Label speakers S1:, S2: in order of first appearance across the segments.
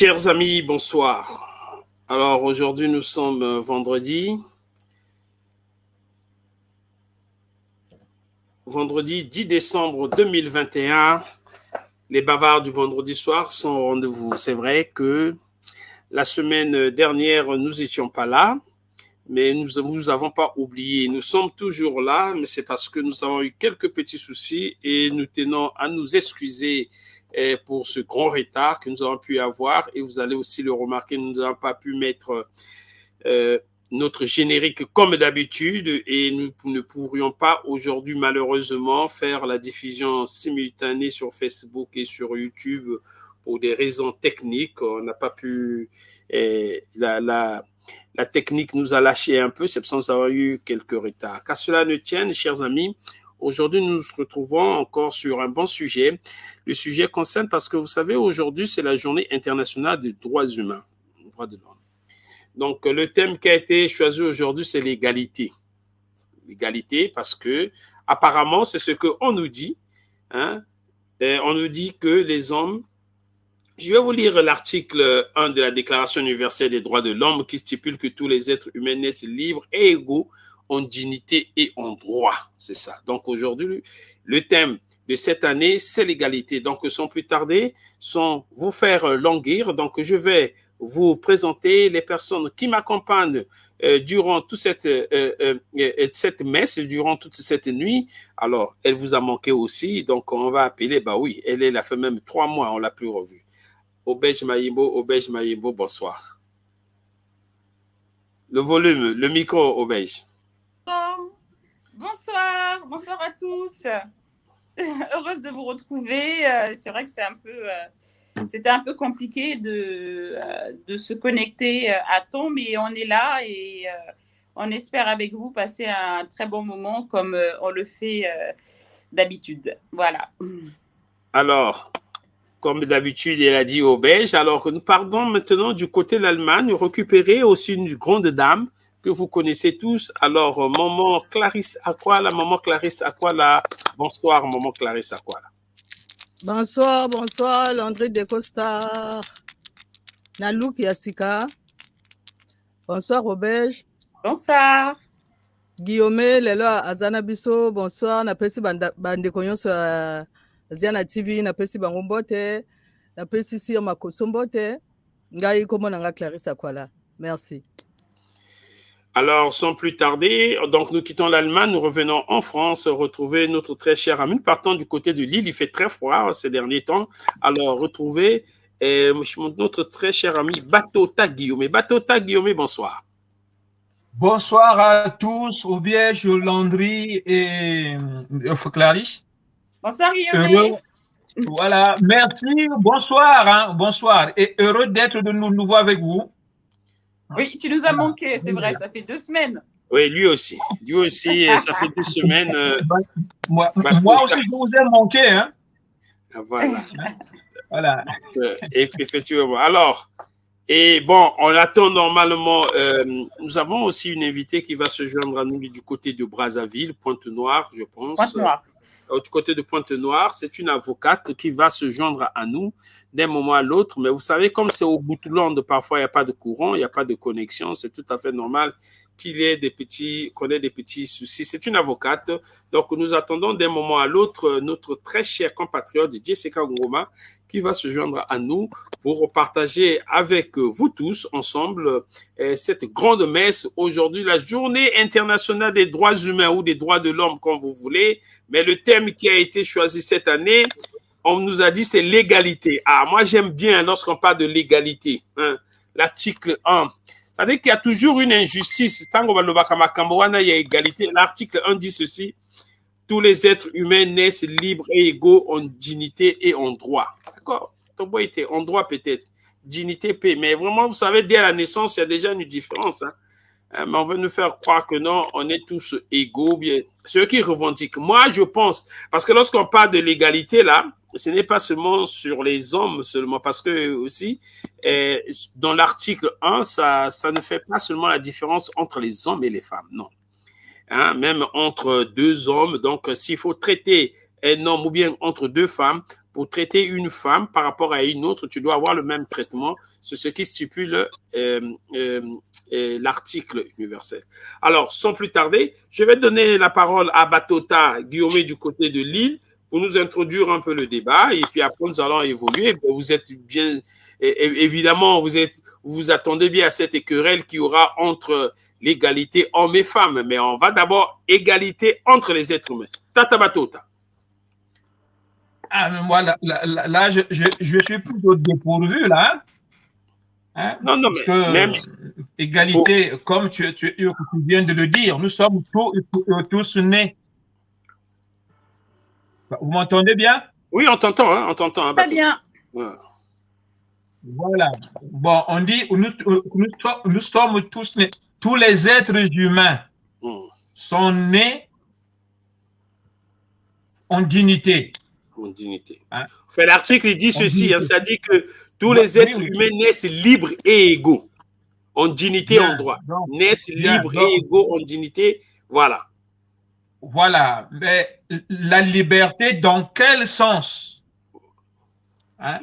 S1: Chers amis, bonsoir. Alors aujourd'hui nous sommes vendredi 10 décembre 2021. Les bavards du vendredi soir sont au rendez-vous. C'est vrai que la semaine dernière nous n'étions pas là, mais nous n'avons pas oublié. Nous sommes toujours là, mais c'est parce que nous avons eu quelques petits soucis et nous tenons à nous excuser pour ce grand retard que nous avons pu avoir. Et vous allez aussi le remarquer, nous n'avons pas pu mettre notre générique comme d'habitude et nous ne pourrions pas aujourd'hui malheureusement faire la diffusion simultanée sur Facebook et sur YouTube pour des raisons techniques. On n'a pas pu... La technique nous a lâché un peu, c'est pour ça que nous avons eu quelques retards. Qu'à cela ne tienne, chers amis, aujourd'hui nous nous retrouvons encore sur un bon sujet. Le sujet concerne, parce que vous savez, aujourd'hui c'est la journée internationale des droits humains, droits de l'homme. Donc le thème qui a été choisi aujourd'hui, c'est l'égalité. L'égalité parce que apparemment c'est ce qu'on nous dit. Hein? On nous dit que les hommes... Je vais vous lire l'article 1 de la Déclaration universelle des droits de l'homme qui stipule que tous les êtres humains naissent libres et égaux en dignité et en droit. C'est ça. Donc aujourd'hui, le thème de cette année, c'est l'égalité. Donc sans plus tarder, sans vous faire languir, donc je vais vous présenter les personnes qui m'accompagnent durant toute cette messe, durant toute cette nuit. Alors, elle vous a manqué aussi, donc on va appeler, bah oui, elle a fait même 3 mois, on l'a plus revue. Obej Mayimbo, bonsoir. Le volume, le micro, Obej.
S2: Bonsoir à tous. Heureuse de vous retrouver. C'est vrai que c'était un peu compliqué de se connecter à temps, mais on est là et on espère avec vous passer un très bon moment comme on le fait d'habitude. Voilà.
S1: Alors, comme d'habitude, elle a dit au belge. Alors, nous partons maintenant du côté de l'Allemagne, récupérer aussi une grande dame que vous connaissez tous. Alors, maman Clarisse Aquala, bonsoir, maman Clarisse Aquala.
S3: Bonsoir, Landry de Costa, Nalouk Yassika. Bonsoir, Robège.
S2: Bonsoir.
S3: Guillaume, Lelo Azanabiso, bonsoir. Napesi bande konyo sur Ziana TV, napesi bangombote, napesi sir makosombote. Ngai komo nanga Clarisse Akwala. Merci.
S1: Alors, sans plus tarder, donc nous quittons l'Allemagne, nous revenons en France, retrouver notre très cher ami. Nous partons du côté de Lille, il fait très froid ces derniers temps. Alors, retrouver notre très cher ami Batota Guillaume. Batota Guillaume, bonsoir.
S4: Bonsoir à tous, Obège, Landry et Clarisse.
S2: Bonsoir Guillaume.
S4: Voilà, merci, bonsoir, hein, bonsoir. Et heureux d'être de nouveau avec vous.
S2: Oui, tu nous as manqué, c'est vrai, ça fait 2 semaines.
S1: Oui, lui aussi, ça fait 2 semaines.
S4: Moi aussi, je vous ai manqué. Hein.
S1: Voilà. Effectivement. Alors, et bon, on attend normalement, nous avons aussi une invitée qui va se joindre à nous du côté de Brazzaville, Pointe-Noire, je pense.
S2: Pointe-Noire.
S1: Du côté de Pointe-Noire, c'est une avocate qui va se joindre à nous d'un moment à l'autre. Mais vous savez, comme c'est au bout de l'onde, parfois il n'y a pas de courant, il n'y a pas de connexion, c'est tout à fait normal qu'on ait des petits soucis. C'est une avocate. Donc, nous attendons d'un moment à l'autre notre très cher compatriote Jessica Ngoma qui va se joindre à nous pour partager avec vous tous ensemble cette grande messe aujourd'hui, la journée internationale des droits humains ou des droits de l'homme, comme vous voulez. Mais le thème qui a été choisi cette année, on nous a dit c'est l'égalité. Ah, moi j'aime bien lorsqu'on parle de l'égalité. Hein, l'article 1. Ça veut dire qu'il y a toujours une injustice. Tant qu'on va il y a égalité. L'article 1 dit ceci. Tous les êtres humains naissent libres et égaux en dignité et en droit. D'accord? En droit peut-être. Dignité, paix. Mais vraiment, vous savez, dès la naissance, il y a déjà une différence. Hein. Mais on veut nous faire croire que non, on est tous égaux. Bien, ceux qui revendiquent. Moi, je pense, parce que lorsqu'on parle de l'égalité, là, ce n'est pas seulement sur les hommes seulement, parce que aussi, dans l'article 1, ça ne fait pas seulement la différence entre les hommes et les femmes, non. Hein, même entre 2 hommes, donc s'il faut traiter un homme ou bien entre 2 femmes, pour traiter une femme par rapport à une autre, tu dois avoir le même traitement. C'est ce qui stipule l'article universel. Alors, sans plus tarder, je vais donner la parole à Batota Guillaume du côté de Lille pour nous introduire un peu le débat et puis après nous allons évoluer. Vous êtes bien, évidemment, vous attendez bien à cette querelle qu'il y aura entre l'égalité hommes et femmes, mais on va d'abord égalité entre les êtres humains. Tata Batota.
S4: Ah, voilà, là, je suis plutôt dépourvu, là. Hein?
S1: Non, non,
S4: parce
S1: mais
S4: que
S1: même...
S4: égalité, comme tu viens de le dire, nous sommes tous nés. Vous m'entendez bien?
S1: Oui, on t'entend, hein, on t'entend. Hein,
S2: très bien.
S1: Ouais.
S4: Voilà. Bon, on dit, nous sommes tous nés. Tous les êtres humains sont nés en dignité.
S1: En dignité.
S4: Hein?
S1: Enfin, l'article il dit ceci, hein, ça dit que tous les êtres humains naissent libres et égaux, en dignité, en droit. Naissent libres et égaux en dignité, voilà.
S4: Voilà. Mais la liberté, dans quel sens? Hein?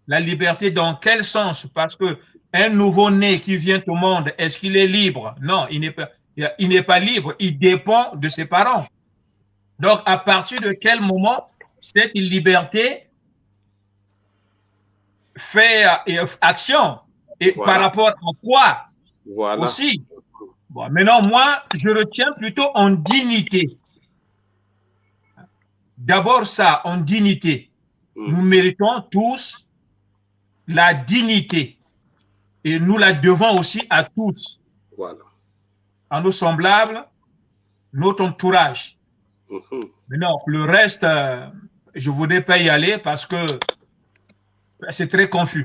S4: La liberté, dans quel sens? Parce que un nouveau-né qui vient au monde, est-ce qu'il est libre? Non, il n'est pas libre. Il dépend de ses parents. Donc, à partir de quel moment cette liberté fait action? Et voilà. Par rapport à quoi?
S1: Voilà.
S4: Aussi. Bon, maintenant, moi, je retiens plutôt en dignité. D'abord ça, en dignité. Nous méritons tous la dignité. Et nous la devons aussi à tous.
S1: Voilà.
S4: À nos semblables, notre entourage. Maintenant, le reste, je ne voudrais pas y aller parce que c'est très confus.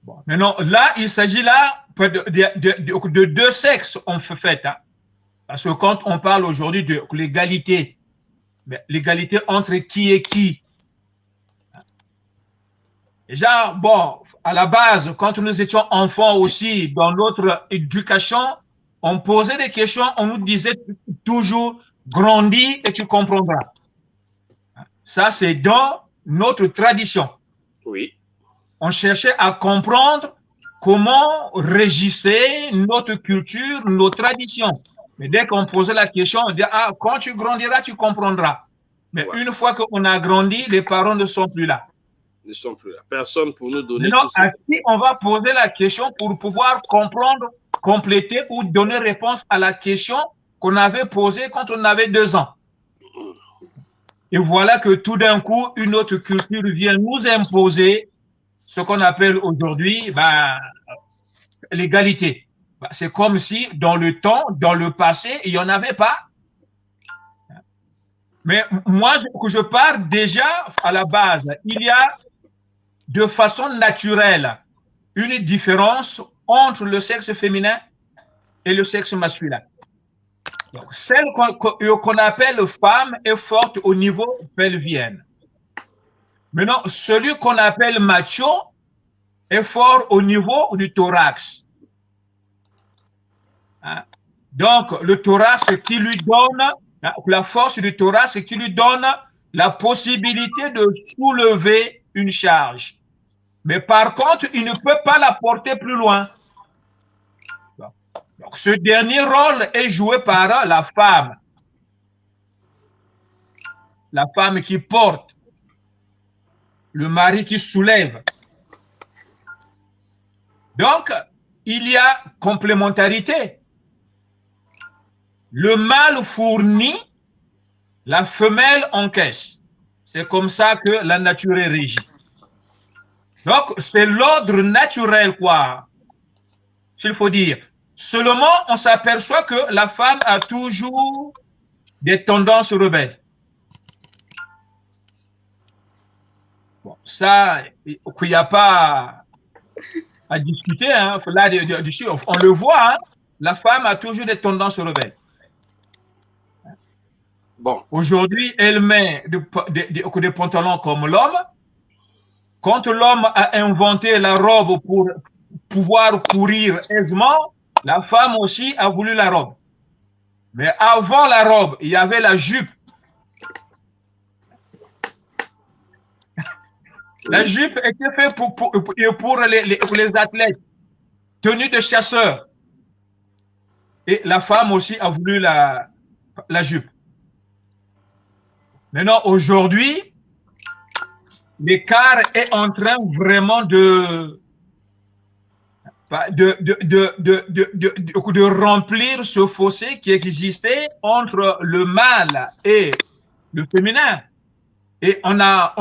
S4: Bon, maintenant, là, il s'agit là de deux sexes en fait. Hein. Parce que quand on parle aujourd'hui de l'égalité, l'égalité entre qui et qui? Déjà, bon, à la base, quand nous étions enfants aussi, dans notre éducation, on posait des questions, on nous disait toujours « grandis et tu comprendras ». Ça, c'est dans notre tradition.
S1: Oui.
S4: On cherchait à comprendre comment régissait notre culture, nos traditions. Mais dès qu'on posait la question, on disait « Ah, quand tu grandiras, tu comprendras ». Mais une fois qu'on a grandi, les parents ne sont plus là.
S1: Ne sont plus là. Personne pour nous donner
S4: tout ça. À qui on va poser la question pour pouvoir comprendre, compléter ou donner réponse à la question qu'on avait posée quand on avait 2 ans. Et voilà que tout d'un coup, une autre culture vient nous imposer ce qu'on appelle aujourd'hui l'égalité. C'est comme si dans le temps, dans le passé, il n'y en avait pas. Mais moi, je pars déjà à la base. Il y a de façon naturelle une différence entre le sexe féminin et le sexe masculin. Donc, celle qu'on appelle femme est forte au niveau pelvien. Maintenant, celui qu'on appelle macho est fort au niveau du thorax. Hein? Donc, le thorax qui lui donne, la force du thorax qui lui donne la possibilité de soulever une charge. Mais par contre, il ne peut pas la porter plus loin. Donc, ce dernier rôle est joué par la femme. La femme qui porte, le mari qui soulève. Donc, il y a complémentarité. Le mâle fournit, la femelle encaisse. C'est comme ça que la nature est régie. Donc, c'est l'ordre naturel, quoi, s'il faut dire. Seulement, on s'aperçoit que la femme a toujours des tendances rebelles. Bon, ça, il n'y a pas à discuter. Hein. Là, on le voit, hein. La femme a toujours des tendances rebelles.
S1: Bon.
S4: Aujourd'hui, elle met des pantalons comme l'homme. Quand l'homme a inventé la robe pour pouvoir courir aisément, la femme aussi a voulu la robe. Mais avant la robe, il y avait la jupe. La jupe était faite pour les athlètes, tenue de chasseurs. Et la femme aussi a voulu la jupe. Maintenant, aujourd'hui, l'écart est en train vraiment de remplir ce fossé qui existait entre le mâle et le féminin. Et on a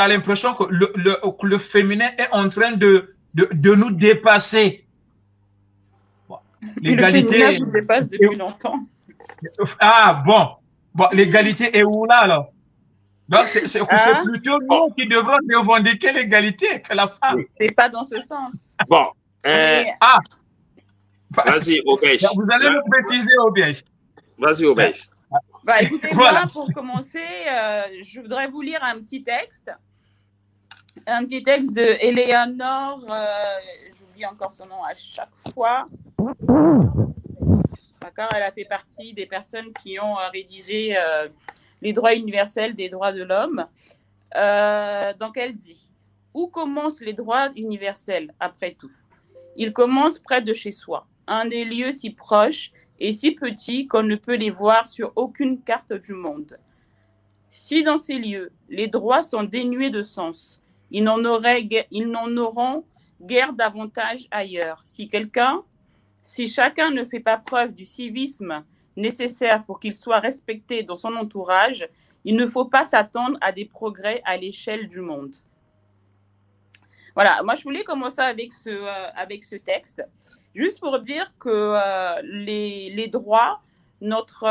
S4: l'impression que le féminin est en train de nous dépasser.
S2: Bon, l'égalité. Le féminin nous dépasse depuis longtemps.
S4: Ah bon, l'égalité est où là alors? Donc c'est plutôt nous qui devrons revendiquer l'égalité que la femme.
S2: C'est pas dans ce sens.
S1: Bon. Vas-y, Obèche.
S4: Vous allez le préciser, Obèche.
S1: Vas-y, Obèche.
S2: Écoutez, voilà. Moi, pour commencer, je voudrais vous lire un petit texte de Eleanor, j'oublie encore son nom à chaque fois. D'accord, elle a fait partie des personnes qui ont rédigé les droits universels des droits de l'homme. Donc, elle dit, où commencent les droits universels après tout? Ils commencent près de chez soi, un des lieux si proches et si petits qu'on ne peut les voir sur aucune carte du monde. Si dans ces lieux, les droits sont dénués de sens, ils n'en auront guère davantage ailleurs. Si chacun ne fait pas preuve du civisme nécessaire pour qu'il soit respecté dans son entourage, il ne faut pas s'attendre à des progrès à l'échelle du monde. Voilà, moi je voulais commencer avec ce texte, juste pour dire que les droits, notre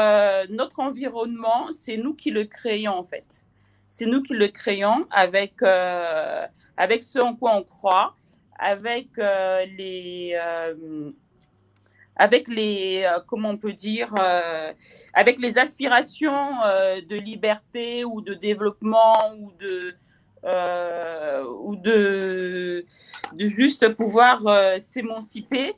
S2: environnement, c'est nous qui le créons en fait. C'est nous qui le créons avec ce en quoi on croit, avec comment on peut dire, avec les aspirations de liberté ou de développement ou de juste pouvoir s'émanciper.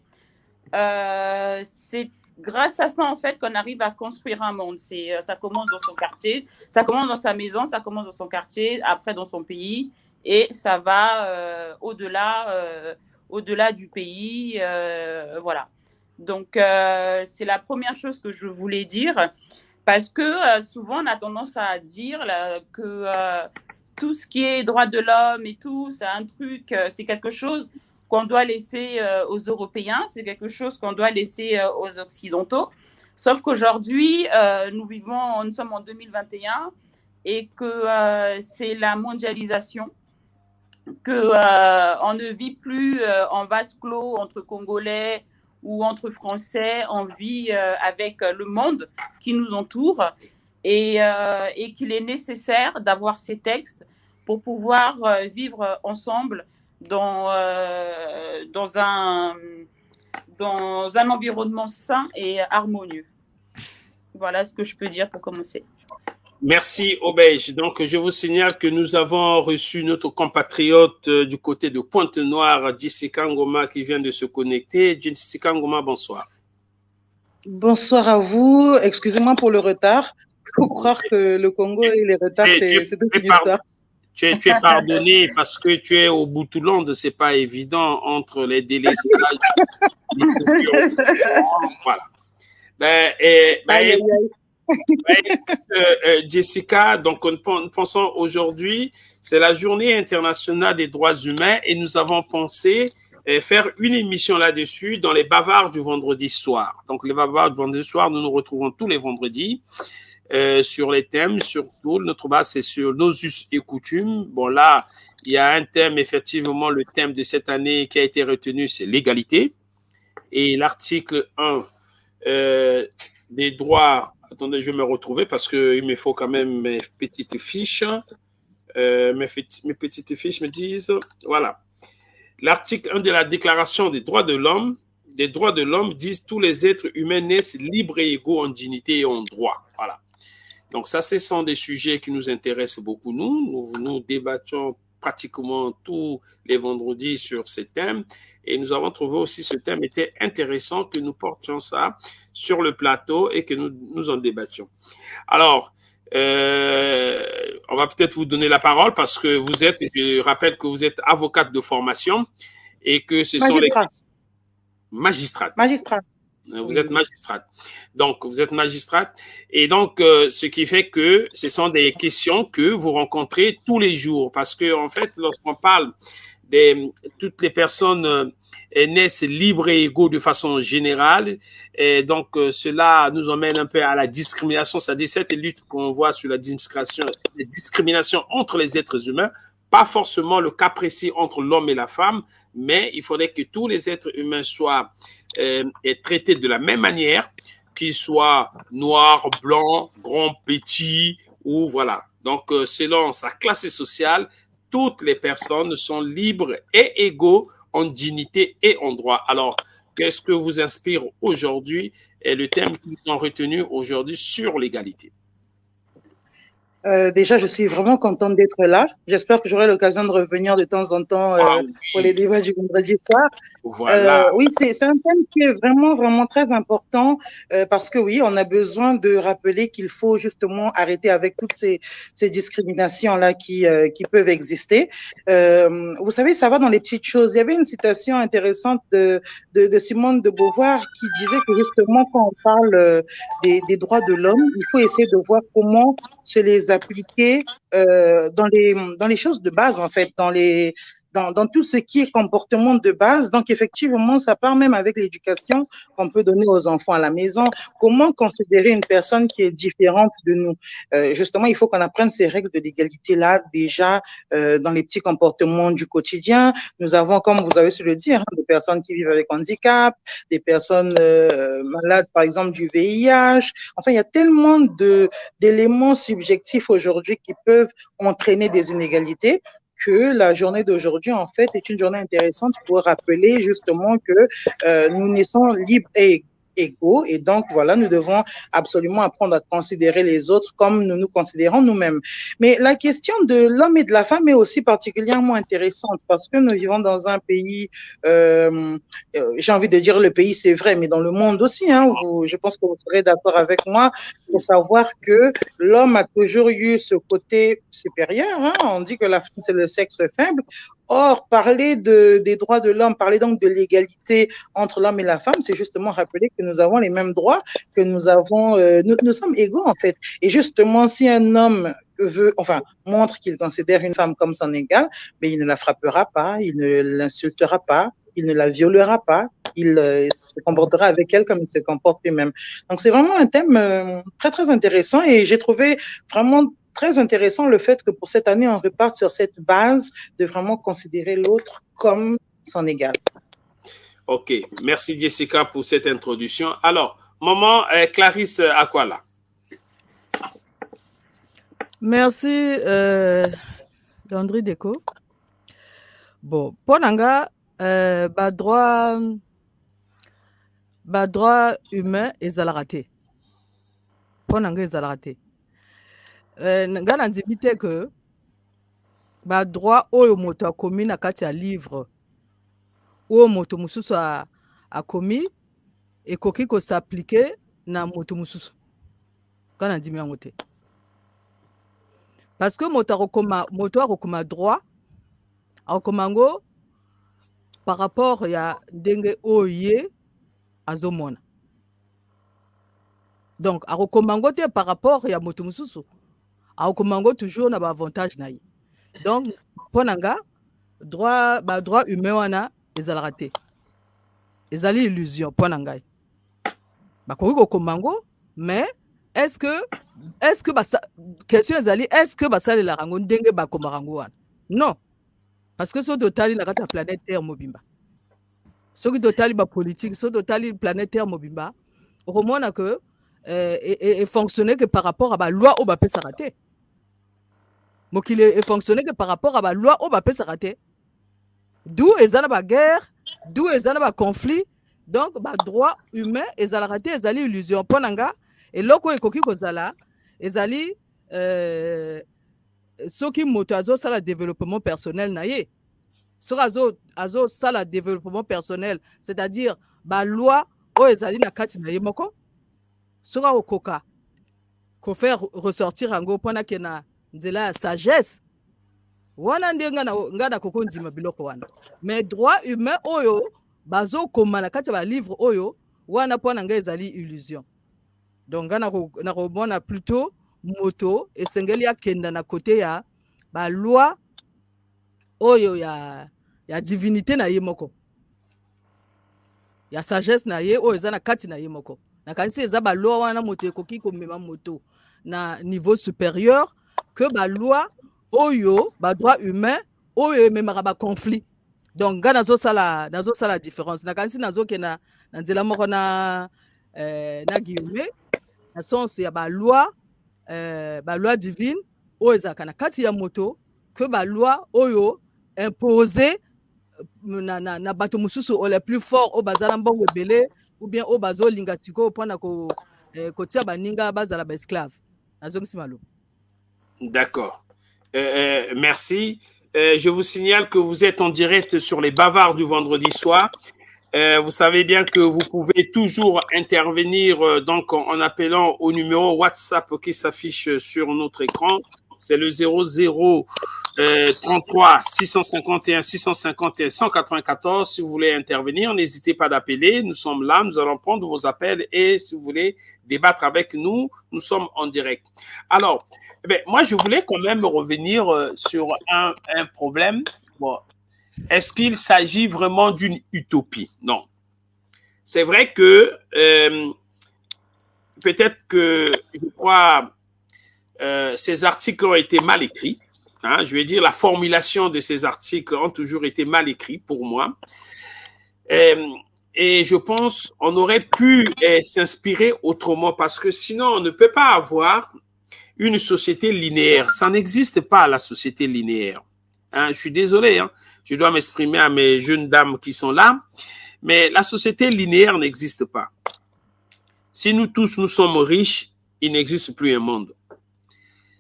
S2: C'est grâce à ça, en fait, qu'on arrive à construire un monde. Ça commence dans son quartier, ça commence dans sa maison, ça commence dans son quartier, après dans son pays, et ça va au-delà du pays. Voilà. Donc, c'est la première chose que je voulais dire, parce que souvent, on a tendance à dire que tout ce qui est droits de l'homme et tout, c'est un truc, c'est quelque chose qu'on doit laisser aux Européens, c'est quelque chose qu'on doit laisser aux Occidentaux. Sauf qu'aujourd'hui, nous sommes en 2021 et que c'est la mondialisation, qu'on ne vit plus en vase clos entre Congolais ou entre Français, on vit avec le monde qui nous entoure et qu'il est nécessaire d'avoir ces textes pour pouvoir vivre ensemble dans un environnement sain et harmonieux. Voilà ce que je peux dire pour commencer.
S1: Merci, Obèche. Donc, je vous signale que nous avons reçu notre compatriote du côté de Pointe-Noire, Jessica Ngoma, qui vient de se connecter. Jessica Ngoma, bonsoir.
S5: Bonsoir à vous. Excusez-moi pour le retard. Il faut croire que le Congo et les retards, c'est toute une histoire.
S1: Tu es pardonné parce que tu es au bout de Londres, c'est pas évident entre les délaissages. Voilà. Jessica, donc nous pensons aujourd'hui, c'est la journée internationale des droits humains et nous avons pensé faire une émission là-dessus dans les bavards du vendredi soir. Donc les bavards du vendredi soir, nous nous retrouvons tous les vendredis sur les thèmes, surtout notre base c'est sur nos us et coutumes. Bon là, il y a un thème, effectivement, le thème de cette année qui a été retenu, c'est l'égalité. Et l'article 1 des droits. Attendez, je vais me retrouver parce qu'il me faut quand même mes petites fiches. Mes petites fiches me disent, voilà. L'article 1 de la Déclaration des droits de l'homme disent tous les êtres humains naissent libres et égaux en dignité et en droit. Voilà. Donc ça, ce sont des sujets qui nous intéressent beaucoup. Nous débattons pratiquement tous les vendredis sur ces thèmes et nous avons trouvé aussi ce thème était intéressant que nous portions ça sur le plateau et que nous en débattions. Alors, On va peut-être vous donner la parole parce que je rappelle que vous êtes avocate de formation et que ce sont les magistrats. Vous êtes magistrate. Donc, vous êtes magistrate. Et donc, ce qui fait que ce sont des questions que vous rencontrez tous les jours. Parce que, en fait, lorsqu'on parle toutes les personnes naissent libres et égaux de façon générale. Et donc, cela nous emmène un peu à la discrimination. C'est-à-dire cette lutte qu'on voit sur la discrimination entre les êtres humains. Pas forcément le cas précis entre l'homme et la femme, mais il faudrait que tous les êtres humains soient traités de la même manière, qu'ils soient noirs, blancs, grands, petits, ou voilà. Donc, selon sa classe sociale, toutes les personnes sont libres et égaux en dignité et en droit. Alors, qu'est-ce que vous inspire aujourd'hui et le thème qu'ils ont retenu aujourd'hui sur l'égalité?
S5: Déjà, je suis vraiment contente d'être là. J'espère que j'aurai l'occasion de revenir de temps en temps pour les débats du vendredi soir.
S1: Voilà.
S5: Oui, c'est un thème qui est vraiment, vraiment très important parce que oui, on a besoin de rappeler qu'il faut justement arrêter avec toutes ces discriminations-là qui peuvent exister. Vous savez, ça va dans les petites choses. Il y avait une citation intéressante de Simone de Beauvoir qui disait que justement, quand on parle des droits de l'homme, il faut essayer de voir comment se les appliquer dans les choses de base, en fait, dans tout ce qui est comportement de base. Donc, effectivement, ça part même avec l'éducation qu'on peut donner aux enfants à la maison. Comment considérer une personne qui est différente de nous? Justement, il faut qu'on apprenne ces règles de l'égalité-là déjà dans les petits comportements du quotidien. Nous avons, comme vous avez su le dire, des personnes qui vivent avec handicap, des personnes malades, par exemple, du VIH. Enfin, il y a tellement d'éléments subjectifs aujourd'hui qui peuvent entraîner des inégalités que la journée d'aujourd'hui, en fait, est une journée intéressante pour rappeler justement que nous naissons libres et égaux et donc voilà, nous devons absolument apprendre à considérer les autres comme nous nous considérons nous-mêmes. Mais la question de l'homme et de la femme est aussi particulièrement intéressante parce que nous vivons dans un pays, j'ai envie de dire le pays, c'est vrai, mais dans le monde aussi, hein, je pense que vous serez d'accord avec moi pour savoir que l'homme a toujours eu ce côté supérieur, hein. On dit que la femme c'est le sexe faible. Or, parler des droits de l'homme, parler donc de l'égalité entre l'homme et la femme, c'est justement rappeler que nous avons les mêmes droits, que nous avons, nous sommes égaux en fait. Et justement, si un homme montre qu'il considère une femme comme son égale, mais il ne la frappera pas, il ne l'insultera pas, il ne la violera pas, il se comportera avec elle comme il se comporte lui-même. Donc, c'est vraiment un thème très, très intéressant et j'ai trouvé vraiment très intéressant le fait que pour cette année, on reparte sur cette base de vraiment considérer l'autre comme son égal.
S1: Ok, merci Jessica pour cette introduction. Alors, maman Clarisse Akwala.
S3: Merci Landry Deco. Bon, pour nanga droit humain ezalaka te. Pour nanga ezalaka te. Nga na nzimbi te que droit oyo moto akomi na kati ya livre oyo moto mususu akomi ekoki ko s'appliquer na moto mususu. Nga na ndimi yango te. Parce que moto akokoma droit akomango par rapport ya ndenge oye azomona. Donc akomango te par rapport ya moto mususu. Akomango toujours na ba avantage na ye. Donc ponanga droit humain wana ezalaka te. Ezali illusion ponanga. Bakoki kokomango mais est-ce que question ezali est-ce que basalela rango ndenge bakoma rango wana? Non. Parce que so totali na kati ya planète Terre mobimba. Soki totali ba politique, so totali planète Terre mobimba, okomona que et fonctionner que par rapport à la loi au bapé saraté. Donc il est fonctionné que par rapport à la loi au bapé saraté. D'où ezala ba guerre, d'où ezala ba conflit. Donc ba droit humain ezala raté ezali illusion ponanga et loko ekoki kozala ezali soki moto azo sala développement personnel na ye. Soki azo sala développement personnel, c'est-à-dire ba loi o ezali na kati na ye moko. Soka okoka faire ressortir yango mpona ke na nzela ya sagesse wana nde nga na koko ndima biloko wana mais droit humain oyo bazokoma na kati ya balivre oyo wana mpona nga ezali illusion donc nga nakomona plutôt moto esengeli akenda na kote ya baloi oyo ya divinité na ye moko ya sagesse na ye oyo eza na kati na ye moko nakanisi eza baloi wana moto ekoki komema moto na niveau supérieur que baloi oyo badroit humain oyo ememaka baconflit donc nga nazosala différence nakanisi nazokenda na nzela moko na Guillaume na sens ya baloi divine oyo ezalaka na kati ya moto que baloi oyo imposé na bato mosusu o les plus fort o bazala mbongo ebele ou bien o bazolinga sikoyo mpona kotia baninga bazala baesclave nazongisi maloba.
S1: D'accord. Merci. Je vous signale que vous êtes en direct sur les bavards du vendredi soir. Vous savez bien que vous pouvez toujours intervenir donc en appelant au numéro WhatsApp qui s'affiche sur notre écran. C'est le 00 33 651 651 194. Si vous voulez intervenir, n'hésitez pas d'appeler. Nous sommes là, nous allons prendre vos appels et si vous voulez débattre avec nous, nous sommes en direct. Alors, moi, je voulais quand même revenir sur un problème. Bon, est-ce qu'il s'agit vraiment d'une utopie? Non. C'est vrai que peut-être que, je crois, ces articles ont été mal écrits. Hein, je veux dire, la formulation de ces articles ont toujours été mal écrits pour moi. Et je pense qu'on aurait pu s'inspirer autrement parce que sinon, on ne peut pas avoir une société linéaire. Ça n'existe pas, la société linéaire. Hein, je suis désolé, hein, je dois m'exprimer à mes jeunes dames qui sont là, mais la société linéaire n'existe pas. Si nous tous, nous sommes riches, il n'existe plus un monde.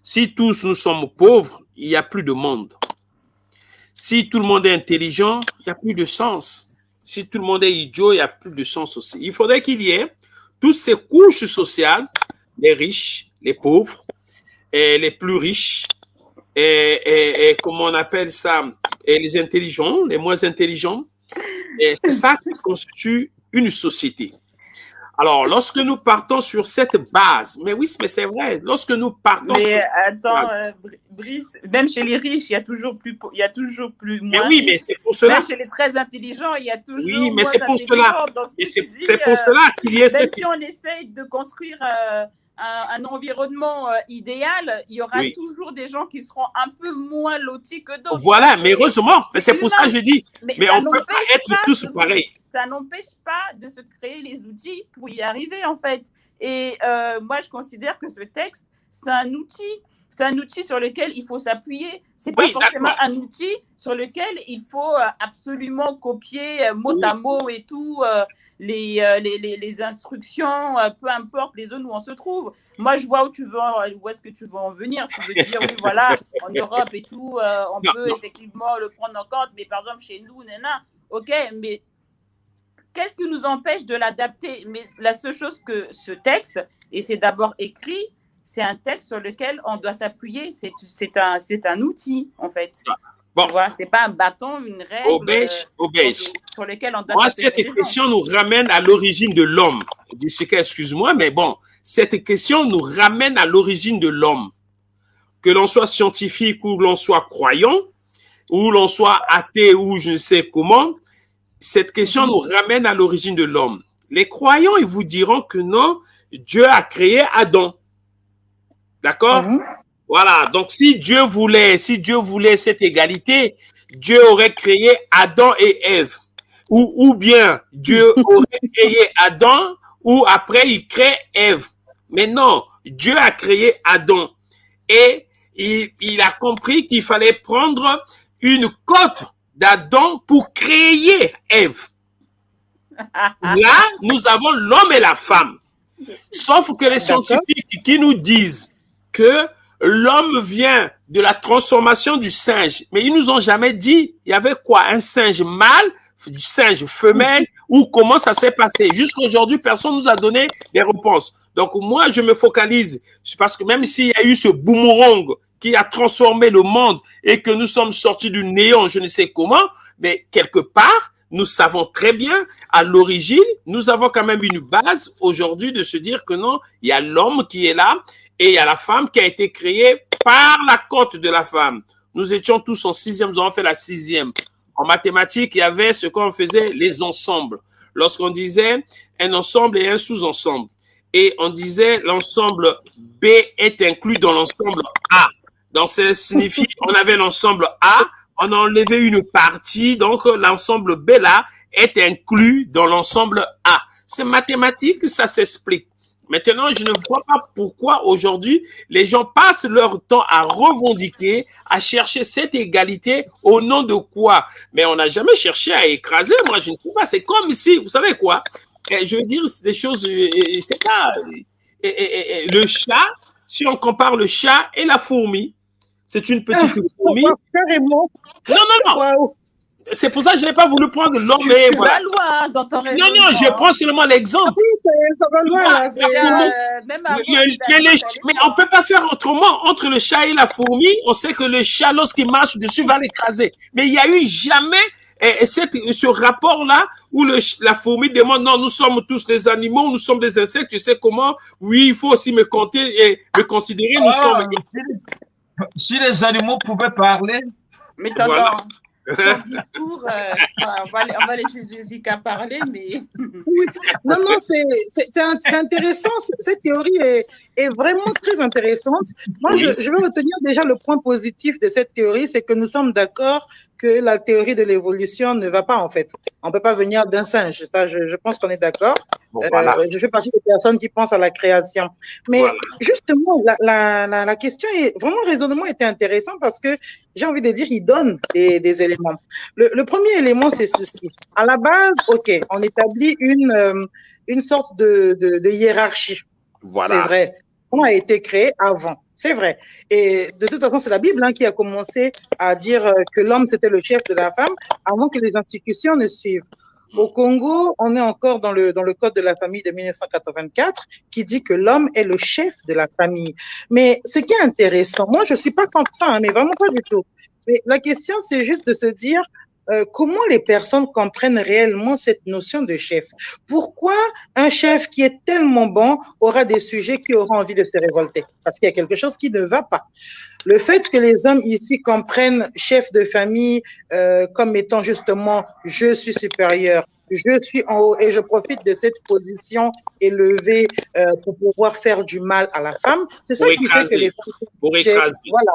S1: Si tous, nous sommes pauvres, il n'y a plus de monde. Si tout le monde est intelligent, il n'y a plus de sens. Si tout le monde est idiot, il n'y a plus de sens aussi. Il faudrait qu'il y ait toutes ces couches sociales, les riches, les pauvres, et les plus riches, et comment on appelle ça, et les intelligents, les moins intelligents. Et c'est ça qui constitue une société. Alors, lorsque nous partons sur cette base, mais oui, mais c'est vrai, lorsque nous partons
S2: mais
S1: sur
S2: attends, Brice, même chez les riches, il y a toujours plus moins.
S1: Mais oui, mais c'est pour cela.
S2: Même chez les très intelligents, il y a toujours
S1: Oui, mais
S2: moins
S1: c'est pour cela. Et c'est pour cela qu'il y a
S2: même
S1: cette...
S2: si on essaye de construire un environnement idéal, il y aura toujours des gens qui seront un peu moins lotis que d'autres.
S1: Voilà, mais heureusement, c'est pour ça que je dis, mais on ne peut pas être tous pareils.
S2: Ça n'empêche pas de se créer les outils pour y arriver, en fait. Et moi, je considère que ce texte, c'est un outil. C'est un outil sur lequel il faut s'appuyer. C'est pas forcément un outil sur lequel il faut absolument copier mot à mot et tout les instructions, peu importe les zones où on se trouve. Moi, je vois où est-ce que tu veux en venir. Tu veux dire, oui, voilà, en Europe et tout, on peut effectivement le prendre en compte, mais par exemple, chez nous, ok, mais qu'est-ce qui nous empêche de l'adapter? Mais la seule chose que ce texte, et c'est d'abord écrit, c'est un texte sur lequel on doit s'appuyer. C'est un outil, en fait.
S1: Bon.
S2: C'est pas un bâton, une règle sur lequel on doit
S1: Moi, cette question nous ramène à l'origine de l'homme. Excuse-moi, mais bon, cette question nous ramène à l'origine de l'homme. Que l'on soit scientifique ou l'on soit croyant, ou l'on soit athée ou je ne sais comment, cette question nous ramène à l'origine de l'homme. Les croyants, ils vous diront que non, Dieu a créé Adam. D'accord? Voilà. Donc, si Dieu voulait cette égalité, Dieu aurait créé Adam et Ève. Ou bien Dieu aurait créé Adam, ou après il crée Ève. Mais non, Dieu a créé Adam. Et il a compris qu'il fallait prendre une côte d'Adam pour créer Ève. Là, nous avons l'homme et la femme. Sauf que les scientifiques qui nous disent que l'homme vient de la transformation du singe. Mais ils nous ont jamais dit, il y avait quoi? Un singe mâle singe femelle ou comment ça s'est passé? Jusqu'à aujourd'hui, personne nous a donné des réponses. Donc, moi, je me focalise parce que même s'il y a eu ce boomerang qui a transformé le monde et que nous sommes sortis du néant, je ne sais comment, mais quelque part, nous savons très bien, à l'origine, nous avons quand même une base aujourd'hui de se dire que non, il y a l'homme qui est là et il y a la femme qui a été créée par la côte de la femme. Nous étions tous en 6e, nous avons fait la 6e. En mathématiques, il y avait ce qu'on faisait, les ensembles. Lorsqu'on disait un ensemble et un sous-ensemble. Et on disait l'ensemble B est inclus dans l'ensemble A. Donc, ça signifie, on avait l'ensemble A, on a enlevé une partie, donc l'ensemble B là est inclus dans l'ensemble A. C'est mathématique, ça s'explique. Maintenant, je ne vois pas pourquoi aujourd'hui les gens passent leur temps à revendiquer, à chercher cette égalité au nom de quoi? Mais on n'a jamais cherché à écraser. Moi, je ne sais pas. C'est comme si, vous savez quoi? Je veux dire des choses, c'est pas. Le chat, si on compare le chat et la fourmi, c'est une petite fourmi.
S5: Carrément.
S1: Non.
S5: Wow.
S1: C'est pour ça que je n'ai pas voulu prendre l'homme.
S2: Tu vas loin dans ton raisonnement.
S1: Non, je prends seulement l'exemple.
S5: Oui, ça va loin là.
S1: Mais on ne peut pas faire autrement. Entre le chat et la fourmi, on sait que le chat, lorsqu'il marche dessus, va l'écraser. Mais il n'y a eu jamais ce rapport-là où la fourmi demande, non, nous sommes tous des animaux, nous sommes des insectes, tu sais comment? Oui, il faut aussi me compter et me considérer, nous sommes...
S4: Si les animaux pouvaient parler...
S2: Mais
S1: voilà.
S2: Ton discours, on va laisser Jessica parler, mais...
S5: Oui. Non, c'est intéressant. Cette théorie est vraiment très intéressante. Moi, je vais retenir déjà le point positif de cette théorie, c'est que nous sommes d'accord que la théorie de l'évolution ne va pas, en fait. On ne peut pas venir d'un singe. Ça, je pense qu'on est d'accord.
S1: Bon, voilà.
S5: Je fais partie des personnes qui pensent à la création. Mais voilà. Justement, la question est vraiment, le raisonnement était intéressant parce que j'ai envie de dire, il donne des éléments. Le premier élément, c'est ceci. À la base, OK, on établit une sorte de hiérarchie.
S1: Voilà.
S5: C'est vrai. On a été créé avant. C'est vrai. Et de toute façon, c'est la Bible qui a commencé à dire que l'homme, c'était le chef de la femme avant que les institutions ne suivent. Au Congo, on est encore dans le code de la famille de 1984 qui dit que l'homme est le chef de la famille. Mais ce qui est intéressant, moi, je suis pas contre ça, mais vraiment pas du tout. Mais la question, c'est juste de se dire comment les personnes comprennent réellement cette notion de chef. Pourquoi un chef qui est tellement bon aura des sujets qui auront envie de se révolter? Parce qu'il y a quelque chose qui ne va pas. Le fait que les hommes ici comprennent chef de famille comme étant justement « je suis supérieur », je suis en haut et je profite de cette position élevée pour pouvoir faire du mal à la femme, c'est ça qui fait que les femmes... Voilà.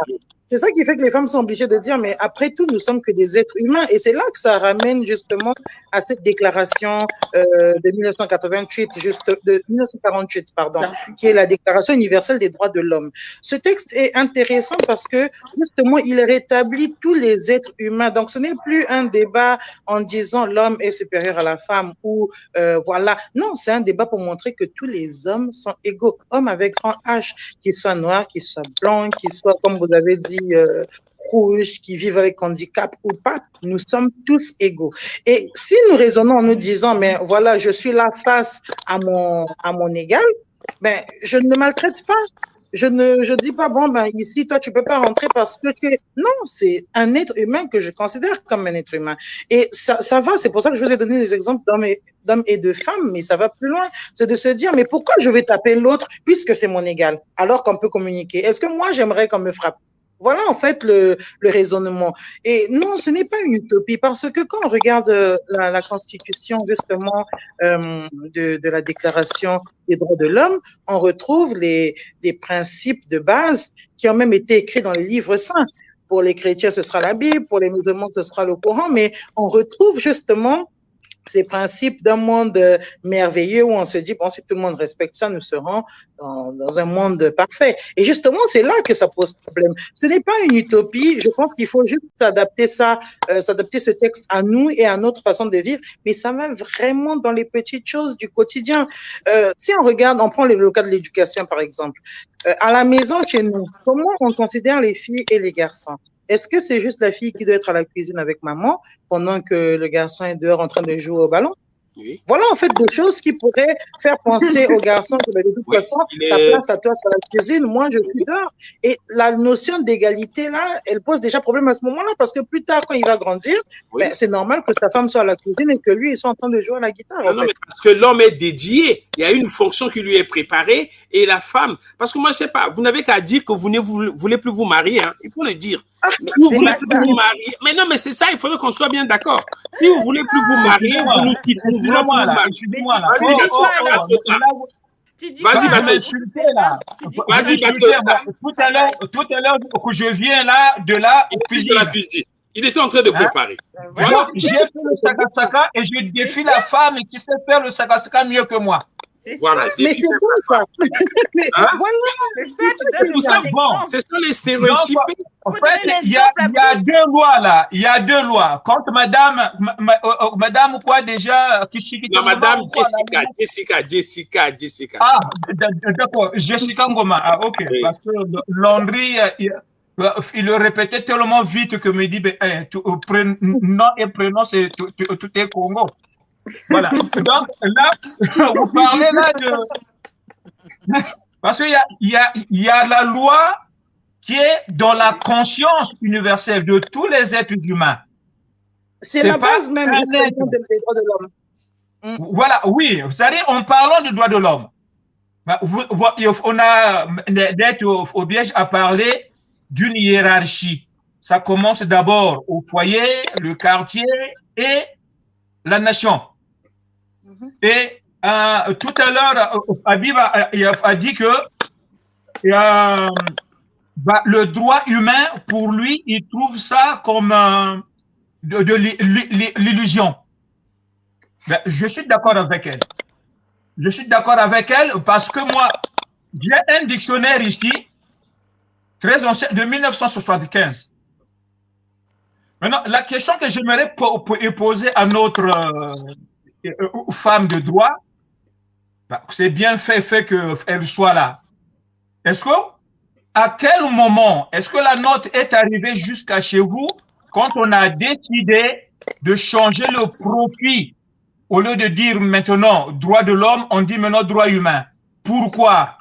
S5: C'est ça qui fait que les femmes sont obligées de dire, mais après tout, nous sommes que des êtres humains. Et c'est là que ça ramène justement à cette déclaration de 1948, pardon, qui est la Déclaration universelle des droits de l'homme. Ce texte est intéressant parce que justement, il rétablit tous les êtres humains. Donc, ce n'est plus un débat en disant l'homme est supérieur à la femme ou voilà. Non, c'est un débat pour montrer que tous les hommes sont égaux. Hommes avec grand H, qu'ils soient noirs, qu'ils soient blancs, qu'ils soient, comme vous avez dit, rouges, qui vivent avec handicap ou pas, nous sommes tous égaux. Et si nous raisonnons en nous disant, mais voilà, je suis là face à mon égal, ben, je ne le maltraite pas. Je dis pas, bon, ben, ici, toi, tu peux pas rentrer parce que tu es... Non, c'est un être humain que je considère comme un être humain. Et ça va, c'est pour ça que je vous ai donné des exemples d'hommes et de femmes, mais ça va plus loin. C'est de se dire, mais pourquoi je vais taper l'autre puisque c'est mon égal, alors qu'on peut communiquer? Est-ce que moi, j'aimerais qu'on me frappe? Voilà en fait le raisonnement. Et non, ce n'est pas une utopie parce que quand on regarde la constitution justement de la Déclaration des droits de l'homme, on retrouve des principes de base qui ont même été écrits dans les livres saints. Pour les chrétiens, ce sera la Bible, pour les musulmans, ce sera le Coran, mais on retrouve justement ces principes d'un monde merveilleux où on se dit, bon, si tout le monde respecte ça, nous serons dans un monde parfait. Et justement, c'est là que ça pose problème. Ce n'est pas une utopie. Je pense qu'il faut juste s'adapter ce texte à nous et à notre façon de vivre. Mais ça va vraiment dans les petites choses du quotidien. Si on regarde, on prend le cas de l'éducation, par exemple. À la maison, chez nous, comment on considère les filles et les garçons? Est-ce que c'est juste la fille qui doit être à la cuisine avec maman pendant que le garçon est dehors en train de jouer au ballon?
S1: Oui.
S5: Voilà en fait des choses qui pourraient faire penser au garçon que de toute façon, ta place à toi, c'est la cuisine, moi je suis dehors. Et la notion d'égalité là, elle pose déjà problème à ce moment-là parce que plus tard, quand il va grandir, ben, c'est normal que sa femme soit à la cuisine et que lui, il soit en train de jouer à la guitare.
S1: Non, mais parce que l'homme est dédié, il y a une fonction qui lui est préparée et la femme, parce que moi je sais pas, vous n'avez qu'à dire que vous ne voulez plus vous marier, hein. Il faut le dire. Vous voulez plus vous marier. Mais non, mais c'est ça, il faudrait qu'on soit bien d'accord. Si vous voulez plus vous marier, vous nous quittez.
S4: Excusez-moi là. Vas-y, tout à l'heure, que je viens là, de la cuisine.
S1: Il était en train de préparer.
S4: Voilà. J'ai fait le sakasaka et je défie la femme qui sait faire le sakasaka mieux que moi.
S1: Voilà.
S5: Mais c'est bon ça. Mais
S1: hein?
S5: Voilà.
S1: C'est ça les stéréotypes.
S4: En fait, il y a deux lois là. Il y a deux lois. Quand madame quoi déjà
S1: non, madame Jessica.
S4: Ah, d'accord. Jessica Ngoma. Ah, ok. Oui. Parce que Landry, il le répétait tellement vite que me dit, nom et prénom, c'est tout est Congo. Voilà. Donc là, vous parlez là de... Parce qu'il y a la loi qui est dans la conscience universelle de tous les êtres humains.
S5: C'est la base même des droits de l'homme.
S4: Voilà, oui. Vous savez, en parlant des droits de l'homme, on a d'être obligé à parler d'une hiérarchie. Ça commence d'abord au foyer, le quartier et la nation. Et tout à l'heure, Habib a dit que le droit humain, pour lui, il trouve ça comme de l'illusion. Je suis d'accord avec elle. Je suis d'accord avec elle parce que moi, j'ai un dictionnaire ici, très ancien, de 1975. Maintenant, la question que j'aimerais poser à notre femme de droit, c'est bien fait qu'elle soit là. Est-ce que, à quel moment, est-ce que la note est arrivée jusqu'à chez vous quand on a décidé de changer le profit? Au lieu de dire maintenant droit de l'homme, on dit maintenant droit humain. Pourquoi?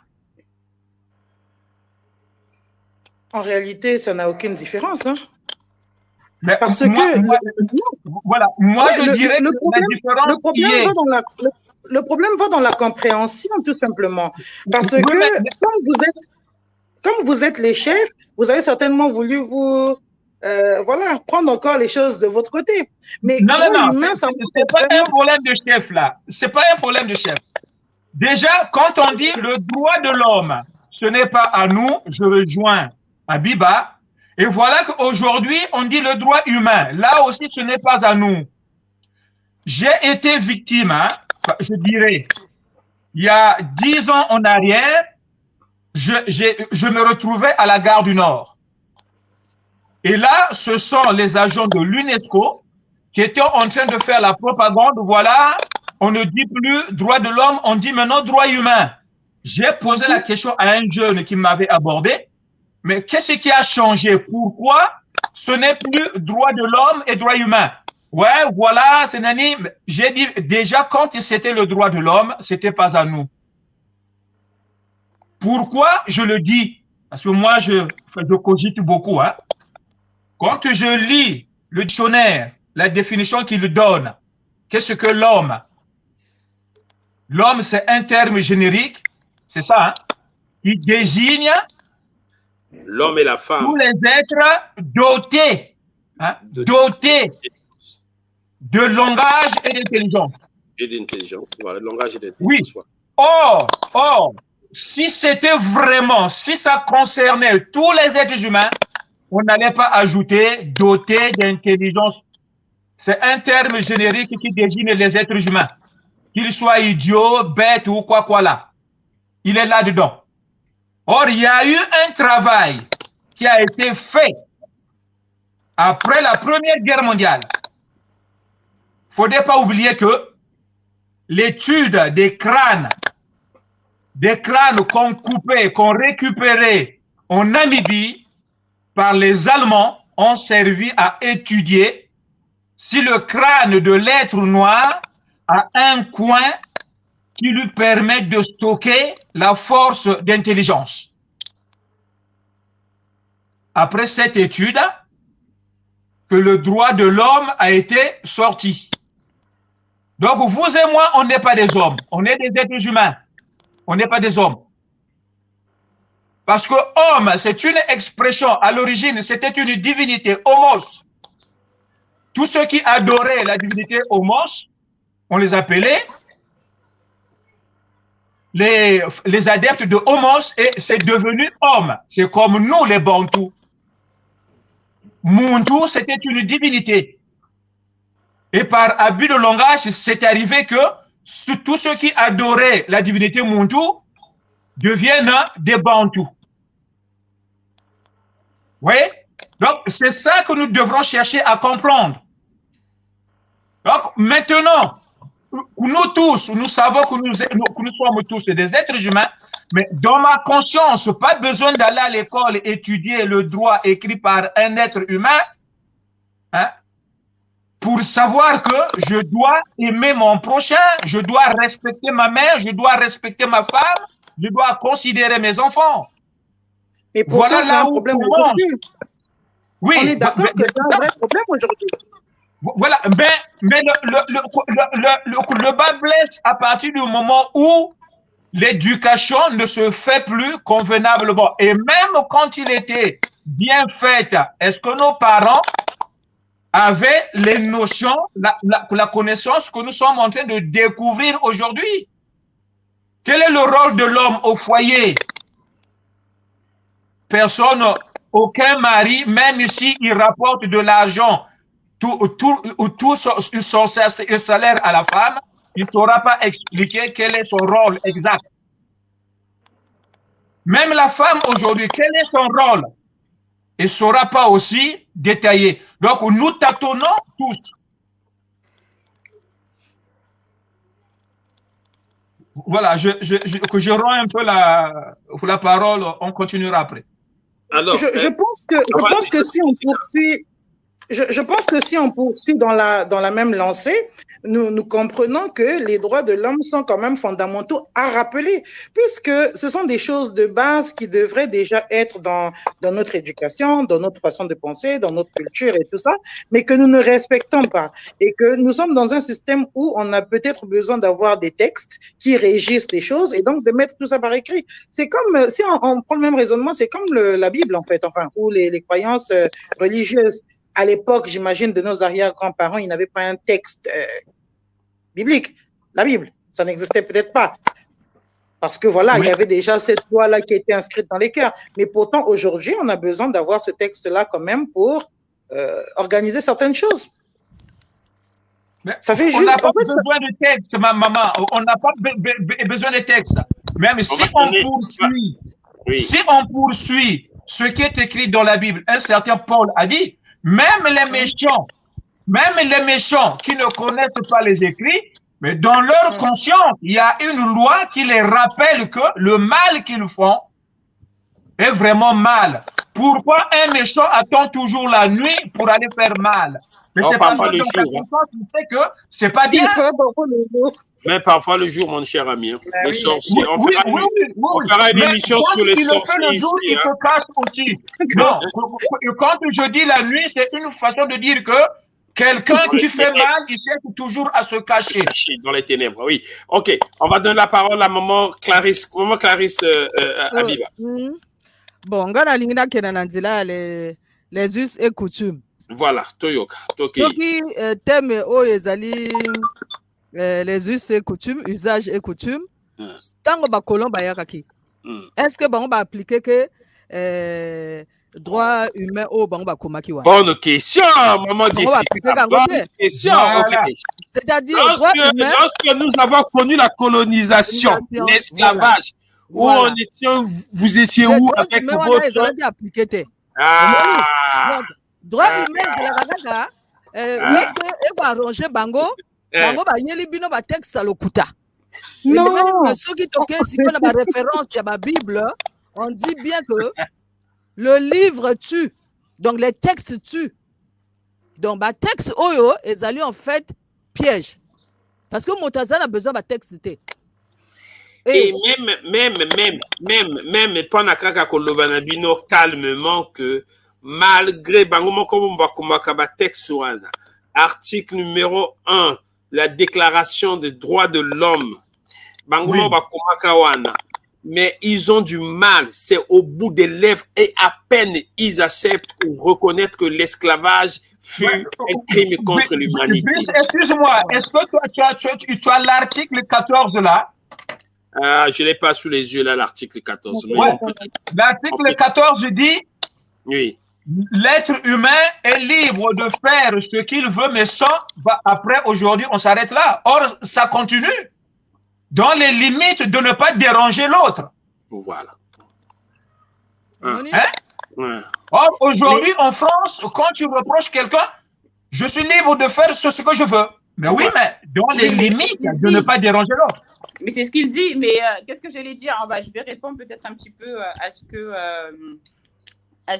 S5: En réalité, ça n'a aucune différence. Hein?
S4: Mais
S5: parce
S4: moi,
S5: que
S4: voilà, moi je dirais que la différence
S5: le problème va dans la compréhension, tout simplement. Parce que comme vous êtes les chefs, vous avez certainement voulu vous voilà, prendre encore les choses de votre côté. Mais
S4: non, c'est pas un problème de chef là. C'est pas un problème de chef. Déjà, quand on dit le droit de l'homme, ce n'est pas à nous, je rejoins Habiba. Et voilà qu'aujourd'hui, on dit le droit humain. Là aussi, ce n'est pas à nous. J'ai été victime, hein, je dirais, il y a 10 ans en arrière, je me retrouvais à la gare du Nord. Et là, ce sont les agents de l'UNESCO qui étaient en train de faire la propagande. Voilà, on ne dit plus droit de l'homme, on dit maintenant droit humain. J'ai posé la question à un jeune qui m'avait abordé. Mais qu'est-ce qui a changé? Pourquoi ce n'est plus droit de l'homme et droit humain? Ouais, voilà, c'est nani. J'ai dit, déjà, quand c'était le droit de l'homme, c'était pas à nous. Pourquoi je le dis? Parce que moi, je cogite beaucoup, hein. Quand je lis le dictionnaire, la définition qu'il donne, qu'est-ce que l'homme? L'homme, c'est un terme générique, c'est ça, hein, qui désigne
S1: l'homme et la femme.
S4: Tous les êtres dotés, hein, dotés de langage et d'intelligence.
S1: Et d'intelligence, voilà, le langage et d'intelligence.
S4: Oui. Or, si c'était vraiment, si ça concernait tous les êtres humains, on n'allait pas ajouter doté d'intelligence. C'est un terme générique qui désigne les êtres humains. Qu'ils soient idiots, bêtes ou quoi là. Il est là-dedans. Or, il y a eu un travail qui a été fait après la Première Guerre mondiale. Il ne faudrait pas oublier que l'étude des crânes qu'on coupait, qu'on récupérait en Namibie par les Allemands ont servi à étudier si le crâne de l'être noir a un coin qui lui permet de stocker la force d'intelligence. Après cette étude, que le droit de l'homme a été sorti. Donc, vous et moi, on n'est pas des hommes. On est des êtres humains. On n'est pas des hommes. Parce que homme, c'est une expression. À l'origine, c'était une divinité, homos. Tous ceux qui adoraient la divinité homos, on les appelait les adeptes de homos, et c'est devenu homme. C'est comme nous, les Bantous. Muntu, c'était une divinité. Et par abus de langage, c'est arrivé que tous ceux qui adoraient la divinité Muntu deviennent des Bantous. Oui? Donc, c'est ça que nous devrons chercher à comprendre. Donc, maintenant, nous tous, nous savons que nous sommes tous des êtres humains, mais dans ma conscience, pas besoin d'aller à l'école étudier le droit écrit par un être humain, hein, pour savoir que je dois aimer mon prochain, je dois respecter ma mère, je dois respecter ma femme, je dois considérer mes enfants.
S5: Mais pourtant, voilà, c'est un problème aujourd'hui.
S4: Oui,
S5: on est d'accord que c'est un vrai problème aujourd'hui.
S4: Voilà, mais le bas blesse à partir du moment où l'éducation ne se fait plus convenablement. Et même quand il était bien fait, est-ce que nos parents avaient les notions, la connaissance que nous sommes en train de découvrir aujourd'hui? Quel est le rôle de l'homme au foyer? Personne, aucun mari, même si il rapporte de l'argent, tout son salaire à la femme, il ne saura pas expliquer quel est son rôle exact. Même la femme aujourd'hui, quel est son rôle? Elle ne saura pas aussi détailler. Donc, nous tâtonnons tous. Voilà, que je rends un peu la parole, on continuera après.
S5: Alors, je pense que si on poursuit... Je pense que si on poursuit dans la même lancée, nous comprenons que les droits de l'homme sont quand même fondamentaux à rappeler, puisque ce sont des choses de base qui devraient déjà être dans notre éducation, dans notre façon de penser, dans notre culture et tout ça, mais que nous ne respectons pas. Et que nous sommes dans un système où on a peut-être besoin d'avoir des textes qui régissent les choses et donc de mettre tout ça par écrit. C'est comme, si on prend le même raisonnement, c'est comme la Bible en fait, enfin, ou les croyances religieuses. À l'époque, j'imagine, de nos arrière-grands-parents, ils n'avaient pas un texte biblique. La Bible, ça n'existait peut-être pas. Parce que voilà, oui, il y avait déjà cette loi-là qui était inscrite dans les cœurs. Mais pourtant, aujourd'hui, on a besoin d'avoir ce texte-là quand même pour organiser certaines choses.
S4: Mais ça fait on n'a pas besoin de texte, ma maman. On n'a pas besoin de texte. Même si on poursuit ce qui est écrit dans la Bible, un certain Paul a dit, même les méchants qui ne connaissent pas les écrits, mais dans leur conscience, il y a une loi qui les rappelle que le mal qu'ils font est vraiment mal. Pourquoi un méchant attend toujours la nuit pour aller faire mal? Mais c'est pas le jour. Tu sais que c'est pas bien.
S1: Mais parfois le jour, mon cher ami. Les sorciers. On fera une émission sur les sorciers ici.
S4: Il se cache aussi. Non, quand je dis la nuit, c'est une façon de dire que quelqu'un qui fait mal, il cherche toujours à se cacher.
S1: Dans les ténèbres, oui. Ok, on va donner la parole à maman Clarisse. Maman Clarisse Abiba.
S3: Bon, on va les us et coutumes.
S1: Voilà, Toyoka.
S3: Toki thème ezali les us et coutumes, usages et coutumes. Tango ba kolon ba yakaki. Est-ce que on va appliquer que droit humain au ba komaki wa?
S1: Bonne question, maman dit. Bonne question.
S3: C'est-à-dire
S1: lorsque nous avons connu la colonisation, l'esclavage, où on était, vous étiez où avec votre
S3: droit humain de la Ragaga, lorsque il va arranger Bango, Bango va y aller bino ba texte à l'okuta. Non. Ceux qui toquent, si on a ma référence à ma Bible, on dit bien que le livre tue. Donc, les textes tuent. Donc, les textes, ils allaient en fait piège. Parce que Montazan a besoin de texte.
S1: Et même, pendant que calmement, que malgré texte, article numéro 1, la déclaration des droits de l'homme, mais ils ont du mal, c'est au bout des lèvres et à peine ils acceptent ou reconnaître que l'esclavage fut un crime contre l'humanité.
S4: Excuse-moi, est-ce que tu as l'article 14 là?
S1: Je ne l'ai pas sous les yeux là, l'article 14.
S4: L'article 14 dit
S1: oui.
S4: L'être humain est libre de faire ce qu'il veut, mais sans, après, aujourd'hui, on s'arrête là. Or, ça continue dans les limites de ne pas déranger l'autre.
S1: Voilà.
S4: Or, aujourd'hui, en France, quand tu reproches quelqu'un, je suis libre de faire ce que je veux. Mais oui, mais dans les limites de ne pas déranger l'autre.
S2: Mais c'est ce qu'il dit, mais qu'est-ce que j'allais dire? Je vais répondre peut-être un petit peu à ce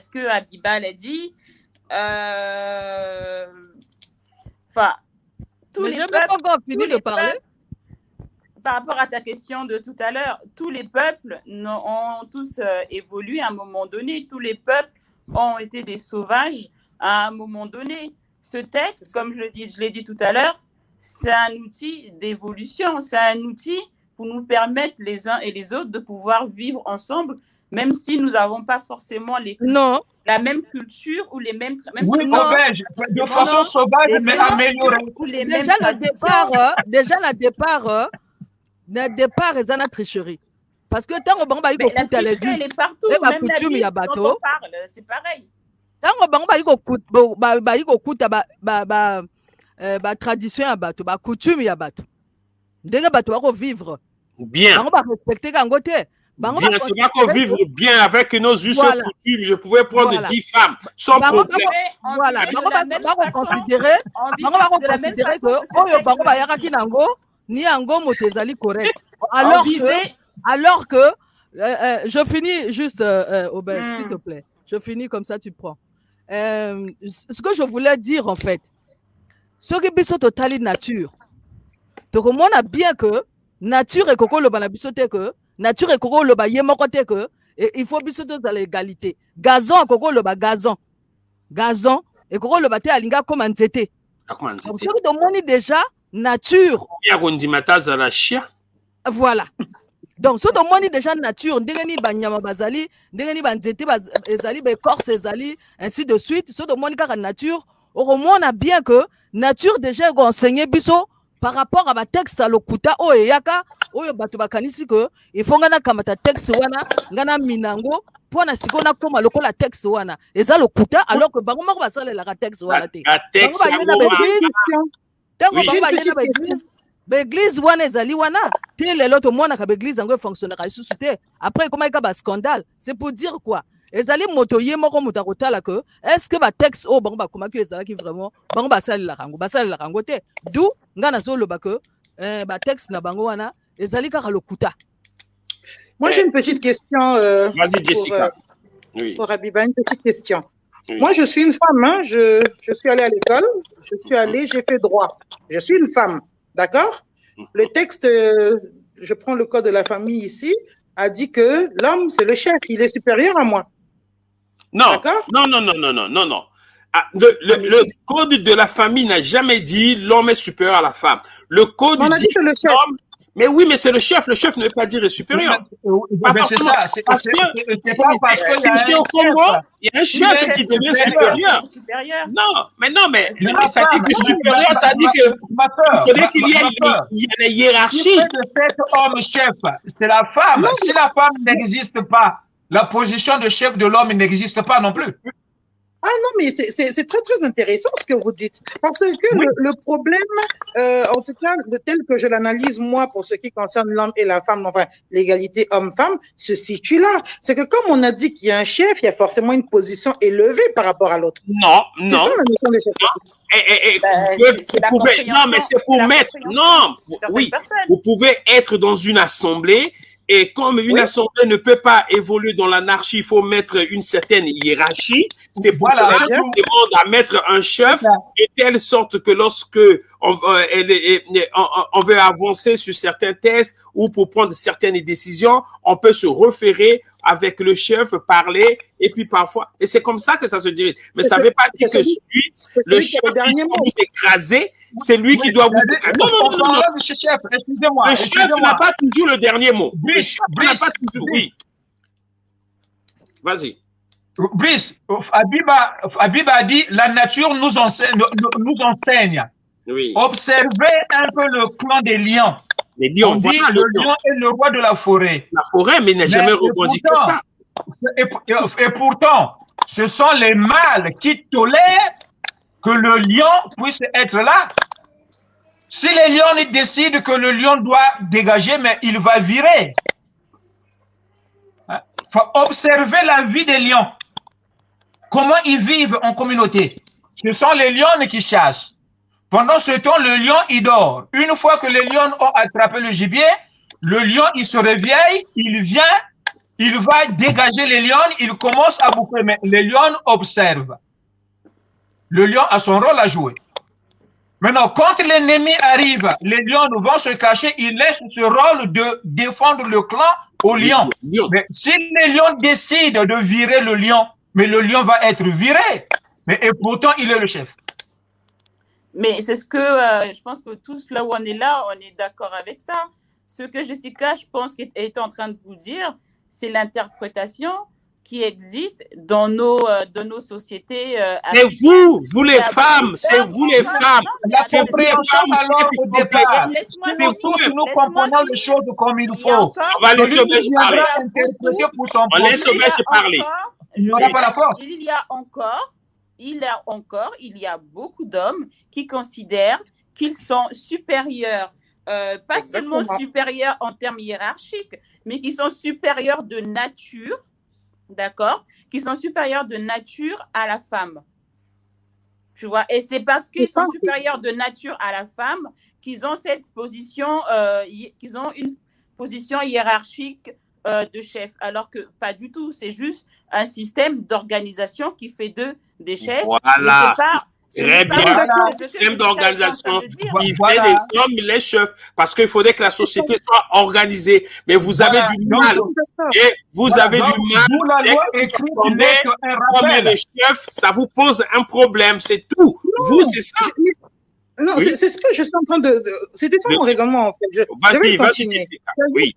S2: que Abibal a dit. Enfin, tous les peuples,
S3: pas encore fini de parler.
S2: Par rapport à ta question de tout à l'heure, tous les peuples ont tous évolué à un moment donné. Tous les peuples ont été des sauvages à un moment donné. Ce texte, comme je l'ai dit tout à l'heure, c'est un outil d'évolution. C'est un outil pour nous permettre les uns et les autres de pouvoir vivre ensemble, même si nous n'avons pas forcément la même culture ou les mêmes...
S4: de façon sauvage, mais améliorée.
S3: Déjà, le départ, ils ont la tricherie. Parce que tant qu'on va y
S2: la tricherie, elle est partout. Même la vie, quand on parle, c'est pareil.
S3: Tant qu'on va y tradition à bateau, coutume à bateau. Dès que bateau va vivre.
S1: Bien.
S3: On va respecter quand côté.
S1: Bien, tu vas vivre bien avec nos us et coutumes. Je pouvais prendre 10 femmes sans problème.
S3: Voilà. On va considérer que Oyo Bango Bayaraki Nango ni Ango Motezali correct. Alors que je finis juste Aubert, s'il te plaît. Je finis comme ça, tu prends. Ce que je voulais dire en fait, ce qui est total nature. Donc on a bien que nature et coco le banabisote que nature et coco le ba yemokote que il faut bisoto dans l'égalité. Gazon coco le ba gazon et coco le ba te alinga comme nzete. Donc ce que demande déjà nature. Voilà. Donc ce que demande déjà nature, ndengeni banyama bazali, ndengeni banzete bazali, corse ezali, ainsi de suite. Ce que demande car nature, au moins on a bien que nature déjà enseigné biso par rapport à ma texte à l'okuta oyaka oyo bato bakanisi que il faut ngana kamata texte wana ngana minango pona sikona koma lokola texte wana eza lokuta alors que bango mako basale la texte wana te l'église wana ezali wana te lelo to mona ka l'église ngo fonctionne ka isusu te après comment ka ba scandale c'est pour dire quoi ezali moto ye moko muta kotala que est-ce que ba texte o bango ba komaki ezala ki vraiment bango basali la rango te d'où ngana zo loba que ba texte na bango wana ezali kaka lokuta.
S5: Moi j'ai une petite question
S1: vas-y Jessica.
S5: Pour Abiba, une petite question. Moi je suis une femme hein, je suis allée à l'école, j'ai fait droit. Je suis une femme, d'accord? Le texte je prends le code de la famille ici a dit que l'homme c'est le chef, il est supérieur à moi.
S1: Non. Le code de la famille n'a jamais dit l'homme est supérieur à la femme. Le code dit
S5: que le chef.
S1: Mais oui, mais c'est le chef. Le chef ne veut pas dire supérieur.
S4: C'est ça. C'est pas parce que
S1: au Congo, il y a un chef qui devient supérieur. Mais ça dit que supérieur, ça dit que il faudrait qu'il y ait la hiérarchie.
S4: Cet homme chef, c'est la femme. Si la femme n'existe pas, la position de chef de l'homme n'existe pas non plus.
S5: Ah non, mais c'est très, très intéressant ce que vous dites. Parce que le problème, en tout cas, tel que je l'analyse, moi, pour ce qui concerne l'homme et la femme, enfin, l'égalité homme-femme, se situe là. C'est que comme on a dit qu'il y a un chef, il y a forcément une position élevée par rapport à l'autre.
S1: Non.
S5: C'est ça la notion de chef.
S1: Non, mais c'est pour mettre. Non, oui, vous pouvez être dans une assemblée Et comme une assemblée ne peut pas évoluer dans l'anarchie, il faut mettre une certaine hiérarchie. C'est pour cela qu'on demande à mettre un chef de telle sorte que lorsque on veut avancer sur certains textes ou pour prendre certaines décisions, on peut se référer avec le chef, parler, et puis parfois, et c'est comme ça que ça se dirige. Mais ça ne veut pas dire que le chef qui doit vous écraser, c'est lui qui doit vous écraser. Non. Le chef n'a pas toujours le dernier mot. Le chef n'a pas toujours, oui. Vas-y.
S4: Brice, Abiba a dit, la nature nous enseigne.
S1: Oui.
S4: Observez un peu le clan des lions.
S1: Les lions,
S4: on dit le lion est le roi de la forêt.
S1: La forêt, mais il n'a jamais revendiqué ça.
S4: Et pourtant, ce sont les mâles qui tolèrent que le lion puisse être là. Si les lions décident que le lion doit dégager, mais il va virer. Il faut observer la vie des lions. Comment ils vivent en communauté. Ce sont les lions qui chassent. Pendant ce temps, le lion, il dort. Une fois que les lions ont attrapé le gibier, le lion, il se réveille, il vient, il va dégager les lions, il commence à bouffer, mais les lions observent. Le lion a son rôle à jouer. Maintenant, quand l'ennemi arrive, les lions vont se cacher, ils laissent ce rôle de défendre le clan au lion. Mais si les lions décident de virer le lion, mais le lion va être viré. Mais et pourtant, il est le chef.
S2: Mais c'est ce que je pense que tous là où on est d'accord avec ça. Ce que Jessica, je pense, est en train de vous dire, c'est l'interprétation qui existe dans nos sociétés.
S1: C'est vous les femmes, c'est vous les femmes.
S4: La compréhension alors au départ. C'est vous que nous comprenons les choses comme il faut.
S1: On va laisser Obèche parler. On laisse Obèche parler.
S2: Il y a beaucoup d'hommes qui considèrent qu'ils sont supérieurs, pas seulement supérieurs en termes hiérarchiques, mais qui sont supérieurs de nature, d'accord, qui sont supérieurs de nature à la femme. Tu vois, et c'est parce qu'ils sont supérieurs de nature à la femme qu'ils ont cette position, qu'ils ont une position hiérarchique de chef, alors que pas du tout. C'est juste un système d'organisation qui fait d'eux des chefs.
S1: Voilà. Très bien. Un système d'organisation qui fait des hommes les chefs, parce qu'il faudrait que la société soit organisée. Mais vous avez du mal. Et vous avez du mal. Comme le chef, ça vous pose un problème. C'est tout. Vous, c'est ça.
S5: Non, oui. C'est ce que je suis en train de... C'était ça mon raisonnement, en fait. Je vais continuer. Oui.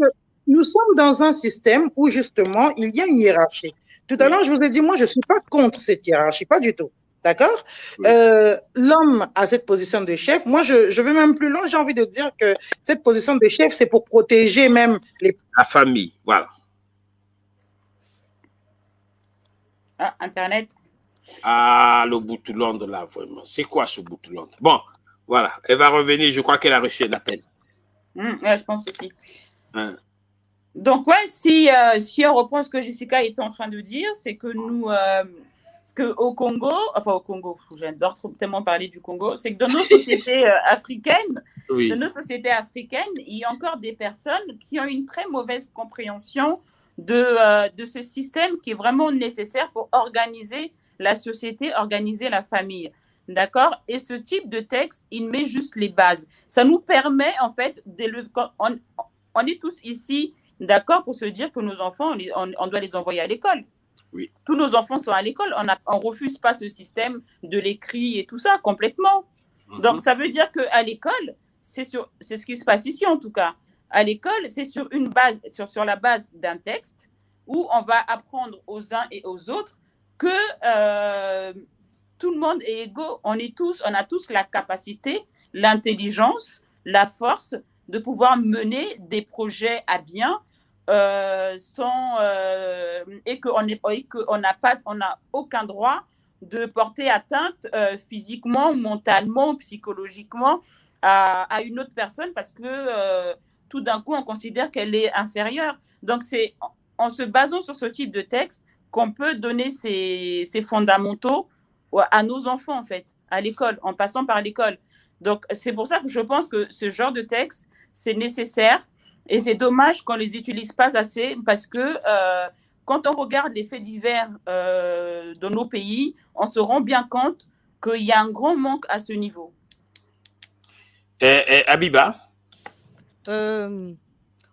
S5: Nous sommes dans un système où, justement, il y a une hiérarchie. Tout à l'heure, je vous ai dit, moi, je ne suis pas contre cette hiérarchie, pas du tout. D'accord? Oui. L'homme a cette position de chef. Moi, je vais même plus loin. J'ai envie de dire que cette position de chef, c'est pour protéger même
S1: la famille. Voilà.
S2: Ah, Internet.
S1: Ah, le Boutouland, là, vraiment. C'est quoi ce Boutouland? Bon, voilà. Elle va revenir. Je crois qu'elle a reçu un appel.
S2: Ouais, je pense aussi. Hein. Donc, ouais, si on reprend ce que Jessica était en train de dire, c'est que nous... au Congo, j'adore tellement parler du Congo, c'est que dans nos sociétés africaines, il y a encore des personnes qui ont une très mauvaise compréhension de ce système qui est vraiment nécessaire pour organiser la société, organiser la famille. D'accord? Et ce type de texte, il met juste les bases. Ça nous permet, en fait, on est tous ici, d'accord, pour se dire que nos enfants, on doit les envoyer à l'école.
S1: Oui.
S2: Tous nos enfants sont à l'école. On refuse pas ce système de l'écrit et tout ça complètement. Donc, ça veut dire qu'à l'école, c'est ce qui se passe ici en tout cas. À l'école, c'est sur une base, sur la base d'un texte où on va apprendre aux uns et aux autres que tout le monde est égaux. On a tous la capacité, l'intelligence, la force de pouvoir mener des projets à bien. Et qu'on n'a aucun droit de porter atteinte physiquement, mentalement, psychologiquement à une autre personne parce que tout d'un coup, on considère qu'elle est inférieure. Donc, c'est en se basant sur ce type de texte qu'on peut donner ces fondamentaux à nos enfants, en fait, à l'école, en passant par l'école. Donc, c'est pour ça que je pense que ce genre de texte, c'est nécessaire Et c'est dommage qu'on ne les utilise pas assez parce que quand on regarde les faits divers dans nos pays, on se rend bien compte qu'il y a un grand manque à ce niveau.
S1: Abiba?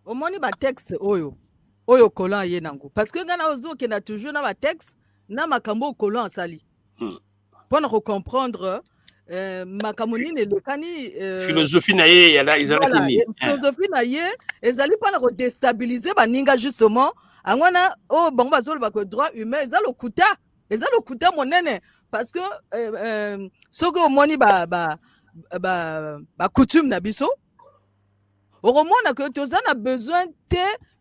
S3: Omoni ba texte oyo colon ye nango parce que ngana ozo ke na toujours na ba texte na makambo colon asali pour comprendre makambo nini lekani
S1: philosophie na ye ya la izalaki ni
S3: philosophie na ye ezali pour déstabiliser baninga justement angwana o bango bazolo ba droit humain ezalo kuta monene parce que soko omoni ba coutume na biso au moment que tu as besoin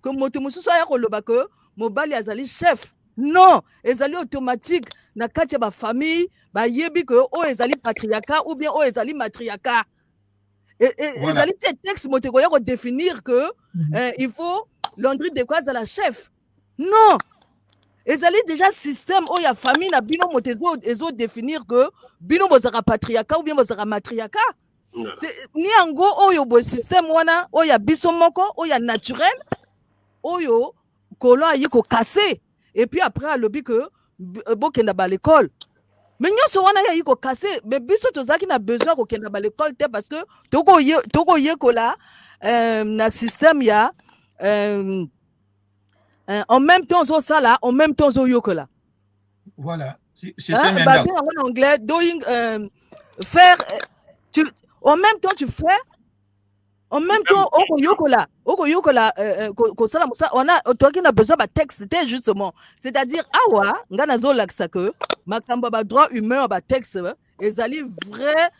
S3: que moto mususu aya koloba que mobali azali chef non ezali automatique na kati ya ba famille ba yebi que o ezali patriarcat ou bien o ezali matriarcat ezali te texte moto ko ya ko définir que il faut Landry de quoi la chef non ezali déjà système o ya famille na bino moto ezo définir que bino bozaka patriarcat ou bien bozaka matriarcat. Ni ango oyo bo système wana oya biso moko oya naturel oyo kolo ayi ko casser et puis après alobi que bokenda ba l'école mais nyonso wana ya ko casser mais biso tozaki na besoin ko kenda ba l'école te parce que toko ye kola na système ya en même temps zo sala en même temps zo yokola
S4: voilà c'est ça même
S3: en anglais doing faire en même temps tu fais en même temps on a besoin de texte justement c'est-à-dire awa ngana zo laksa que makamba ba droit humain ba texte ezali vrai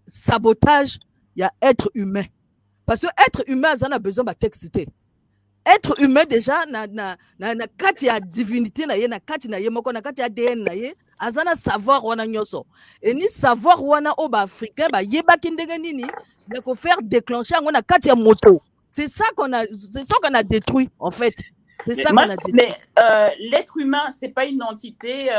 S3: sabotage ya être humain parce que être humain ça a besoin de texte être humain déjà na kati ya divinité na ye na kati na ye moko na kati ya ADN na ye azana savoir wana nyoso et ni savoir wana o ba africain ba yebaki ndenge nini ya ko faire déclencher ngona kati ya moto c'est ça qu'on a détruit en fait c'est ça qu'on a détruit.
S2: Mais l'être humain c'est pas une entité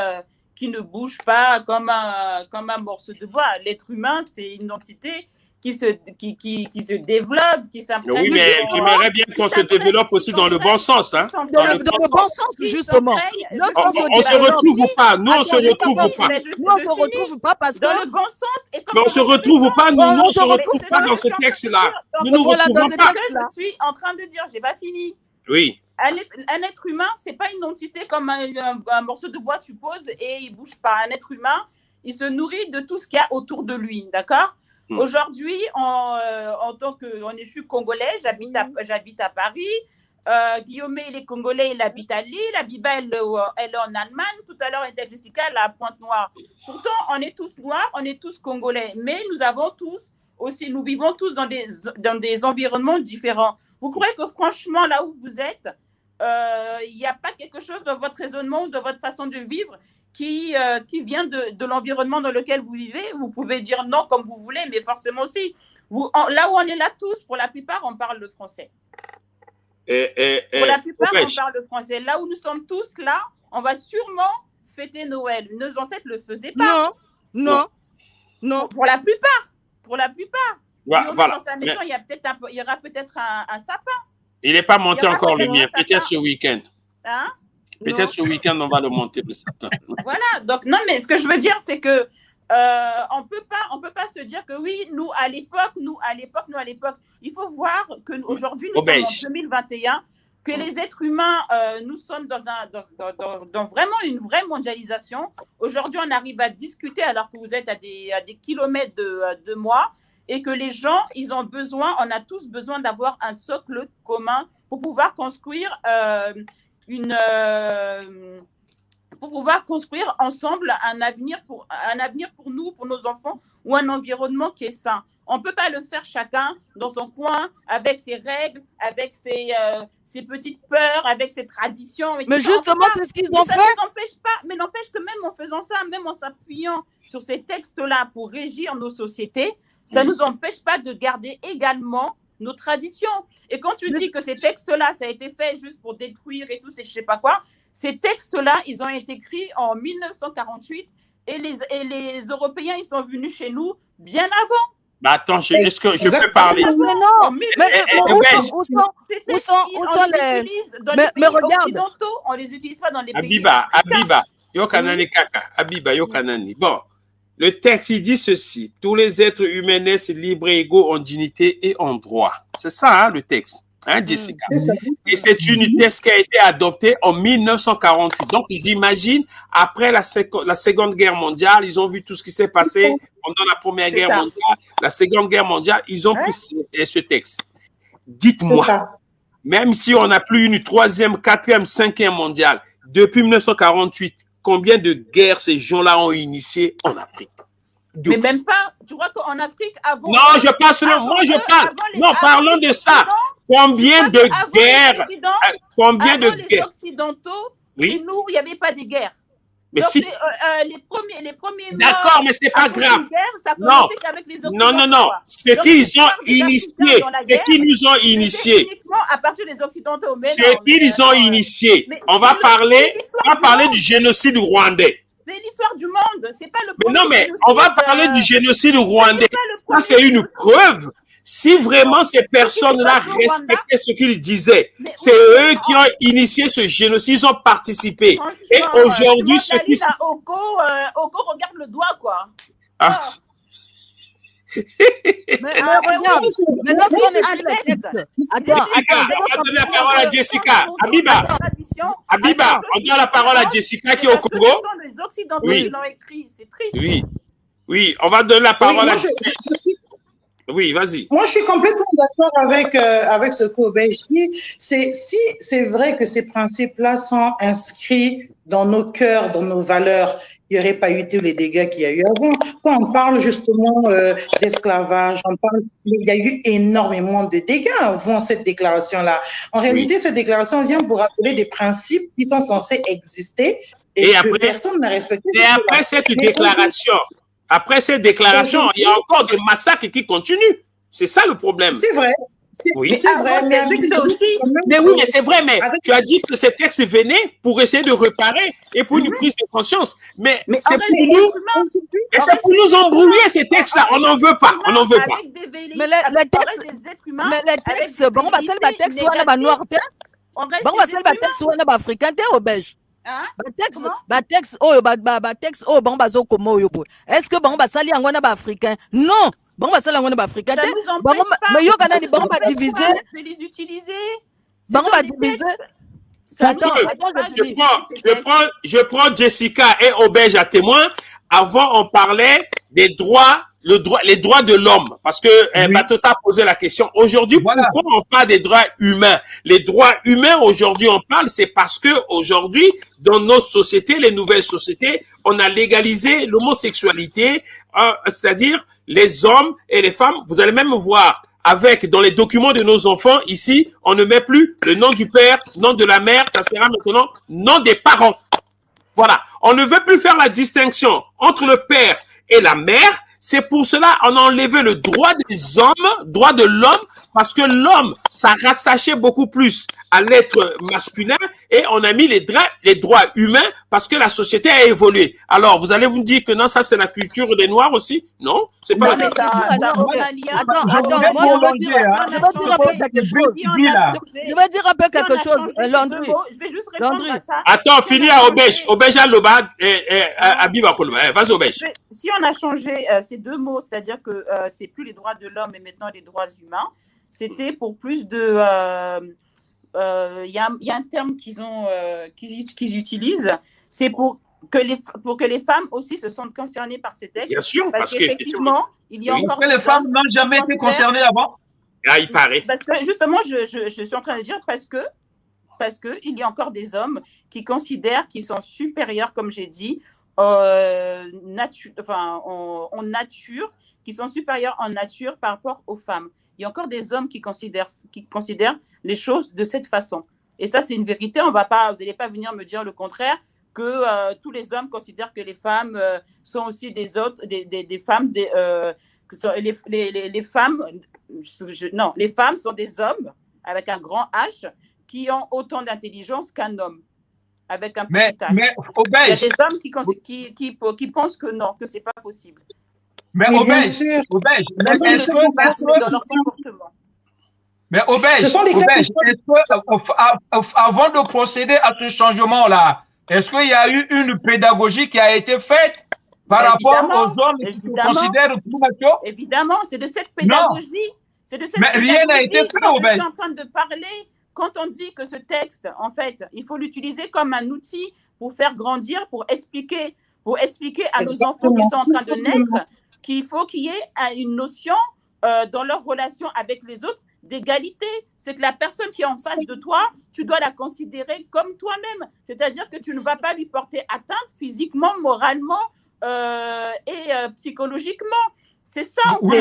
S2: qui ne bouge pas comme un morceau de bois. L'être humain c'est une entité qui se développe, qui s'imprègne.
S1: Oui, mais j'aimerais bien qu'on se développe aussi dans le bon sens. Hein?
S3: Dans le bon sens, justement.
S1: On se retrouve ou pas? Nous, on se retrouve ou pas?
S3: Nous, on se retrouve pas parce que...
S2: Dans le bon sens...
S1: Mais on se retrouve ou pas? Nous, on se retrouve pas dans ce texte-là. Nous nous retrouvons pas.
S2: Je suis en train de dire, j'ai pas fini.
S1: Oui.
S2: Un être humain, c'est pas une entité comme un morceau de bois, tu poses et il bouge pas. Un être humain, il se nourrit de tout ce qu'il y a autour de lui, d'accord? Aujourd'hui, en tant que, je suis congolais, j'habite à Paris. Guillaume, il est congolais, il habite à Lille. Abiba, elle est en Allemagne. Tout à l'heure, était Jessica, elle est à Pointe-Noire. Pourtant, on est tous noirs, on est tous congolais. Mais nous vivons tous dans des environnements différents. Vous croyez que franchement, là où vous êtes, il n'y a pas quelque chose dans votre raisonnement ou dans votre façon de vivre qui vient de l'environnement dans lequel vous vivez? Vous pouvez dire non comme vous voulez, mais forcément aussi. Là où on est là tous, pour la plupart, on parle le français. Pour la plupart, on parle le français. Là où nous sommes tous là, on va sûrement fêter Noël. Nos ancêtres ne le faisaient pas.
S3: Non.
S2: Pour la plupart.
S1: Voilà.
S2: Dans sa maison, il y aura peut-être un sapin.
S1: Il n'est pas monté encore le mien. Peut-être ce week-end.
S2: Hein?
S1: Peut-être ce week-end, on va le monter le sapin.
S2: Voilà. Donc, non, mais ce que je veux dire, c'est que on peut pas se dire que oui, nous à l'époque. Il faut voir qu'aujourd'hui, nous sommes en 2021, que les êtres humains, nous sommes dans vraiment une vraie mondialisation. Aujourd'hui, on arrive à discuter alors que vous êtes à des kilomètres de moi. Et que les gens, on a tous besoin d'avoir un socle commun pour pouvoir construire pour pouvoir construire ensemble un avenir pour nous, pour nos enfants, ou un environnement qui est sain. On ne peut pas le faire chacun dans son coin, avec ses règles, avec ses petites peurs, avec ses traditions.
S3: Mais justement, c'est ce qu'ils ont fait.
S2: Mais n'empêche que même en faisant ça, même en s'appuyant sur ces textes-là pour régir nos sociétés, ça ne nous empêche pas de garder également nos traditions. Et quand tu dis que ces textes-là, ça a été fait juste pour détruire et tout, c'est je sais pas quoi, ces textes-là, ils ont été écrits en 1948 et les Européens, ils sont venus chez nous bien avant.
S1: Bah attends, est-ce que je peux parler?
S3: Mais non, où sont les... Mais regarde.
S2: On les utilise pas dans les pays.
S1: Abiba, Yokanani Kaka, Abiba, Yokanani. Bon, le texte, il dit ceci. Tous les êtres humains naissent libres et égaux en dignité et en droit. C'est ça, hein, le texte. Hein, Jessica? Et c'est une texte qui a été adoptée en 1948. Donc, j'imagine, après la Seconde Guerre mondiale, ils ont vu tout ce qui s'est passé pendant la Première Guerre mondiale, la Seconde Guerre mondiale, ils ont pris ce texte. Dites-moi, même si on n'a plus une troisième, quatrième, cinquième mondiale, depuis 1948, combien de guerres ces gens-là ont initiées en Afrique?
S2: Mais même pas, tu vois qu'en Afrique, avant...
S1: Non, je parle seulement, moi je parle. Non, parlons de ça. Combien de guerres? Combien de guerres?
S2: Les Occidentaux, chez nous, il n'y avait pas de guerre.
S1: Mais
S2: donc,
S1: si...
S2: les premiers
S1: D'accord, mais c'est pas grave. Non, non. Ce qu'ils ont initié, ce qu'ils nous ont initié.
S2: À partir des Occidentaux.
S1: Ce qu'ils ont initié. On va parler du génocide rwandais.
S2: C'est l'histoire du monde. C'est pas le
S1: Mais non, mais on va parler du génocide rwandais. Ça, c'est une preuve. Si vraiment ces personnes-là respectaient ce qu'ils disaient, c'est eux qui ont initié ce génocide, ils ont participé. Et aujourd'hui, ce qui...
S2: Oko regarde le doigt, quoi.
S1: Ah.
S3: Mais regarde, maintenant qu'on écrit le texte. Attends,
S1: on va donner la parole à Jessica. Abiba, on donne la parole à Jessica qui est au Congo.
S2: Ce sont les Occidentaux qui l'ont écrit, c'est triste.
S1: Oui, on va donner la parole à Jessica. Oui, vas-y.
S5: Moi, je suis complètement d'accord avec ce qu'Obej dit. Si c'est vrai que ces principes-là sont inscrits dans nos cœurs, dans nos valeurs, il n'y aurait pas eu tous les dégâts qu'il y a eu avant. Quand on parle justement d'esclavage, il y a eu énormément de dégâts avant cette déclaration-là. En réalité, cette déclaration vient pour rappeler des principes qui sont censés exister et que après, personne n'a respecté.
S1: Et après cette déclaration, il y a encore des massacres qui continuent. C'est ça le problème.
S5: C'est vrai. C'est vrai.
S1: Mais oui, mais c'est vrai. Mais tu as dit que ces textes venaient pour essayer de réparer et pour une prise de conscience. Mais c'est pour nous embrouiller ces textes-là. On n'en veut pas.
S3: Mais les textes, bon, bah, c'est le texte où on a noir. Bon, bah, c'est le texte où on a africain, au beige. Texte bon bazo komo yobo. Est-ce que bon ba sali angona ba africain? Non. Bon ba sali angona ba africain. Mais yo kana ni bon ba diviser.
S2: De les utiliser.
S3: Bon ba diviser.
S1: Je prends Jessica et Obej à témoin. Avant, on parlait des droits, les droits de l'homme, parce que Batota a posé la question. Aujourd'hui, pourquoi on parle des droits humains? Les droits humains, aujourd'hui, on parle, c'est parce que aujourd'hui, dans nos sociétés, les nouvelles sociétés, on a légalisé l'homosexualité, c'est-à-dire les hommes et les femmes. Vous allez même voir, dans les documents de nos enfants, ici, on ne met plus le nom du père, nom de la mère, ça sera maintenant nom des parents. Voilà. On ne veut plus faire la distinction entre le père et la mère. C'est pour cela qu'on a enlevé le droit des hommes, droit de l'homme, parce que l'homme, ça rattachait beaucoup plus à l'être masculin et on a mis les droits humains parce que la société a évolué. Alors, vous allez vous dire que non, ça c'est la culture des Noirs aussi? Non, c'est pas la culture.
S3: Attends, moi je veux dire un peu quelque chose. Je veux dire un peu quelque chose, Landry.
S2: Je vais juste répondre à ça.
S1: Attends, finis à Obej. Obej à Loba et Abiba Kolba. Vas-y, Obej.
S2: Si on a changé ces deux mots, c'est-à-dire que c'est plus les droits de l'homme et maintenant les droits humains, c'était pour plus de... Il y a un terme qu'ils utilisent, c'est pour que les femmes aussi se sentent concernées par ces textes.
S1: Bien sûr,
S2: parce qu'effectivement, il y a encore...
S4: les femmes n'ont jamais été concernées avant?
S1: Ah, il paraît.
S2: Parce que justement, je suis en train de dire parce que il y a encore des hommes qui considèrent qu'ils sont supérieurs, comme j'ai dit, en nature, qui sont supérieurs en nature par rapport aux femmes. Il y a encore des hommes qui considèrent les choses de cette façon. Et ça, c'est une vérité. Vous n'allez pas venir me dire le contraire, que tous les hommes considèrent que les femmes sont aussi des femmes, les femmes sont des hommes avec un grand H qui ont autant d'intelligence qu'un homme avec un petit H.
S4: Mais
S2: il y a des hommes qui pensent que non, que c'est pas possible.
S4: Mais
S5: Oui, bien
S4: Obège,
S5: sûr.
S4: Obège, mais
S5: Ce sont des
S4: est-ce
S5: choses
S2: dans leur
S5: que-
S2: comportement.
S4: mais Obège,
S5: Ce sont des cas
S4: Obège,
S5: de-
S4: est-ce que, avant de procéder à ce changement-là, est-ce qu'il y a eu une pédagogie qui a été faite par rapport
S2: Évidemment,
S4: aux hommes qui se
S2: évidemment.
S4: considèrent plus macho?
S2: Évidemment, c'est de cette
S4: Non.
S2: pédagogie. C'est de cette
S4: Mais rien n'a été
S2: pédagogie
S4: fait,
S2: dont je
S4: Obège.
S2: suis en train de parler. Quand on dit que ce texte, en fait, il faut l'utiliser comme un outil pour faire grandir, pour expliquer à nos enfants qui sont en train de naître qu'il faut qu'il y ait une notion dans leur relation avec les autres d'égalité. C'est que la personne qui est en face de toi, tu dois la considérer comme toi-même. C'est-à-dire que tu ne vas pas lui porter atteinte physiquement, moralement et psychologiquement. C'est ça.
S4: Oui,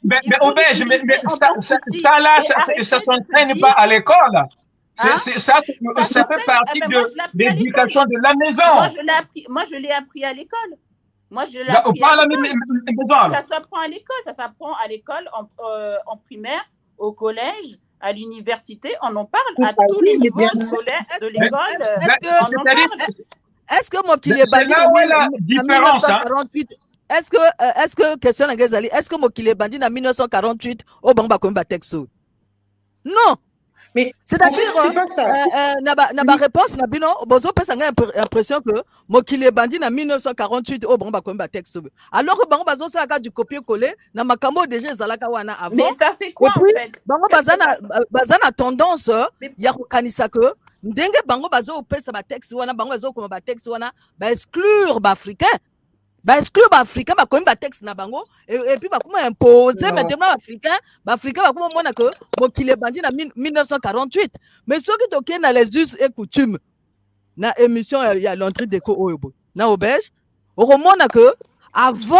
S4: mais Obège, mais ça là, ça s'entraîne pas à l'école. Ça fait partie de l'éducation de la maison.
S2: Moi, je l'ai appris à l'école. Moi, je l'ai
S4: Pas
S2: appris
S4: à
S2: à
S4: la
S2: l'école.
S4: maison.
S2: Ça s'apprend à l'école. Ça s'apprend à l'école en primaire, au collège, à l'université. On en parle à tous les niveaux de l'école.
S3: Est-ce que moi qui l'ai bandit
S4: en
S3: 1948, est-ce que question na ngezali, est-ce que moi qui l'ai bandit en 1948 au banga komba texto? Non.
S5: Mais
S3: c'est-à-dire
S5: c'est pas ça.
S3: na réponse na bino bozo pesa nga impression que moi qui l'ai bandit en 1948 au banga komba texto. Alors que banga bazo ça du copier-coller na makambo déjà zalaka wana avant.
S2: Mais ça fait quoi en fait?
S3: Banga bazana tendance ya kokanisa que ndenge bango bazo pesa ba texte wana bango bazo koma ba texte wana ba exclure ba africain ba komi ba texte na bango et puis ba kuma imposer maintenant ba africain ba kuma mona que mokile bandi na 1948 mais ceux qui toke na les us et coutumes na émission ya l'entrée d'écho oyobo na Obège on remona que avant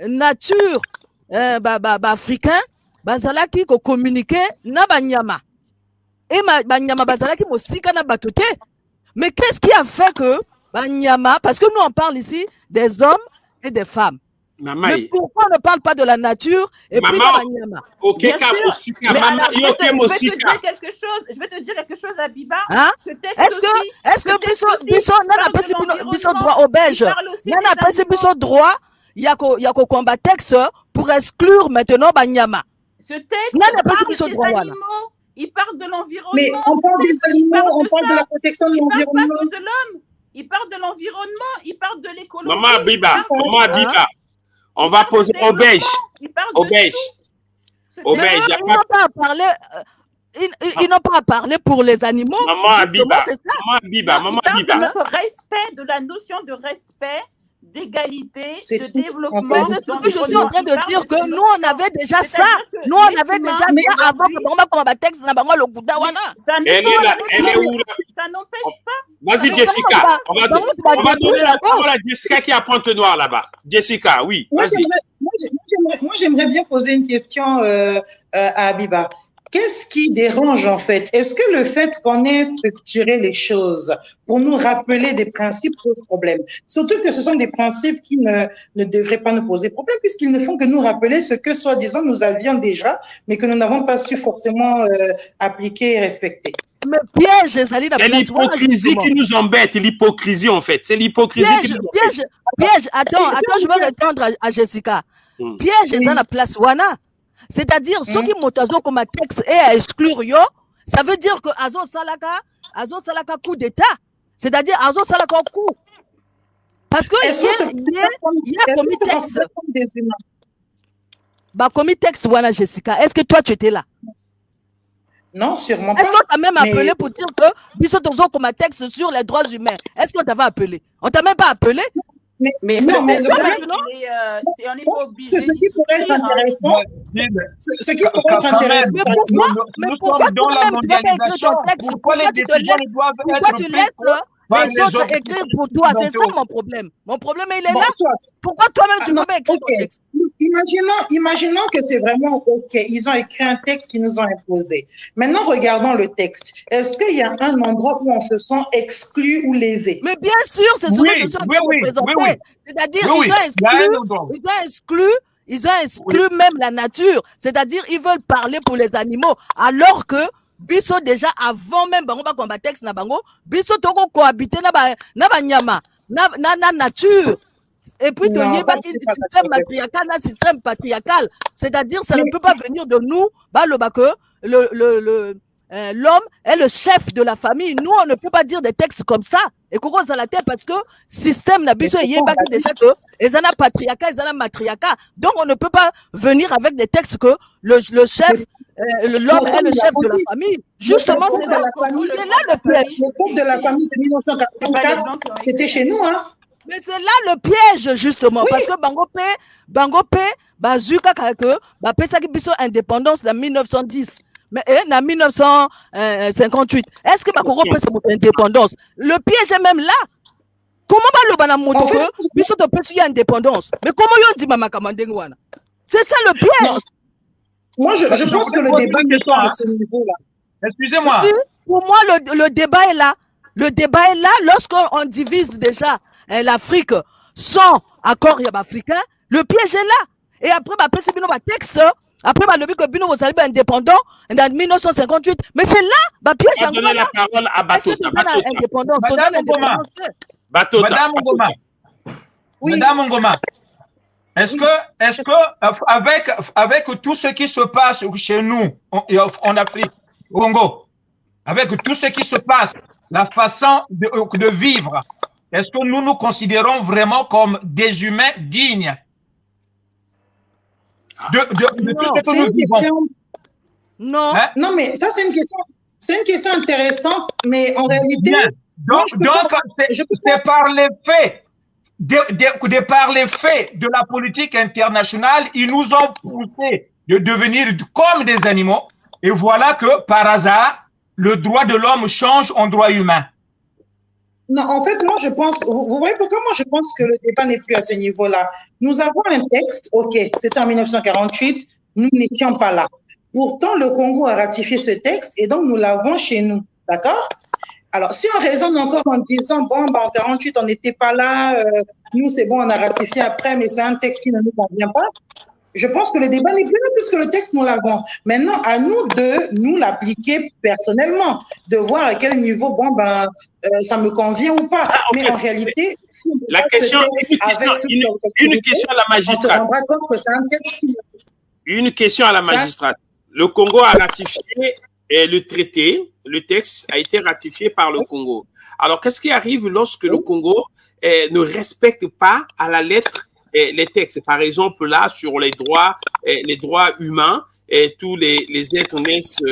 S3: nature ba africain bazalaki ko communiquer na banyama. Et Banyama Bazalaki Mosika na batoté. Mais qu'est-ce qui a fait que Banyama, parce que nous on parle ici des hommes et des femmes. Mais pourquoi on ne parle pas de la nature et puis de Banyama?
S1: Ok,
S2: je vais te dire quelque chose à Biba.
S3: Hein? Est-ce que Bisso n'a pas droit Obège? N'a pas droit, il y a qu'au combat texte pour exclure maintenant Banyama.
S2: Ce texte parle des animaux. Il parle de l'environnement.
S5: Mais on parle des animaux, on parle de la protection de l'environnement.
S2: Il parle pas de l'homme. Il parle de l'environnement. Il parle de l'écologie.
S1: Maman Biba, on va poser Obège. Obège.
S3: Ils n'ont pas à parler. Ils n'ont pas à parler pour les animaux.
S1: Maman Biba.
S2: Maman Biba. Notre respect, de la notion de respect, d'égalité, de développement.
S3: C'est ce que je suis en train de dire, que nous, on avait déjà ça. Nous, on avait déjà ça avant que Bamba comme texte na bango le Goudawana.
S1: Elle est où là?
S2: Ça n'empêche pas.
S1: Vas-y, Jessica. On va donner la parole à Jessica qui est à Pointe-Noire là-bas. Jessica, oui.
S5: Moi, j'aimerais bien poser une question à Abiba. Qu'est-ce qui dérange en fait? Est-ce que le fait qu'on ait structuré les choses pour nous rappeler des principes pose problème? Surtout que ce sont des principes qui ne devraient pas nous poser problème puisqu'ils ne font que nous rappeler ce que soi-disant nous avions déjà, mais que nous n'avons pas su forcément appliquer et respecter.
S3: Mais piège,
S1: c'est l'hypocrisie qui nous embête, l'hypocrisie en fait. C'est l'hypocrisie qui nous embête.
S3: Piège, attends, je vais répondre à Jessica. Piège, c'est la place wana. C'est-à-dire, ceux qui motazo comme un texte et à exclure yo, ça veut dire que Azo Salaka coup d'État. C'est-à-dire, Azo Salaka coup. Parce que il y a commis texte. Bah, commis texte, voilà, Jessica. Est-ce que toi, tu étais là?
S5: Non, sûrement pas.
S3: Est-ce qu'on t'a même appelé pour dire que Bissotozo comme un texte sur les droits humains? Est-ce qu'on t'avait appelé? On t'a même pas appelé?
S5: Mais non, mais
S2: on n'est pas obligé.
S5: Ce qui pourrait être intéressant,
S3: mais pourquoi toi-même tu vas pas écrire ton texte? Pourquoi tu laisses les autres écrire pour toi? C'est ça mon problème. Mon problème, il est là. Pourquoi toi-même tu ne peux pas écrire ton texte?
S5: Imaginons que c'est vraiment OK. Ils ont écrit un texte qu'ils nous ont imposé. Maintenant, regardons le texte. Est-ce qu'il y a un endroit où on se sent exclu ou lésé?
S3: Mais bien sûr, c'est ce que je suis en train de présenter. C'est-à-dire, ils ont exclu même la nature. C'est-à-dire, ils veulent parler pour les animaux. Alors que, biso déjà, avant même, bango ba combat texte na bango, biso toko cohabiter na ba nyama, na nature. Et puis, il y a un système matriarcal, un système patriarcal. C'est-à-dire, ça ne peut pas venir de nous, l'homme est le chef de la famille. Nous, on ne peut pas dire des textes comme ça. Et qu'on à la tête parce que système n'a déjà que ils ont patriarcat, ils ont matriarcat. Donc, on ne peut pas venir avec des textes que le chef, l'homme est le chef de la famille. Justement, c'est là le piège.
S5: Le code de la famille de 1984, c'était chez nous, hein.
S3: Mais c'est là le piège, justement, parce que Bangope, Bazuka, Pesaki Biso indépendance en 1910. Mais en 1958, est-ce que Bakoro peut se indépendance? Le piège est même là. Comment le Banamoto Biso te peut y indépendance? Mais comment on dit Mama Kamandengwana? C'est ça le piège.
S5: Moi, je pense que le débat n'est pas à ce niveau-là.
S4: Excusez-moi.
S3: Pour moi, le débat est là. Le débat est là lorsqu'on divise déjà l'Afrique sans accord africain. Le piège est là. Et après, c'est un texte. Après, le but que Bino vous allez indépendant en 1958. Mais c'est là, piège.
S1: Je vais donner la parole à Batota.
S4: Madame Ngoma. Oui. Madame Ngoma. Est-ce que avec tout ce qui se passe chez nous en Afrique, au Congo, avec tout ce qui se passe, la façon de vivre, est-ce que nous nous considérons vraiment comme des humains dignes de tout ce que nous vivons?
S3: Non.
S5: Hein? Non, mais ça, c'est une question intéressante, mais en réalité...
S4: Donc c'est par les faits, par les faits de la politique internationale, ils nous ont poussé de devenir comme des animaux, et voilà que, par hasard, le droit de l'homme change en droit humain.
S5: Non, en fait, moi, je pense, vous voyez pourquoi moi, je pense que le débat n'est plus à ce niveau-là. Nous avons un texte, ok, c'était en 1948, nous n'étions pas là. Pourtant, le Congo a ratifié ce texte et donc nous l'avons chez nous, d'accord? Alors, si on raisonne encore en disant, bon, en 48, on n'était pas là, nous, c'est bon, on a ratifié après, mais c'est un texte qui ne nous convient pas, je pense que le débat n'est plus là puisque le texte, nous l'avons. Maintenant, à nous de nous l'appliquer personnellement, de voir à quel niveau, ça me convient ou pas. Mais en réalité, si
S1: la question, une question à la magistrate.
S5: On se rendra compte que c'est un texte qui...
S1: Une question à la magistrate. Le Congo a ratifié le traité, le texte a été ratifié par le Congo. Alors, qu'est-ce qui arrive lorsque le Congo ne respecte pas à la lettre les textes? Par exemple, là, sur les droits humains, tous les êtres naissent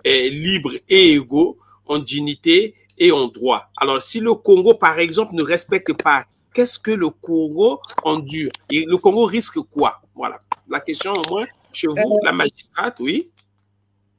S1: libres et égaux en dignité et en droit. Alors, si le Congo, par exemple, ne respecte pas, qu'est-ce que le Congo endure? Et le Congo risque quoi? Voilà. La question, au moins, chez vous, la magistrate, oui.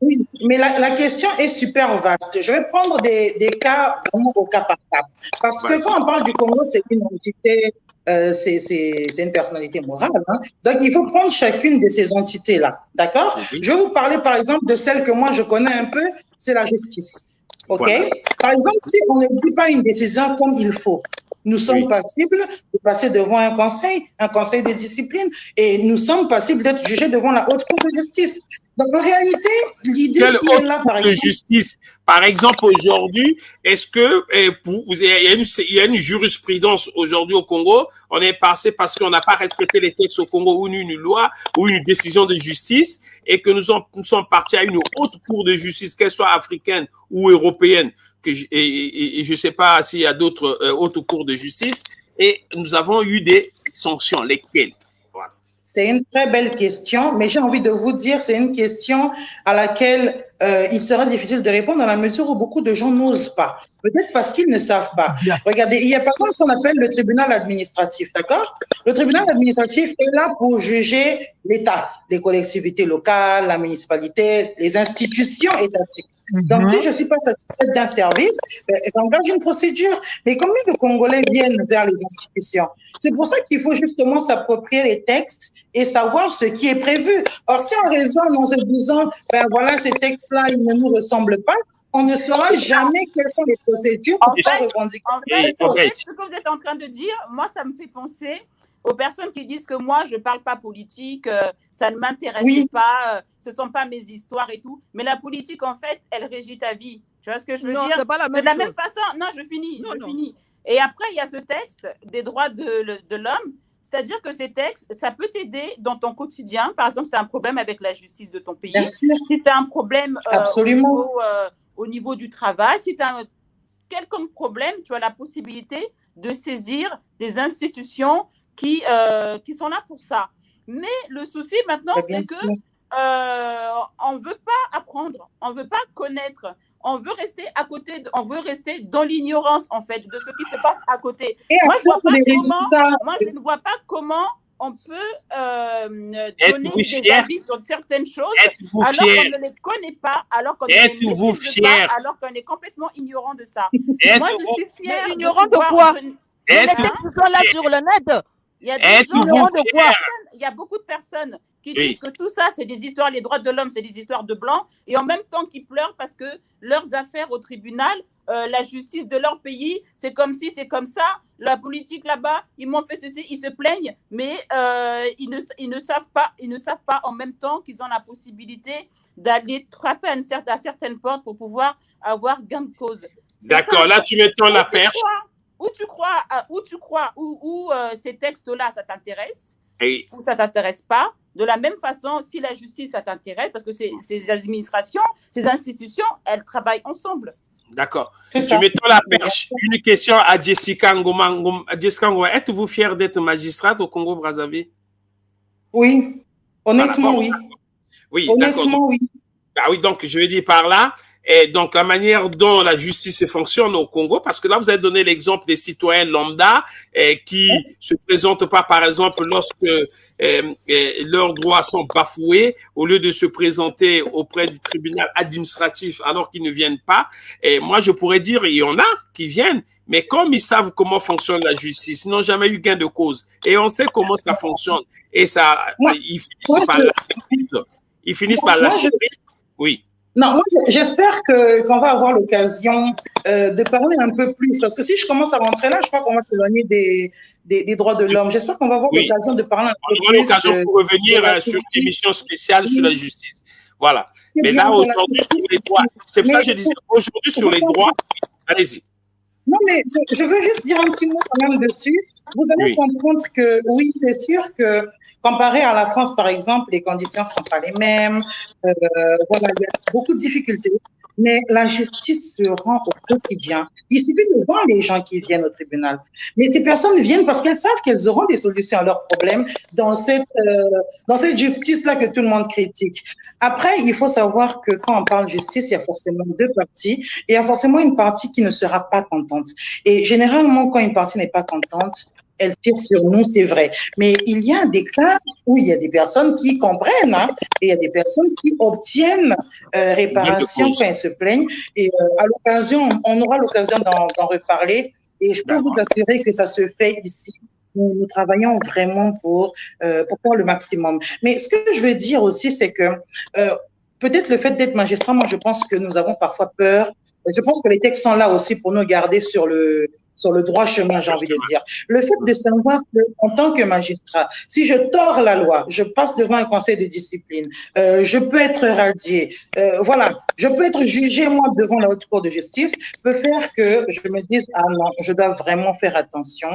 S5: Oui, mais la question est super vaste. Je vais prendre des cas vraiment au cas par cas. Parce que quand on parle du Congo, c'est une entité, c'est une personnalité morale. Hein. Donc, il faut prendre chacune de ces entités-là. D'accord? Je vais vous parler, par exemple, de celle que moi, je connais un peu, c'est la justice. OK? Voilà. Par exemple, si on ne dit pas une décision comme il faut, nous sommes passibles de passer devant un conseil de discipline, et nous sommes passibles d'être jugés devant la haute cour de justice. Donc, en réalité, l'idée qui est là, par exemple...
S1: justice. Par exemple, aujourd'hui, est-ce que il y a une jurisprudence aujourd'hui au Congo? On est passé parce qu'on n'a pas respecté les textes au Congo, ou une loi, ou une décision de justice, et que nous sommes partis à une haute cour de justice, qu'elle soit africaine ou européenne, et je ne sais pas s'il y a d'autres hautes cours de justice, et nous avons eu des sanctions. Lesquelles? Voilà.
S5: C'est une très belle question, mais j'ai envie de vous dire, c'est une question à laquelle il sera difficile de répondre dans la mesure où beaucoup de gens n'osent pas. Peut-être parce qu'ils ne savent pas. Bien. Regardez, il y a par exemple ce qu'on appelle le tribunal administratif, d'accord? Le tribunal administratif est là pour juger l'État, les collectivités locales, la municipalité, les institutions étatiques. Donc, si je ne suis pas satisfaite d'un service, j'engage une procédure. Mais combien de Congolais viennent vers les institutions? C'est pour ça qu'il faut justement s'approprier les textes et savoir ce qui est prévu. Or, si on raisonne en se disant, ben voilà, ces textes-là, ils ne nous ressemblent pas, on ne saura jamais quelles sont les procédures pour revendiquer.
S2: En fait, ce que vous êtes en train de dire, moi, ça me fait penser aux personnes qui disent que moi, je ne parle pas politique, ça ne m'intéresse pas, ce ne sont pas mes histoires et tout. Mais la politique, en fait, elle régit ta vie. Tu vois ce que je veux dire?
S3: C'est pas la même
S2: chose. De la même façon. Non, je finis. Et après, il y a ce texte des droits de l'homme c'est-à-dire que ces textes, ça peut t'aider dans ton quotidien. Par exemple, si tu as un problème avec la justice de ton pays,
S5: Bien sûr.
S2: si tu as un problème
S5: Absolument.
S2: au niveau du travail, si tu as un quelconque problème, tu as la possibilité de saisir des institutions qui sont là pour ça. Mais le souci maintenant,
S5: Bien
S2: c'est
S5: sûr.
S2: que on ne veut pas apprendre, on ne veut pas connaître, on veut rester à côté, on veut rester dans l'ignorance en fait de ce qui se passe à côté.
S5: Et
S2: Moi, je vois pas
S5: les
S2: comment,
S5: résultats.
S2: moi, je ne vois pas comment on peut donner
S1: Êtes-vous
S2: des
S1: fier?
S2: avis sur certaines choses
S1: Êtes-vous
S2: alors
S1: fier?
S2: qu'on ne les connaît pas, alors qu'on ne les
S1: Êtes-vous
S2: maîtrise
S1: fier?
S2: pas, alors qu'on est complètement ignorant de ça. Moi, je
S1: Êtes-vous
S2: suis fière
S3: Mais ignorant de
S2: pouvoir-
S3: quoi?
S2: je-
S3: Mais les
S1: Êtes-vous
S3: textes sont là sur le net.
S2: Il y a des
S1: Êtes-vous
S2: gens,
S3: Ignorant de quoi?
S2: il y a beaucoup de personnes qui
S1: Oui.
S2: disent que tout ça, c'est des histoires, les droits de l'homme, c'est des histoires de blancs, et en même temps qui pleurent parce que leurs affaires au tribunal, la justice de leur pays, c'est comme si, c'est comme ça, la politique là-bas, ils m'ont fait ceci, ils se plaignent, mais ils ne savent pas en même temps qu'ils ont la possibilité d'aller frapper à certaines portes pour pouvoir avoir gain de cause. C'est
S1: D'accord,
S2: ça.
S1: là tu me tends la perche.
S2: Où tu crois, ces textes-là, ça t'intéresse,
S1: Et
S2: ou ça t'intéresse pas. De la même façon, si la justice, ça t'intéresse, parce que ces administrations, ces institutions, elles travaillent ensemble.
S1: d'accord.
S5: C'est
S1: Tu
S5: ça.
S1: me tends la perche. Une question à Jessica Ngoma. Jessica Ngoma, êtes-vous fière d'être magistrate au Congo-Brazzaville?
S5: Oui. Honnêtement,
S1: Voilà.
S5: oui.
S1: Oui, d'accord.
S5: Honnêtement, oui.
S1: Ah oui, donc je veux dire par là, et donc la manière dont la justice fonctionne au Congo, parce que là vous avez donné l'exemple des citoyens lambda qui se présentent pas, par exemple, lorsque leurs droits sont bafoués, au lieu de se présenter auprès du tribunal administratif alors qu'ils ne viennent pas. Et moi je pourrais dire, il y en a qui viennent, mais comme ils savent comment fonctionne la justice, ils n'ont jamais eu gain de cause, et on sait comment ça fonctionne, et ça, ils finissent par lâcher prise. Ils finissent par lâcher prise. Oui.
S5: Non, moi, j'espère qu'on va avoir l'occasion de parler un peu plus, parce que si je commence à rentrer là, je crois qu'on va s'éloigner des droits de l'homme. J'espère qu'on va avoir l'occasion de parler un peu plus.
S1: On aura l'occasion pour revenir sur une émission spéciale sur la justice. Voilà. Mais là, aujourd'hui, sur les droits, c'est pour ça que je disais aujourd'hui sur les droits, allez-y.
S5: Non, mais je veux juste dire un petit mot quand même dessus. Vous allez comprendre que, oui, c'est sûr que comparé à la France, par exemple, les conditions ne sont pas les mêmes. Voilà, il y a beaucoup de difficultés. Mais la justice se rend au quotidien. Il suffit de voir les gens qui viennent au tribunal. Mais ces personnes viennent parce qu'elles savent qu'elles auront des solutions à leurs problèmes dans cette justice-là que tout le monde critique. Après, il faut savoir que quand on parle de justice, il y a forcément deux parties. Et il y a forcément une partie qui ne sera pas contente. Et généralement, quand une partie n'est pas contente, elle tire sur nous, c'est vrai. Mais il y a des cas où il y a des personnes qui comprennent, hein, et il y a des personnes qui obtiennent réparation quand elles se plaignent. Et à l'occasion, on aura l'occasion d'en reparler. Et je peux vous assurer que ça se fait ici. Nous travaillons vraiment pour faire le maximum. Mais ce que je veux dire aussi, c'est que peut-être le fait d'être magistrat, moi, je pense que nous avons parfois peur. Je pense que les textes sont là aussi pour nous garder sur le droit chemin, j'ai envie de dire. Le fait de savoir que, en tant que magistrat, si je tords la loi, je passe devant un conseil de discipline, je peux être radié, voilà, je peux être jugé, moi, devant la haute cour de justice, peut faire que je me dise, ah non, je dois vraiment faire attention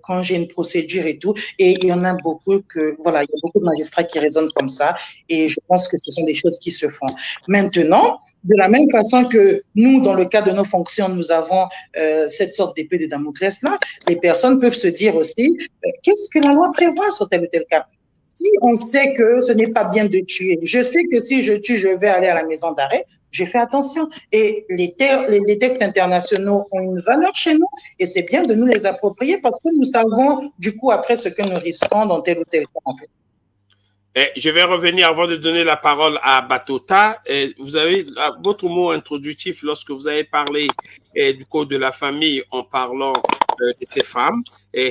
S5: quand j'ai une procédure et tout. Et il y en a beaucoup voilà, il y a beaucoup de magistrats qui raisonnent comme ça. Et je pense que ce sont des choses qui se font. Maintenant, de la même façon que nous, dans le cadre de nos fonctions, nous avons cette sorte d'épée de Damoclès-là, les personnes peuvent se dire aussi, qu'est-ce que la loi prévoit sur tel ou tel cas? Si on sait que ce n'est pas bien de tuer, je sais que si je tue, je vais aller à la maison d'arrêt, je fais attention. Et les textes internationaux ont une valeur chez nous et c'est bien de nous les approprier parce que nous savons du coup après ce que nous risquons dans tel ou tel cas en fait.
S1: Je vais revenir avant de donner la parole à Batota. Vous avez votre mot introductif lorsque vous avez parlé du code de la famille en parlant de ces femmes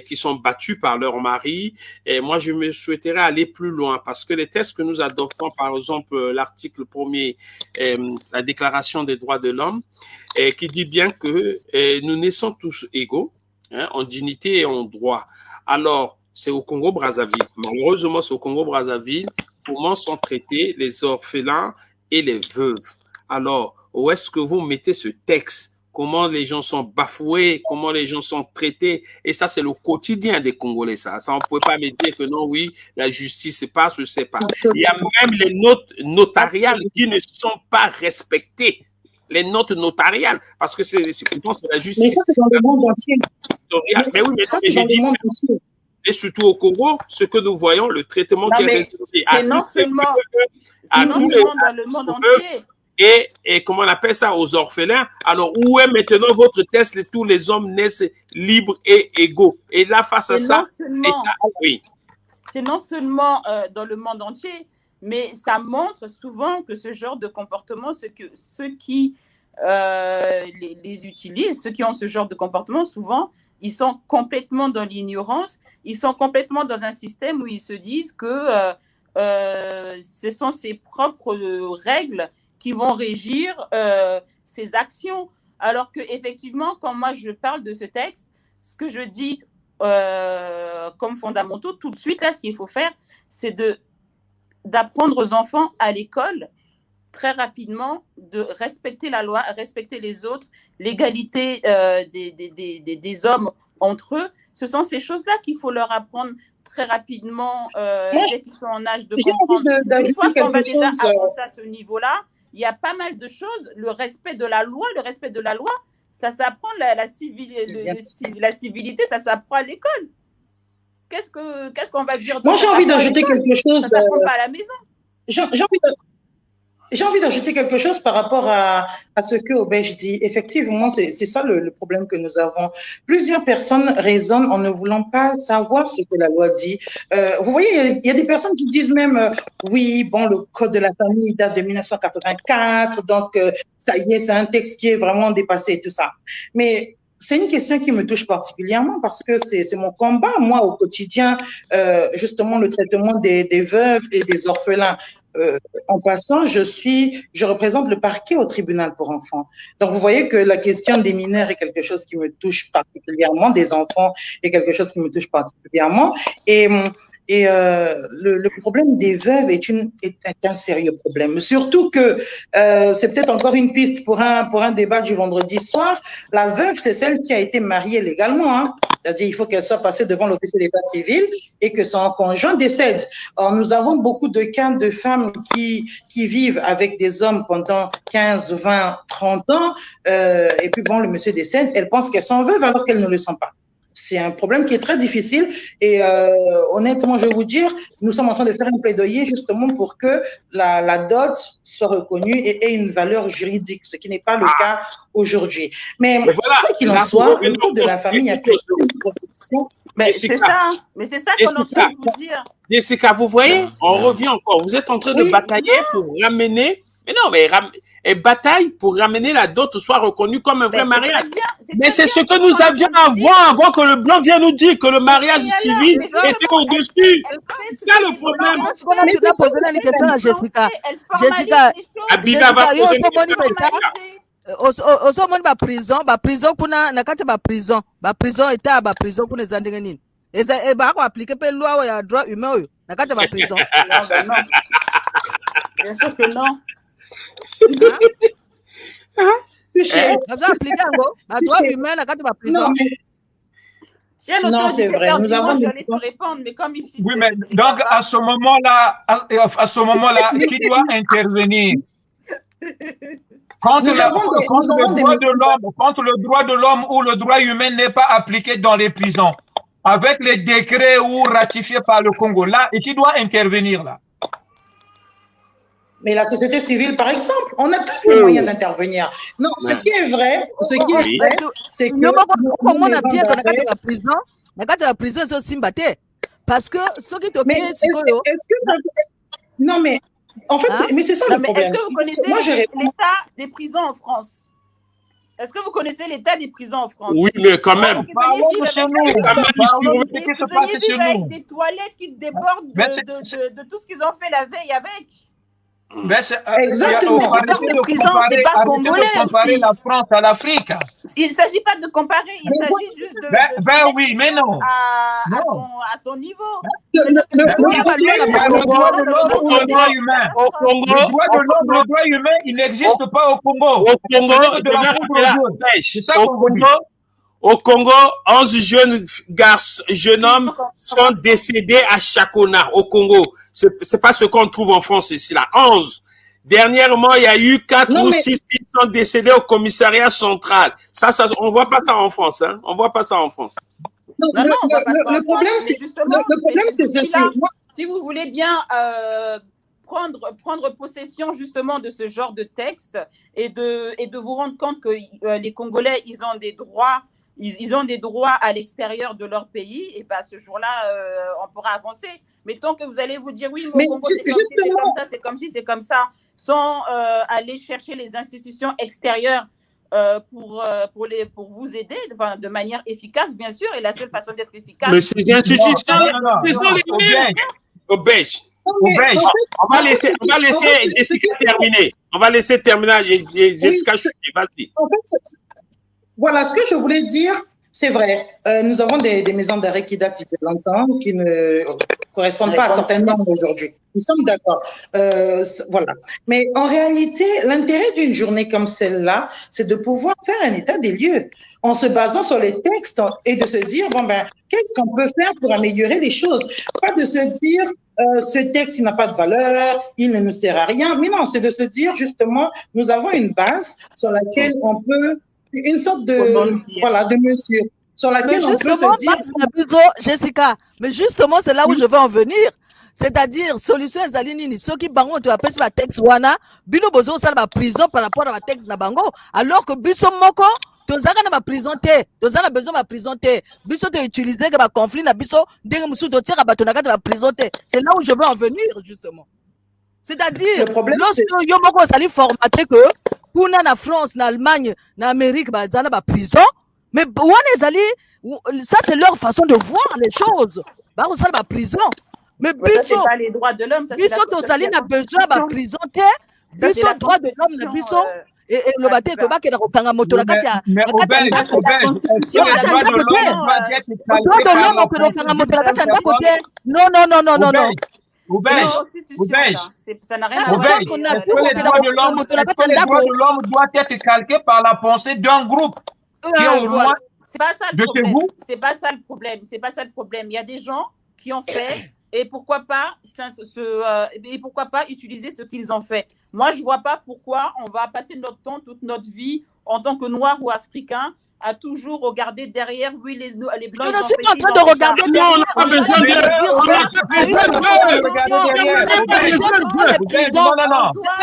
S1: qui sont battues par leur mari. Et moi, je me souhaiterais aller plus loin parce que les textes que nous adoptons, par exemple, l'article 1er, la Déclaration des droits de l'homme, qui dit bien que nous naissons tous égaux, hein, en dignité et en droit. Alors, c'est au Congo-Brazzaville. Malheureusement, c'est au Congo-Brazzaville comment sont traités les orphelins et les veuves. Alors, où est-ce que vous mettez ce texte comment les gens sont bafoués, comment les gens sont traités. Et ça, c'est le quotidien des Congolais, ça. Ça, on ne peut pas me dire que non, oui, la justice se passe, je ne sais pas. Il y a même les notes notariales qui ne sont pas respectées. Les notes notariales, parce que c'est la justice.
S5: Mais ça, c'est dans le monde entier.
S1: Mais oui, mais
S5: ça, c'est dans le monde entier.
S1: Et surtout au Congo, ce que nous voyons, le traitement qui est réservé
S2: c'est non seulement dans le monde entier.
S1: Et comment on appelle ça, aux orphelins. Alors, où est maintenant votre test, tous les hommes naissent libres et égaux? Et là, face à ça, oui.
S2: C'est non seulement dans le monde entier, mais ça montre souvent que ce genre de comportement, ceux qui les utilisent, ceux qui ont ce genre de comportement, souvent, ils sont complètement dans l'ignorance, ils sont complètement dans un système où ils se disent que ce sont ces propres règles qui vont régir ces actions. Alors qu'effectivement, quand moi je parle de ce texte, ce que je dis comme fondamentaux, tout de suite, là, ce qu'il faut faire, c'est d'apprendre aux enfants à l'école, très rapidement, de respecter la loi, respecter les autres, l'égalité des hommes entre eux. Ce sont ces choses-là qu'il faut leur apprendre très rapidement dès qu'ils sont en âge de comprendre. Une fois qu'on va déjà avancer à ce niveau-là, il y a pas mal de choses. Le respect de la loi, ça s'apprend, la civilité, ça s'apprend à l'école. Qu'est-ce qu'on va dire?
S5: Moi, j'ai envie d'ajouter quelque chose.
S2: Ça s'apprend pas à la maison.
S5: J'ai envie d'ajouter quelque chose par rapport à ce que Obej dit. Effectivement, c'est ça le problème que nous avons. Plusieurs personnes raisonnent en ne voulant pas savoir ce que la loi dit. Vous voyez, il y a des personnes qui disent même, oui, bon, le code de la famille date de 1984, donc ça y est, c'est un texte qui est vraiment dépassé et tout ça. Mais c'est une question qui me touche particulièrement parce que c'est mon combat, moi, au quotidien, justement, le traitement des veuves et des orphelins. En passant, je représente le parquet au tribunal pour enfants. Donc, vous voyez que la question des mineurs est quelque chose qui me touche particulièrement, des enfants est quelque chose qui me touche particulièrement. Et le problème des veuves est un sérieux problème. Surtout que c'est peut-être encore une piste pour un débat du vendredi soir. La veuve, c'est celle qui a été mariée légalement, hein. C'est-à-dire, il faut qu'elle soit passée devant l'officier d'état civil et que son conjoint décède. Or, nous avons beaucoup de cas de femmes qui vivent avec des hommes pendant 15, 20, 30 ans, et puis bon, le monsieur décède, elles pensent qu'elles sont veuves alors qu'elles ne le sont pas. C'est un problème qui est très difficile et honnêtement, je vais vous dire, nous sommes en train de faire un plaidoyer justement pour que la dot soit reconnue et ait une valeur juridique, ce qui n'est pas le cas aujourd'hui. Mais
S1: voilà,
S5: quoi qu'il en soit, le code de la famille a pris une protection.
S2: Mais c'est ça qu'on est en train de vous dire.
S1: Jessica, vous voyez, on revient encore. Vous êtes en train de batailler pour ramener. Mais non, mais bataille pour ramener la dot soit reconnue comme un vrai mariage. Mais c'est ce que nous avions avant que le blanc vienne nous dire que le mariage civil était au-dessus. C'est ça le problème.
S3: Tu dois poser une question à Jessica. Jessica, osomoni prison kuna nakati prison eta prison kuna ezandenge nini bako appliquer pe loi ya droit humain oyo nakati prison.
S2: Bien sûr que non.
S5: Non, c'est vrai. Nous avons
S2: répondre, mais comme ici.
S4: Oui, mais donc à ce moment-là, qui doit intervenir? Quand le droit de l'homme ou le droit humain n'est pas appliqué dans les prisons, avec les décrets ou ratifiés par le Congo, là, et qui doit intervenir là?
S5: Mais la société civile, par exemple, on a tous les moyens d'intervenir. Non, ce qui est vrai, c'est que
S3: parce que ce qui te
S5: non, mais en fait, mais c'est ça le problème.
S2: Est-ce que vous connaissez l'état des prisons en France? Est-ce que vous connaissez l'état des prisons en France?
S1: Oui, mais quand même.
S2: Vous venez vivre avec des toilettes qui débordent de tout ce qu'ils ont fait la veille avec.
S4: Mais
S5: Exactement.
S4: on va arrêter de comparer la France à l'Afrique.
S2: Il ne s'agit pas de comparer, il s'agit juste de
S4: oui, mais non.
S2: À son niveau.
S4: Le droit de l'homme ou le droit humain.
S1: Au Congo,
S4: le droit humain, il n'existe pas au Congo.
S1: Au Congo, 11 jeunes hommes sont décédés à Chakona, au Congo. C'est pas ce qu'on trouve en France ici, là. 11. Dernièrement, il y a eu 4 ou 6 qui sont décédés au commissariat central. Ça, on voit pas ça en France, hein. On voit pas ça en France.
S5: Non, le problème, c'est ceci.
S2: Si vous voulez bien prendre possession justement de ce genre de texte et de vous rendre compte que les Congolais, ils ont des droits. Ils ont des droits à l'extérieur de leur pays, et ben ce jour-là, on pourra avancer. Mais tant que vous allez vous dire, oui, mon Congo, c'est comme ça, c'est comme ci, c'est comme ça, sans aller chercher les institutions extérieures pour vous aider de manière efficace, bien sûr, et la seule façon d'être efficace.
S1: Mais ces institutions, ce sont les mêmes. Au belge. On va laisser Jessica terminer. On va laisser terminer Jessica. Vas-y.
S5: En fait, voilà, ce que je voulais dire, c'est vrai, nous avons des maisons d'arrêt qui datent de longtemps, qui ne correspondent pas à certaines normes aujourd'hui. Nous sommes d'accord. Voilà. Mais en réalité, l'intérêt d'une journée comme celle-là, c'est de pouvoir faire un état des lieux en se basant sur les textes et de se dire, bon ben, qu'est-ce qu'on peut faire pour améliorer les choses? Pas de se dire, ce texte, il n'a pas de valeur, il ne nous sert à rien. Mais non, c'est de se dire, justement, nous avons une base sur laquelle on peut une sorte de mesure sur laquelle on peut se dire.
S3: Jessica, mais justement, c'est là où je veux en venir. C'est-à-dire, solution Zalinini, ceux qui bango tu appelles la texte wana, bino bozo ça la prison par rapport à la texte na bango, alors que biso moko, tozaka na prison te, tozana besoin de prison te, biso te utiliser que ba conflit na biso, ndenge musu to tira bato na kati ba prison te. C'est là où je veux en venir justement. C'est-à-dire, lorsque yo moko sali formaté que pour na France, na Allemagne, na Amérique, bah zana ba prison, mais ça c'est leur façon de voir les choses. Bah on sali ba prison. Mais biso,
S2: pas les droits de l'homme, ça
S3: biso to sali na besoin ba prison te, biso droit de l'homme na biso et le baté que ba ke na kokanga moto na kati ya.
S4: Mais au belge,
S3: non.
S2: Ça n'a rien à
S4: voir. Les droits de l'homme doivent être calqués par la pensée d'un groupe qui est au loin de chez vous.
S2: C'est pas ça le problème. C'est pas ça le problème. Il y a des gens qui ont fait et pourquoi pas utiliser ce qu'ils ont fait. Moi, je vois pas pourquoi on va passer notre temps, toute notre vie en tant que Noirs ou Africains à toujours regarder derrière, oui, les blancs.
S3: Je ne suis pas en train de regarder derrière.
S1: On n'a pas besoin de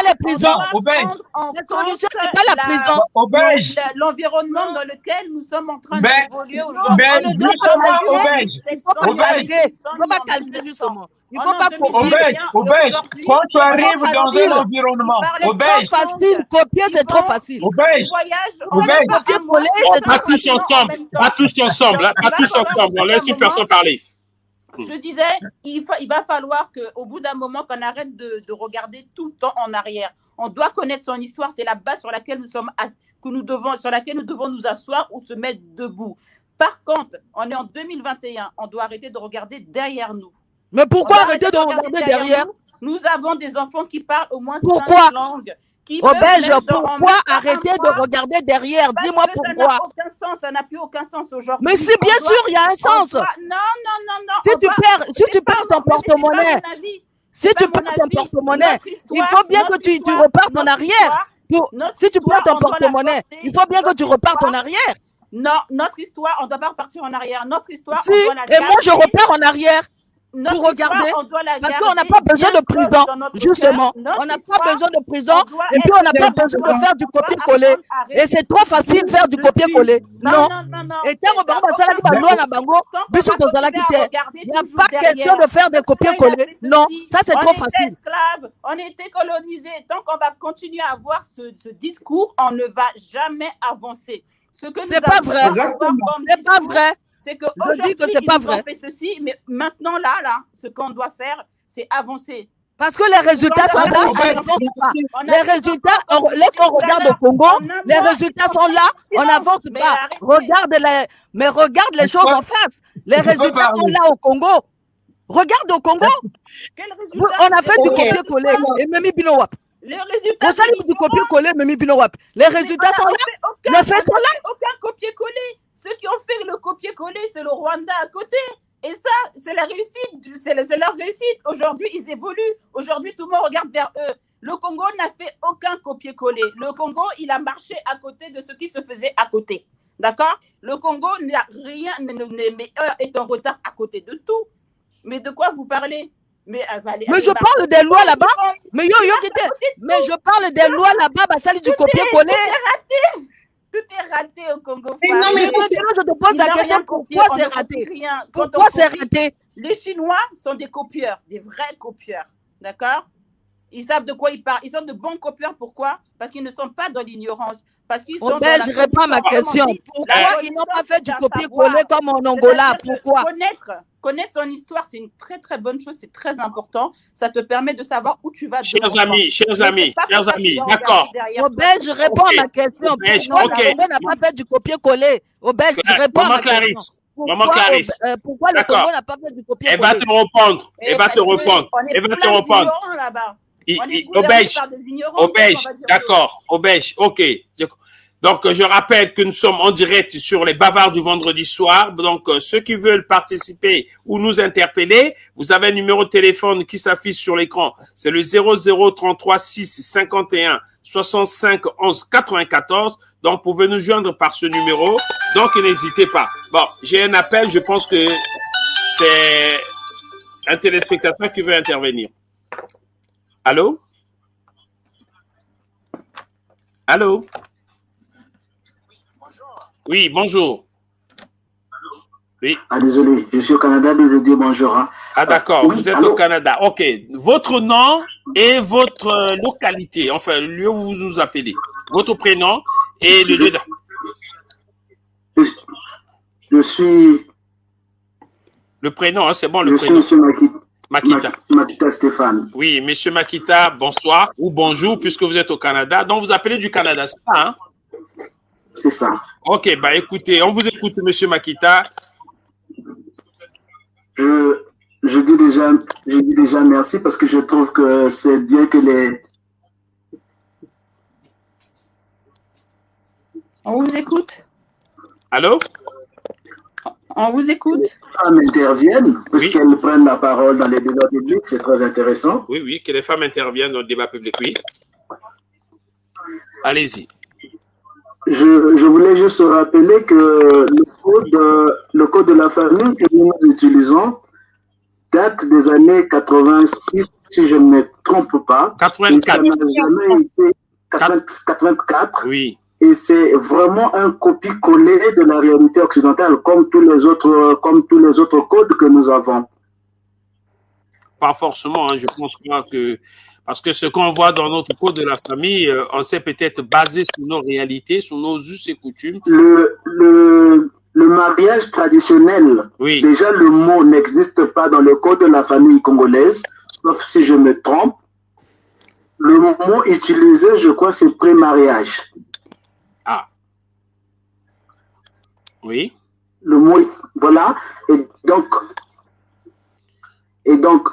S3: la prison. La solution, c'est pas la prison.
S2: L'environnement dans lequel nous sommes en train d'évoluer aujourd'hui.
S3: Il faut pas calculer justement. Il ne faut pas copier.
S4: Quand tu arrives dans un environnement,
S3: c'est trop facile. Copier, c'est trop facile. Copier-coller, c'est
S1: pas tous ensemble. Pas tous ensemble. On laisse une personne parler.
S2: Je disais, il va falloir qu'au bout d'un moment, qu'on arrête de regarder tout le temps en arrière. On doit connaître son histoire. C'est la base sur laquelle nous devons nous asseoir ou se mettre debout. Par contre, on est en 2021. On doit arrêter de regarder derrière nous.
S3: Mais pourquoi arrêter de regarder derrière
S2: nous avons des enfants qui parlent au moins
S3: 5
S2: langues.
S3: Au belge, pourquoi arrêter de regarder derrière? Dis-moi pourquoi.
S2: Ça n'a plus aucun sens aujourd'hui.
S3: Mais si, bien sûr, il y a un sens.
S2: Non.
S3: Si tu perds ton porte-monnaie, il faut bien que tu repartes en arrière. Si tu perds ton porte-monnaie, il faut bien que tu repartes en arrière.
S2: Non, notre histoire, on ne doit pas repartir en arrière. Notre histoire,
S3: on doit la garder. Et moi, je repars en arrière. Pour regarder, parce qu'on n'a pas besoin de prison, justement. On n'a pas besoin de prison, et puis on n'a pas besoin de faire du copier-coller. Et c'est trop facile de faire du copier-coller. Non. Et tant que il n'y a pas question de faire des copier-coller. Non, ça c'est trop facile.
S2: On était colonisés. Tant qu'on va continuer à avoir ce discours, on ne va jamais avancer.
S3: C'est pas vrai. C'est pas vrai.
S2: C'est qu'aujourd'hui, ils ont fait ceci, mais maintenant, là, ce qu'on doit faire, c'est avancer.
S3: Parce que les résultats sont là, on n'avance pas. Les résultats, lorsqu'on regarde au Congo, les résultats sont là, on n'avance pas. Regarde les choses en face. Les résultats sont là au Congo. Regarde au Congo. On a fait du copier-coller. Et Memi Binowap.
S2: Les résultats.
S3: On s'est du copier-coller, Memi Binowap. Les résultats sont là. Les faits sont là.
S2: Aucun copier-coller. Ceux qui ont fait le copier-coller, c'est le Rwanda à côté. Et ça, c'est la réussite, c'est leur réussite. Aujourd'hui, ils évoluent. Aujourd'hui, tout le monde regarde vers eux. Le Congo n'a fait aucun copier-coller. Le Congo, il a marché à côté de ce qui se faisait à côté. D'accord? Le Congo n'a rien, est en retard à côté de tout. Mais de quoi vous parlez? Mais
S3: je parle des lois là-bas. Mais je parle des lois là-bas, bah, ça du copier-coller.
S2: Tout est raté au Congo.
S3: Mais non, mais je te pose la question, pourquoi c'est raté? Pourquoi c'est raté?
S2: Les Chinois sont des copieurs, des vrais copieurs. D'accord? Ils savent de quoi ils parlent. Ils sont de bons copieurs. Pourquoi? Parce qu'ils ne sont pas dans l'ignorance. Parce qu'ils sont
S3: je réponds à ma question. Pourquoi ils n'ont pas fait du copier-coller comme en Angola? Pourquoi?
S2: Connaître son histoire, c'est une très très bonne chose, c'est très important. Ça te permet de savoir où tu vas.
S1: Chers amis, d'accord.
S3: Je réponds à ma question. Pourquoi le Congo n'a pas fait du copier-coller? Je réponds à ma question.
S1: Maman Clarisse.
S3: Pourquoi le Congo n'a pas fait du copier-coller?
S1: Elle va te répondre. Obège, d'accord. Obège, ok. Donc, je rappelle que nous sommes en direct sur les bavards du vendredi soir. Donc, ceux qui veulent participer ou nous interpeller, vous avez un numéro de téléphone qui s'affiche sur l'écran. C'est le 0033 6 51 65 11 94. Donc, vous pouvez nous joindre par ce numéro. Donc, n'hésitez pas. Bon, j'ai un appel. Je pense que c'est un téléspectateur qui veut intervenir. Allô? Allô? Oui, bonjour. Oui.
S6: Ah, désolé, je suis au Canada, mais je dis bonjour. Hein.
S1: Ah, d'accord, vous êtes au Canada. OK. Votre nom et votre localité, enfin, le lieu où vous vous appelez. Votre prénom et le lieu de...
S6: Je suis...
S1: Le prénom, hein, c'est bon, le
S6: prénom. Je suis M.
S1: Makita.
S6: Makita Stéphane.
S1: Oui, monsieur Makita, bonsoir ou bonjour, puisque vous êtes au Canada. Donc, vous appelez du Canada, c'est ça, hein?
S6: C'est ça.
S1: OK, bah écoutez, on vous écoute, monsieur Makita.
S6: Je dis déjà merci parce que je trouve que c'est bien que les...
S2: On vous écoute.
S1: Allô?
S2: On vous écoute.
S6: Les femmes interviennent, puisqu'elles prennent la parole dans les débats publics, c'est très intéressant.
S1: Oui, que les femmes interviennent dans le débat public, oui. Allez-y.
S6: Je voulais juste rappeler que le code de la famille que nous utilisons date des années 86, si je ne me trompe pas.
S1: 84.
S6: Ça n'a jamais été 84.
S1: Oui.
S6: Et c'est vraiment un copie-coller de la réalité occidentale, comme tous les autres codes que nous avons.
S1: Pas forcément, hein, je pense que... Parce que ce qu'on voit dans notre code de la famille, on s'est peut-être basé sur nos réalités, sur nos us et coutumes.
S6: Le mariage traditionnel,
S1: oui.
S6: Déjà le mot n'existe pas dans le code de la famille congolaise, sauf si je me trompe. Le mot utilisé, je crois, c'est pré-mariage.
S1: Ah. Oui.
S6: Le mot, voilà. Et donc,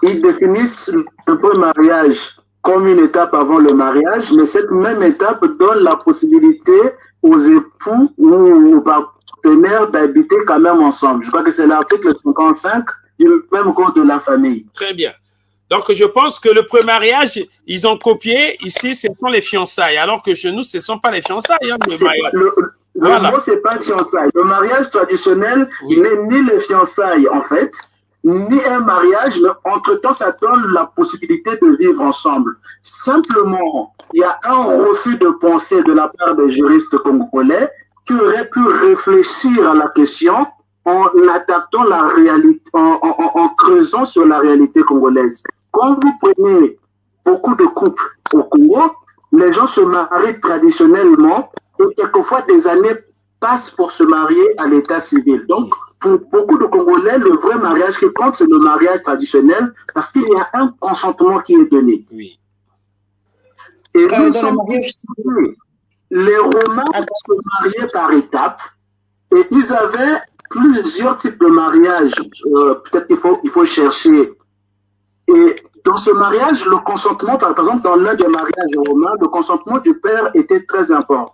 S6: ils définissent le pré-mariage comme une étape avant le mariage, mais cette même étape donne la possibilité aux époux ou aux partenaires d'habiter quand même ensemble. Je crois que c'est l'article 55 du même code de la famille.
S1: Très bien. Donc, je pense que le pré-mariage, ils ont copié. Ici, ce sont les fiançailles, alors que chez nous, ce ne sont pas les fiançailles. Hein,
S6: le mot, ce n'est pas fiançailles. Le mariage traditionnel n'est ni les fiançailles, en fait, ni un mariage, mais entre-temps, ça donne la possibilité de vivre ensemble. Simplement, il y a un refus de pensée de la part des juristes congolais qui auraient pu réfléchir à la question en attaquant la réalité, en creusant sur la réalité congolaise. Quand vous prenez beaucoup de couples au Congo, les gens se marient traditionnellement et quelquefois des années passent pour se marier à l'état civil. Donc, pour beaucoup de Congolais, le vrai mariage qui compte, c'est le mariage traditionnel parce qu'il y a un consentement qui est donné.
S1: Oui.
S6: Et nous sommes les Romains se mariaient par étapes et ils avaient plusieurs types de mariages. Peut-être qu'il faut chercher. Et dans ce mariage, le consentement, par exemple, dans l'un des mariages romains, le consentement du père était très important.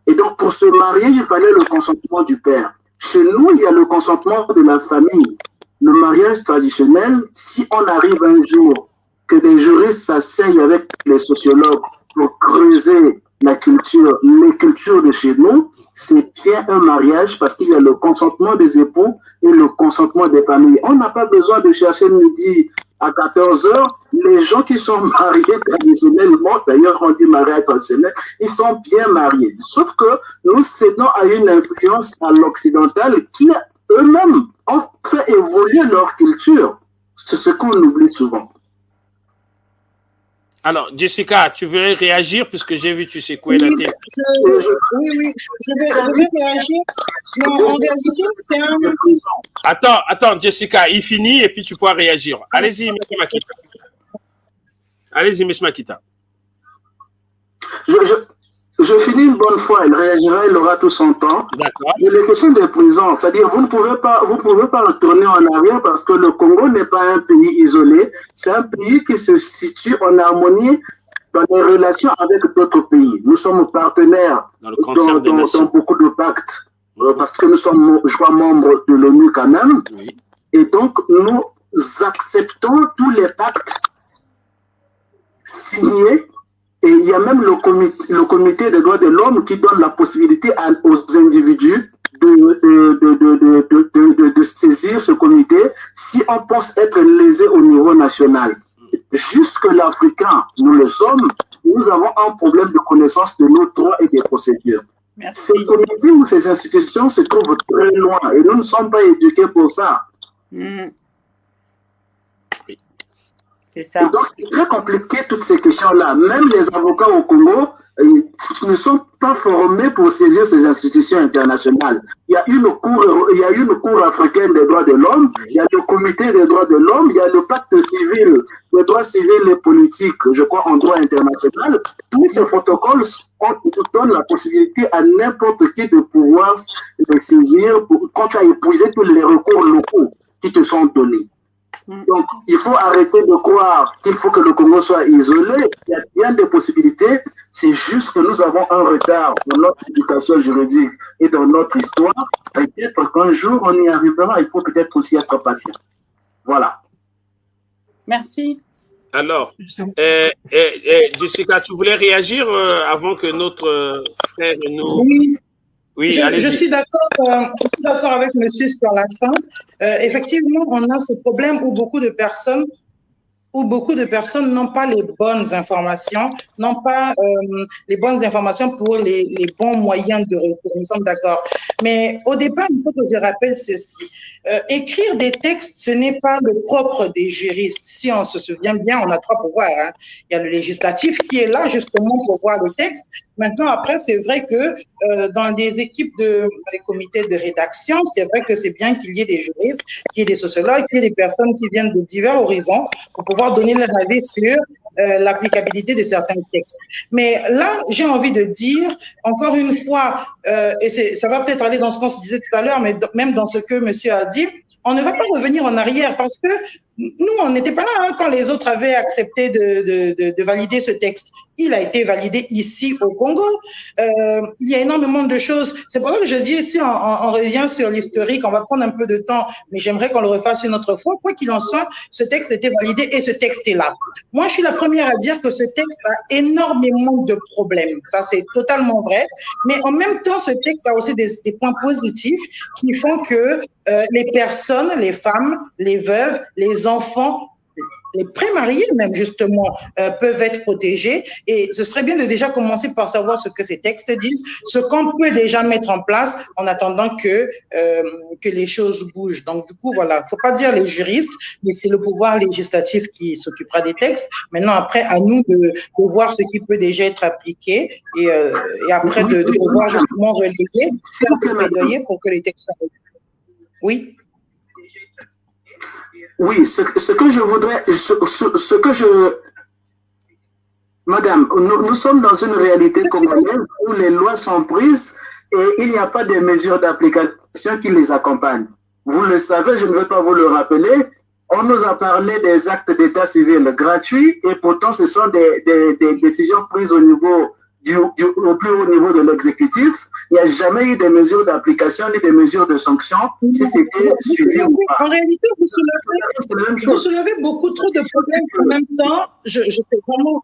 S6: Et donc, pour se marier, il fallait le consentement du père. Chez nous, il y a le consentement de la famille. Le mariage traditionnel, si on arrive un jour que des juristes s'asseyent avec les sociologues pour creuser les cultures de chez nous, c'est bien un mariage parce qu'il y a le consentement des époux et le consentement des familles. On n'a pas besoin de chercher midi à 14h. Les gens qui sont mariés traditionnellement, d'ailleurs on dit mariage traditionnel, ils sont bien mariés. Sauf que nous cédons à une influence à l'occidental qui eux-mêmes ont fait évoluer leur culture. C'est ce qu'on oublie souvent.
S1: Alors, Jessica, tu veux réagir puisque j'ai vu tu secouer la tête.
S5: Oui, je vais réagir. Non, en réalité, c'est un...
S1: Attends, Jessica, il finit et puis tu pourras réagir. Allez-y, M. Makita. Allez-y, M. Makita.
S6: Je finis une bonne fois, elle réagira, elle aura tout son temps.
S1: D'accord.
S6: Et les questions de prison, c'est-à-dire vous ne pouvez pas retourner en arrière parce que le Congo n'est pas un pays isolé, c'est un pays qui se situe en harmonie dans les relations avec d'autres pays. Nous sommes partenaires dans beaucoup de pactes parce que nous sommes, je crois, membres de l'ONU quand même.
S1: Oui.
S6: Et donc, nous acceptons tous les pactes signés. Et il y a même le comité des droits de l'homme qui donne la possibilité aux individus de saisir ce comité si on pense être lésé au niveau national. Jusque l'Africain, nous le sommes, nous avons un problème de connaissance de nos droits et des procédures.
S2: Merci.
S6: Ces comités ou ces institutions se trouvent très loin et nous ne sommes pas éduqués pour ça.
S2: C'est ça.
S6: Et donc, c'est très compliqué, toutes ces questions-là. Même les avocats au Congo ne sont pas formés pour saisir ces institutions internationales. Il y a une cour africaine des droits de l'homme, il y a le comité des droits de l'homme, il y a le pacte civil, les droits civils et politiques, je crois, en droit international. Tous ces protocoles donnent la possibilité à n'importe qui de pouvoir les saisir quand tu as épuisé tous les recours locaux qui te sont donnés. Donc, il faut arrêter de croire qu'il faut que le Congo soit isolé. Il y a bien des possibilités. C'est juste que nous avons un retard dans notre éducation juridique et dans notre histoire. Peut-être qu'un jour, on y arrivera. Il faut peut-être aussi être patient. Voilà.
S2: Merci.
S1: Alors, Jessica, tu voulais réagir avant que notre frère nous...
S5: Oui, je suis d'accord avec monsieur sur la fin. Effectivement, on a ce problème où beaucoup de personnes n'ont pas les bonnes informations, n'ont pas les bonnes informations pour les bons moyens de recours. Nous sommes d'accord. Mais au départ, il faut que je rappelle ceci. Écrire des textes, ce n'est pas le propre des juristes. Si on se souvient bien, on a trois pouvoirs. Hein. Il y a le législatif qui est là justement pour voir le texte. Maintenant, après, c'est vrai que dans des équipes des comités de rédaction, c'est vrai que c'est bien qu'il y ait des juristes, qu'il y ait des sociologues, qu'il y ait des personnes qui viennent de divers horizons pour pouvoir donner leur avis sur l'applicabilité de certains textes. Mais là, j'ai envie de dire, encore une fois, et ça va peut-être aller dans ce qu'on se disait tout à l'heure, mais même dans ce que monsieur a dit, on ne va pas revenir en arrière parce que nous, on n'était pas là quand les autres avaient accepté de valider ce texte. Il a été validé ici au Congo. Il y a énormément de choses. C'est pour ça que je dis ici, on revient sur l'historique, on va prendre un peu de temps, mais j'aimerais qu'on le refasse une autre fois. Quoi qu'il en soit, ce texte était validé et ce texte est là. Moi, je suis la première à dire que ce texte a énormément de problèmes. Ça, c'est totalement vrai. Mais en même temps, ce texte a aussi des points positifs qui font que les personnes, les femmes, les veuves, les enfants, les prémariés même justement peuvent être protégés et ce serait bien de déjà commencer par savoir ce que ces textes disent, ce qu'on peut déjà mettre en place en attendant que les choses bougent. Donc du coup voilà, faut pas dire les juristes, mais c'est le pouvoir législatif qui s'occupera des textes. Maintenant après à nous de voir ce qui peut déjà être appliqué et après de pouvoir justement relayer, faire des plaidoyers pour que les textes soient. Oui.
S6: Oui, ce que je voudrais, ce que je... Madame, nous sommes dans une réalité congolaise où les lois sont prises et il n'y a pas de mesures d'application qui les accompagnent. Vous le savez, je ne vais pas vous le rappeler. On nous a parlé des actes d'état civil gratuits et pourtant ce sont des décisions prises au niveau au plus haut niveau de l'exécutif. Il n'y a jamais eu de mesures d'application ni de mesures de sanctions si c'était suivi ou pas.
S5: En réalité, vous soulevez beaucoup trop de problèmes en même temps. Je sais vraiment.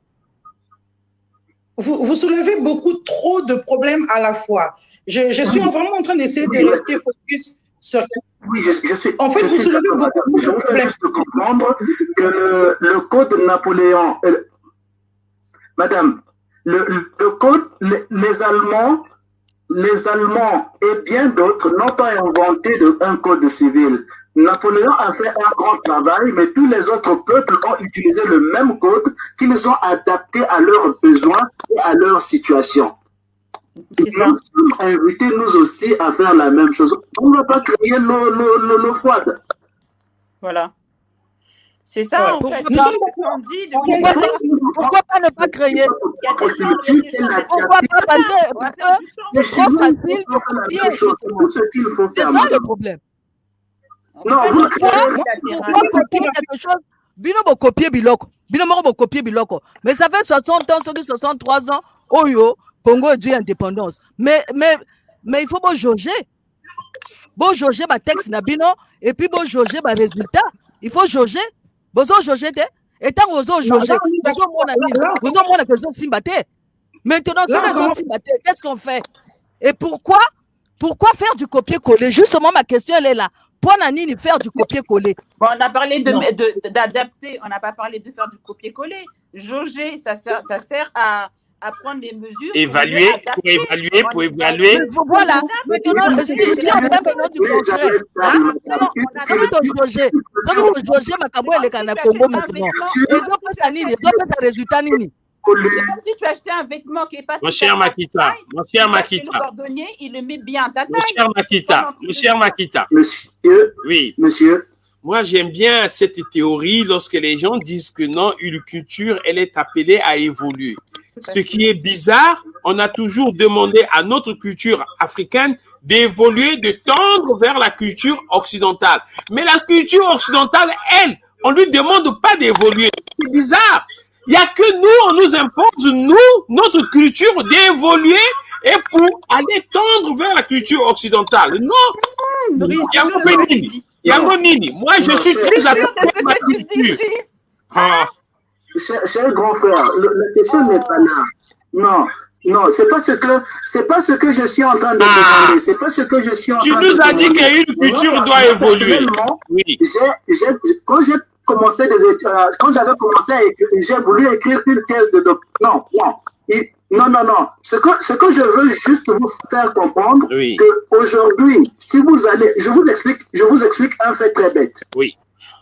S5: Vous soulevez beaucoup trop de problèmes à la fois. Je suis vraiment en train d'essayer de rester focus sur...
S6: Oui, je suis...
S5: En fait, vous soulevez beaucoup de problèmes.
S6: Je vous fais juste comprendre que le code Napoléon... Madame, le code, les Allemands et bien d'autres n'ont pas inventé un code civil. Napoléon a fait un grand travail, mais tous les autres peuples ont utilisé le même code qu'ils ont adapté à leurs besoins et à leur situation. Nous sommes invités, nous aussi, à faire la même chose. On ne va pas créer l'eau froide.
S2: Voilà. C'est ça, en fait.
S3: Pourquoi pas ne pas créer? Pourquoi pas? Parce que c'est trop facile de copier, justement. C'est ça le problème.
S6: Non, vous
S3: pourquoi copier quelque chose? Bino bo copier biloko. Bino moko bo copier biloko. Mais ça fait 60 ans, 63 ans, Oyo, Congo a dû indépendance. Mais il faut bon jauger. Bon jauger ma texte na bino et puis bon jauger ma résultat. Il faut jauger. Bozo jauger te. Et tant que vous jauger, vous avez question simbaté. Maintenant, si les gens simbaté, qu'est-ce qu'on fait? Et pourquoi faire du copier-coller? Justement, ma question, elle est là. Pour Nanini faire du copier-coller.
S2: Bon, on a parlé d'adapter, on n'a pas parlé de faire du copier-coller. Jauger, ça sert à prendre des mesures.
S1: Évaluer, pour évaluer.
S3: Voilà. Maintenant, si on a besoin du concret, jauger ma cabo elle est à Congo maintenant. Les autres fait résultat nini.
S2: Comme si tu achetais un vêtement qui n'est pas...
S1: Mon cher Makita,
S2: le cordonnier, il le met bien à ta taille.
S1: Mon cher Makita.
S6: Monsieur,
S1: oui.
S6: Monsieur.
S1: Moi, j'aime bien cette théorie lorsque les gens disent que non, une culture, elle est appelée à évoluer. Ce qui est bizarre, on a toujours demandé à notre culture africaine d'évoluer, de tendre vers la culture occidentale. Mais la culture occidentale, elle, on lui demande pas d'évoluer. C'est bizarre. Il n'y a que nous, on nous impose, notre culture, d'évoluer et pour aller tendre vers la culture occidentale. Non, Yangonini, moi je suis très attaché à ma culture.
S6: Cher grand frère, la question n'est pas là. Non, c'est pas ce que je suis en train de demander. C'est pas ce que je suis en train de demander.
S1: Tu nous as dit qu'une culture doit évoluer.
S6: Oui. Quand j'avais commencé à écrire, j'ai voulu écrire une thèse de doctorat. Non. Ce que je veux juste vous faire comprendre, qu'aujourd'hui, si vous allez, je vous explique un fait très bête.
S1: Oui.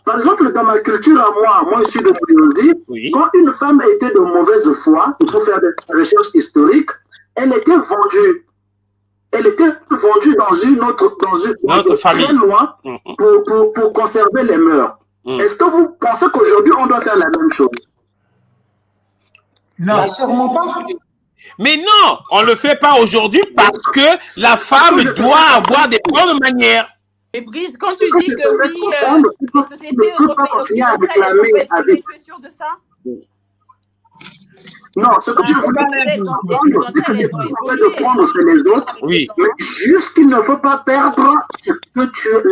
S6: Par exemple, dans ma culture à moi je suis de Bolivie, quand une femme était de mauvaise foi, il faut faire des recherches historiques, elle était vendue. Elle était vendue dans une autre famille, très loin, pour conserver les mœurs. Est-ce que vous pensez qu'aujourd'hui, on doit faire la même chose?
S5: Non, sûrement pas.
S1: Mais non, on ne le fait pas aujourd'hui parce que la femme doit avoir des bonnes manières.
S2: Et Brice, quand tu dis que oui, la société européenne, tu es sûr de ça?
S6: Non, ce que je voulais comprendre, c'est que c'est pas de prendre sur les autres, mais juste qu'il ne faut pas perdre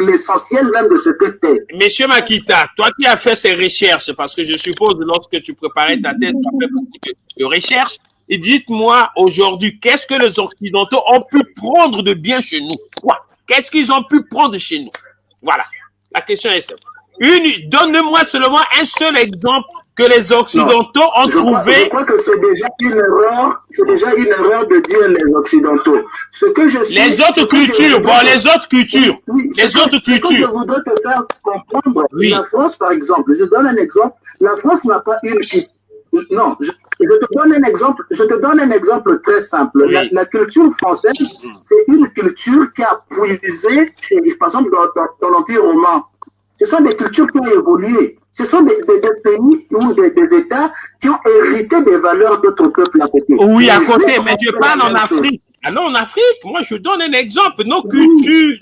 S6: l'essentiel même de ce que tu es.
S1: Monsieur Makita, toi qui as fait ces recherches, parce que je suppose lorsque tu préparais ta thèse, tu as fait beaucoup de recherches, et dites-moi aujourd'hui, qu'est-ce que les Occidentaux ont pu prendre de bien chez nous? Quoi? Qu'est-ce qu'ils ont pu prendre chez nous? Voilà, la question est simple. Donne-moi seulement un seul exemple que les Occidentaux ont trouvé.
S6: Je crois que c'est déjà une erreur de dire les Occidentaux.
S1: Les autres cultures, les autres cultures. Les autres cultures.
S6: Ce que je voudrais te faire comprendre, la France par exemple, je donne un exemple, la France n'a pas une... Non, Je te donne un exemple très simple.
S1: Oui.
S6: La culture française, c'est une culture qui a puisé, par exemple, dans l'Empire romain. Ce sont des cultures qui ont évolué. Ce sont des pays ou des États qui ont hérité des valeurs d'autres peuples à côté.
S1: Oui, à côté, mais je parle en Afrique. Alors, en Afrique, moi, je donne un exemple. Nos coutumes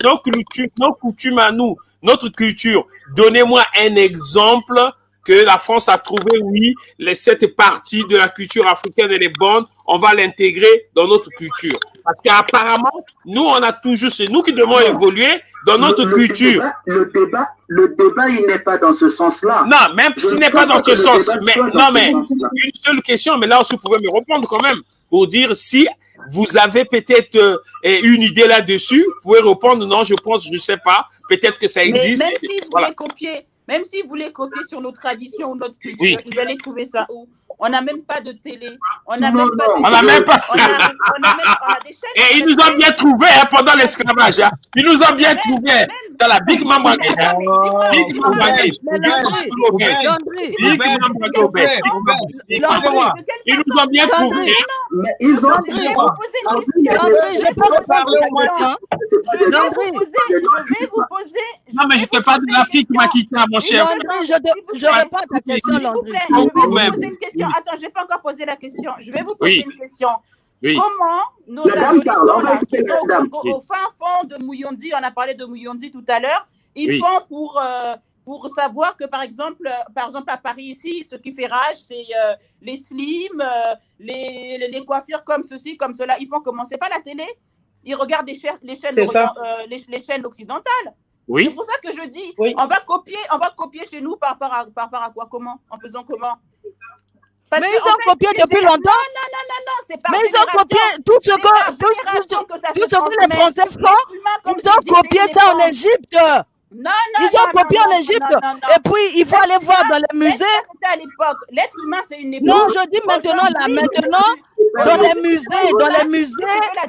S1: à nous, notre culture. Donnez-moi un exemple que la France a trouvé, oui, cette partie de la culture africaine, elle est bonne, on va l'intégrer dans notre culture. Parce qu'apparemment, nous, on a toujours, c'est nous qui devons évoluer dans notre culture.
S6: Le débat, il n'est pas dans ce sens-là.
S1: Non, même s'il n'est pas dans ce sens. Mais, non, mais une seule question, mais là aussi, vous pouvez me répondre quand même, pour dire si vous avez peut-être une idée là-dessus, vous pouvez répondre, non, je pense, je ne sais pas, peut-être que ça existe.
S2: Mais même si vous voulez copier, même si vous voulez copier sur nos traditions ou notre culture,
S1: Oui.
S2: vous allez trouver ça où? On n'a même pas de télé. On n'a même pas.
S1: On n'a même pas.
S2: On a des chaînes.
S1: Et ils nous ont bien trouvés pendant l'esclavage. Hein. Ils nous ont bien trouvés dans la Big Mama. Big Mama. Big Mama. Ils nous ont bien trouvés.
S6: Ils ont.
S2: Je vais vous poser.
S1: Non, mais je te parle de l'Afrique, Makita, mon cher.
S3: Je réponds à ta question, Landry.
S2: Je vais vous poser une question. Attends, je n'ai pas encore posé la question. Je vais vous poser une question.
S1: Oui.
S2: Comment nos adolescents là, qui sont au fin fond de Mouyondi, on a parlé de Mouyondi tout à l'heure, ils font pour savoir que, par exemple, à Paris ici, ce qui fait rage, c'est les slims, les coiffures comme ceci, comme cela. Ils font comment? C'est pas la télé. Ils regardent les chaînes occidentales.
S1: Oui.
S2: C'est pour ça que je dis, on va copier chez nous par rapport à quoi? Comment? En faisant comment?
S3: Mais ils ont copié depuis longtemps.
S2: Non, c'est pas.
S3: Mais ils ont copié tout ce que les Français font. Ils ont copié ça en Égypte.
S2: Non,
S3: ils ont copié en Égypte. Et puis, il faut aller voir dans les musées.
S2: À l'époque, l'être humain, c'est une époque.
S3: Non, je dis maintenant, dans les musées,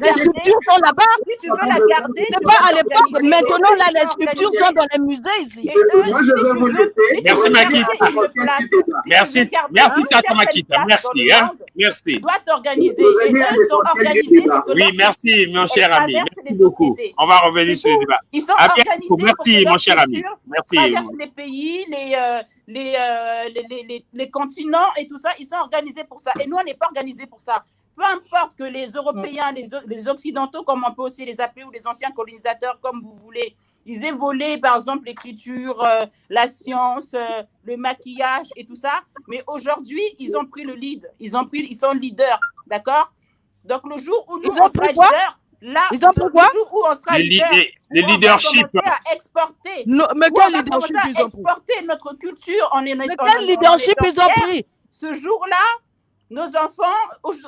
S3: les sculptures sont là-bas.
S2: Si tu veux la garder,
S3: c'est pas à l'époque. Maintenant, là, les sculptures sont dans les musées ici.
S6: Moi, je vais vous laisser.
S1: Merci, Makita. Merci, Tata Makita. Merci. Merci.
S2: Doit t'organiser. Et eux sont organisés.
S1: Oui, merci, mon cher ami. Merci beaucoup. On va revenir sur le débat.
S2: Ils sont organisés.
S1: Merci, mon cher ami. Merci.
S2: Traversent les pays, les continents et tout ça. Ils sont organisés pour ça. Et nous, on n'est pas organisés pour ça. Peu importe que les Européens, les Occidentaux, comme on peut aussi les appeler, ou les anciens colonisateurs, comme vous voulez, ils aient volé, par exemple, l'écriture, la science, le maquillage et tout ça. Mais aujourd'hui, ils ont pris le lead. Ils sont leaders. D'accord? Donc, le jour où nous, on sera leaders, là,
S3: ils ont pris quoi?
S2: Le jour où on sera leaders,
S1: le leadership.
S2: On va commencer à exporter.
S3: Mais quel leadership ils ont pris?
S2: Exporter notre culture.
S3: Mais quel leadership ils ont pris?
S2: Ce jour-là, nos enfants,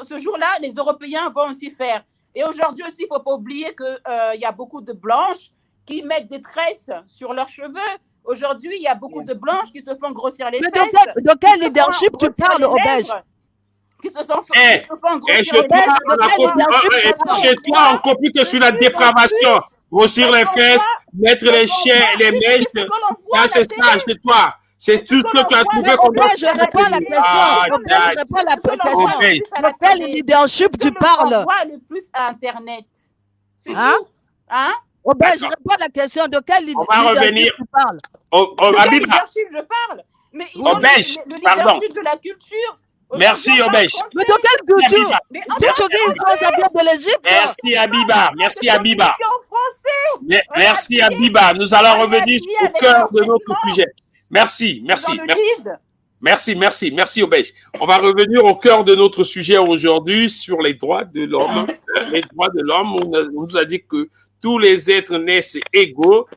S2: ce jour-là, les Européens vont aussi faire. Et aujourd'hui aussi, il ne faut pas oublier qu'il y a beaucoup de blanches qui mettent des tresses sur leurs cheveux. Aujourd'hui, il y a beaucoup de blanches qui se font grossir les tresses.
S3: De quel leadership tu parles, Obège?
S2: Qui se font grossir
S1: les tresses. Chez toi, on copie que sur la dépravation. Grossir les fesses, mettre les mèches. Ça, c'est ça, chez toi. C'est tout ce que tu as trouvé comme ça.
S3: Je réponds à la question. Je réponds à la question. De quel leadership tu parles?
S2: On voit le plus à Internet.
S3: Hein? Je réponds à la question. De quel leadership tu parles?
S2: De quel leadership je parle? Mais le leadership de la culture.
S1: Merci, Obèche.
S3: Mais de quelle culture? Ça vient de l'Égypte.
S1: Merci, Abiba. Merci, Abiba. Merci, Abiba. Nous allons revenir au cœur de notre sujet. Merci, Obèche. On va revenir au cœur de notre sujet aujourd'hui sur les droits de l'homme. Les droits de l'homme, on nous a dit que tous les êtres naissent égaux,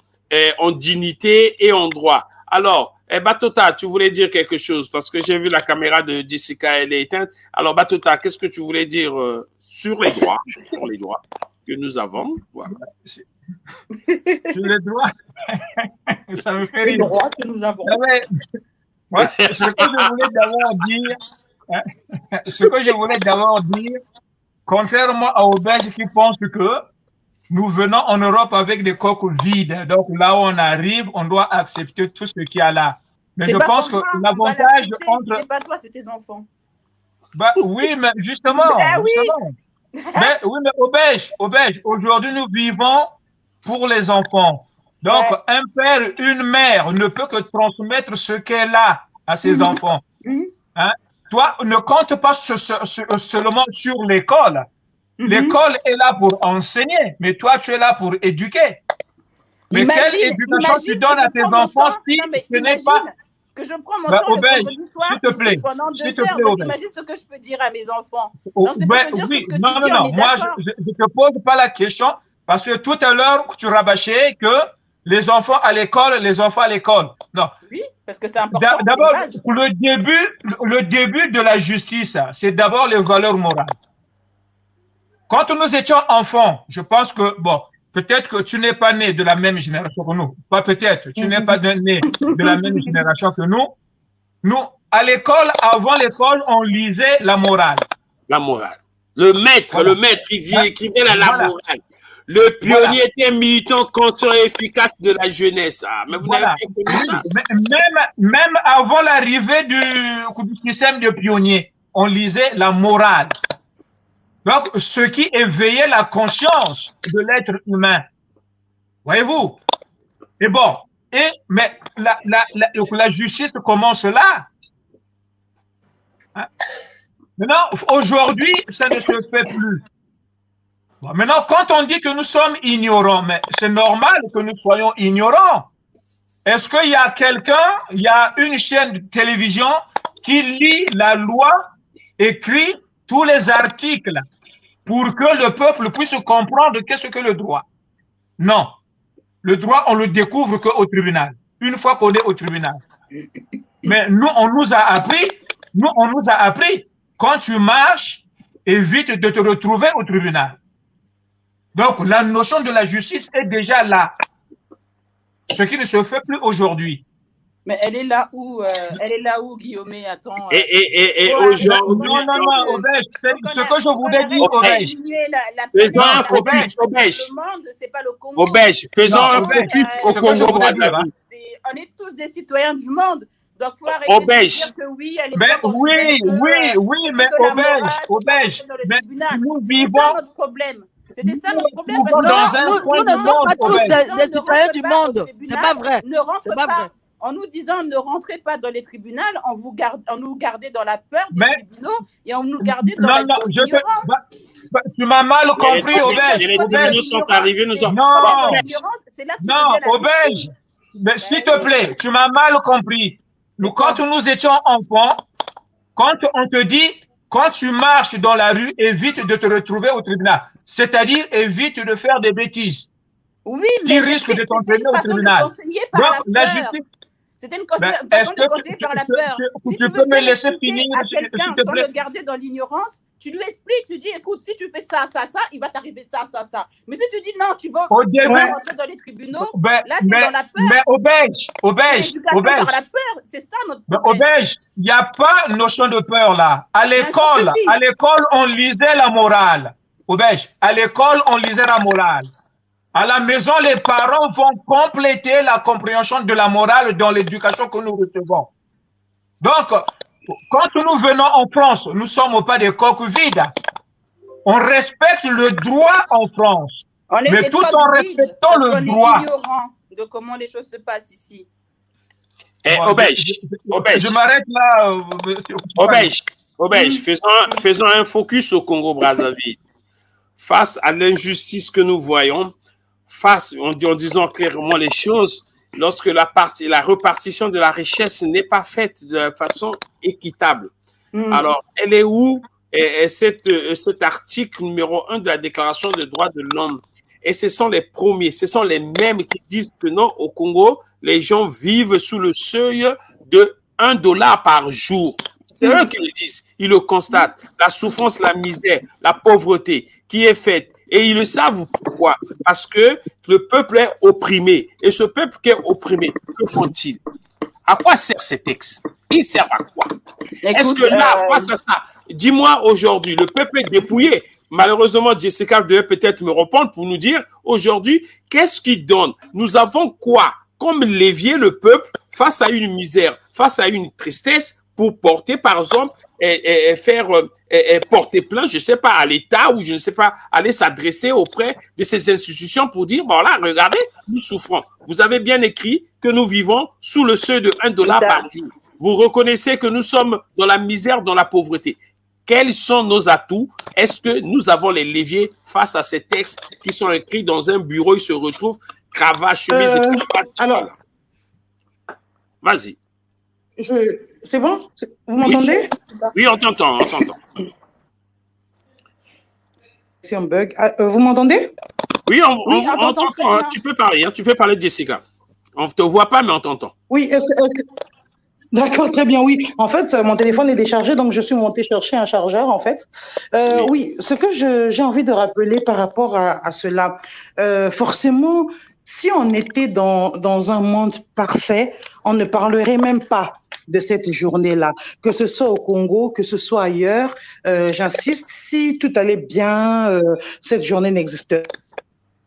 S1: en dignité et en droit. Alors, Batota, tu voulais dire quelque chose parce que j'ai vu la caméra de Jessica, elle est éteinte. Alors, Batota, qu'est-ce que tu voulais dire sur les droits que nous avons? Voilà.
S4: Sur les droits, ça me fait rire.
S2: Les droits que nous avons.
S4: Ce que je voulais d'abord dire, contrairement à Obège qui pense que nous venons en Europe avec des coques vides. Donc là où on arrive, on doit accepter tout ce qu'il y a là. Mais je pense que l'avantage entre...
S2: C'est pas toi, c'est tes enfants.
S4: Bah, oui, mais justement.
S2: Oui.
S4: Mais Obège, aujourd'hui, nous vivons pour les enfants. Donc, un père, une mère ne peut que transmettre ce qu'elle a à ses enfants. Hein? Toi, ne compte pas seulement sur l'école. L'école est là pour enseigner, mais toi, tu es là pour éduquer. Mais quelle éducation tu donnes à tes enfants si ce n'est pas...
S2: Que je prends mon temps le vendredi soir
S4: s'il te plaît,
S2: pendant 2
S4: s'il te
S2: heures.
S4: plaît,
S2: Donc, imagine ce que je peux dire à mes enfants.
S4: Oui,
S2: Non, c'est pas te dire ce que tu dis, on est
S4: moi, je ne te pose pas la question parce que tout à l'heure, tu rabâchais que les enfants à l'école. Non.
S2: Oui, parce que c'est important.
S4: D'abord, le début de la justice, c'est d'abord les valeurs morales. Quand nous étions enfants, je pense que, bon, peut-être que tu n'es pas né de la même génération que nous. Pas peut-être, tu n'es pas né de la même génération que nous. Nous, à l'école, avant l'école, on lisait la morale.
S1: La morale. Le maître, il écrivait la morale. Le pionnier était militant, conscient et efficace de la jeunesse. Mais vous n'avez pas connu ça.
S4: Même avant l'arrivée du système de pionnier, on lisait la morale. Donc, ce qui éveillait la conscience de l'être humain. Voyez-vous? Et bon, mais la justice commence là. Hein? Maintenant, aujourd'hui, ça ne se fait plus. Bon, maintenant, quand on dit que nous sommes ignorants, mais c'est normal que nous soyons ignorants. Est-ce qu'il y a il y a une chaîne de télévision qui lit la loi, écrit tous les articles pour que le peuple puisse comprendre qu'est-ce que le droit? Non. Le droit, on le découvre qu'au tribunal. Une fois qu'on est au tribunal. Mais nous, on nous a appris, quand tu marches, évite de te retrouver au tribunal. Donc, la notion de la justice est déjà là. Ce qui ne se fait plus aujourd'hui.
S2: Mais elle est là où, Guillaume, attends.
S1: Et aujourd'hui.
S4: Non, Obège, ce que je voulais dire, Obège.
S2: Le monde, c'est pas le Congo.
S1: Obège, faisons un focus au Congo.
S2: On est tous des citoyens du monde. Donc, il faut arrêter de dire que oui, elle est
S4: mais Obège, mais nous vivons.
S2: C'est ça notre problème. C'était ça notre problème.
S3: Nous ne sommes pas tous des citoyens du monde. C'est pas vrai.
S2: Ne rentre pas. En nous disant ne rentrez pas dans les tribunaux, on nous gardait dans la peur des tribunaux et on nous gardait dans l'ignorance.
S4: Tu m'as mal compris, Obège.
S1: Les tribunaux sont arrivés, nous sommes.
S4: Non, Obège. Mais s'il te plaît, tu m'as mal compris. Quand nous étions enfants, quand on te dit, quand tu marches dans la rue, évite de te retrouver au tribunal. C'est-à-dire, évite de faire des bêtises.
S2: Oui,
S4: qui risquent de t'entraîner au tribunal.
S2: Donc, la justice. C'était une façon de conseiller par la peur. Si tu peux me laisser finir à quelqu'un sans le garder dans l'ignorance, tu lui expliques, tu dis, écoute, si tu fais ça, il va t'arriver ça. Mais si tu dis non, tu vas rentrer dans les tribunaux, là, tu es dans la peur.
S4: Mais Obège.
S2: Par la peur, c'est ça notre problème.
S4: Obège, il n'y a pas notion de peur là. À l'école, on lisait la morale. Obège, à l'école, on lisait la morale. À la maison, les parents vont compléter la compréhension de la morale dans l'éducation que nous recevons. Donc, quand nous venons en France, nous ne sommes pas des coques vides. On respecte le droit en France, mais tout en respectant le droit.
S2: On est ignorant de comment les choses se passent ici.
S1: Obège.
S4: Je m'arrête là.
S1: Obège, faisons un focus au Congo-Brazzaville. Face à l'injustice que nous voyons, en disant clairement les choses, lorsque la répartition de la richesse n'est pas faite de façon équitable. Alors, elle est où cet article numéro 1 de la Déclaration des droits de l'homme? Et ce sont les premiers, ce sont les mêmes qui disent que non, au Congo, les gens vivent sous le seuil de $1 par jour. C'est eux qui le disent. Ils le constatent. La souffrance, la misère, la pauvreté qui est faite. Et ils le savent pourquoi. Parce que le peuple est opprimé. Et ce peuple qui est opprimé, que font-ils? À quoi servent ces textes? Ils servent à quoi? Est-ce que là, face à ça, dis-moi aujourd'hui, le peuple est dépouillé. Malheureusement, Jessica devait peut-être me répondre pour nous dire aujourd'hui, qu'est-ce qui donne? Nous avons quoi comme levier le peuple face à une misère, face à une tristesse pour porter, par exemple, faire porter plainte, je ne sais pas, à l'État ou je ne sais pas, aller s'adresser auprès de ces institutions pour dire, bon là, regardez, nous souffrons. Vous avez bien écrit que nous vivons sous le seuil de $1 par jour. Vous reconnaissez que nous sommes dans la misère, dans la pauvreté. Quels sont nos atouts? Est-ce que nous avons les leviers face à ces textes qui sont écrits dans un bureau, ils se retrouvent, cravate, chemise et cravate?
S5: Alors,
S1: vas-y.
S5: C'est bon? Vous m'entendez?
S1: Oui, on t'entend, on t'entend.
S5: C'est un bug. Vous m'entendez?
S1: Oui, on t'entend. Hein. Tu peux parler de Jessica. On ne te voit pas, mais on t'entend.
S5: Oui, D'accord, très bien, oui. En fait, mon téléphone est déchargé, donc je suis montée chercher un chargeur, en fait. Oui, ce que j'ai envie de rappeler par rapport à cela, forcément, si on était dans un monde parfait, on ne parlerait même pas de cette journée-là, que ce soit au Congo, que ce soit ailleurs. J'insiste, si tout allait bien, cette journée n'existerait pas.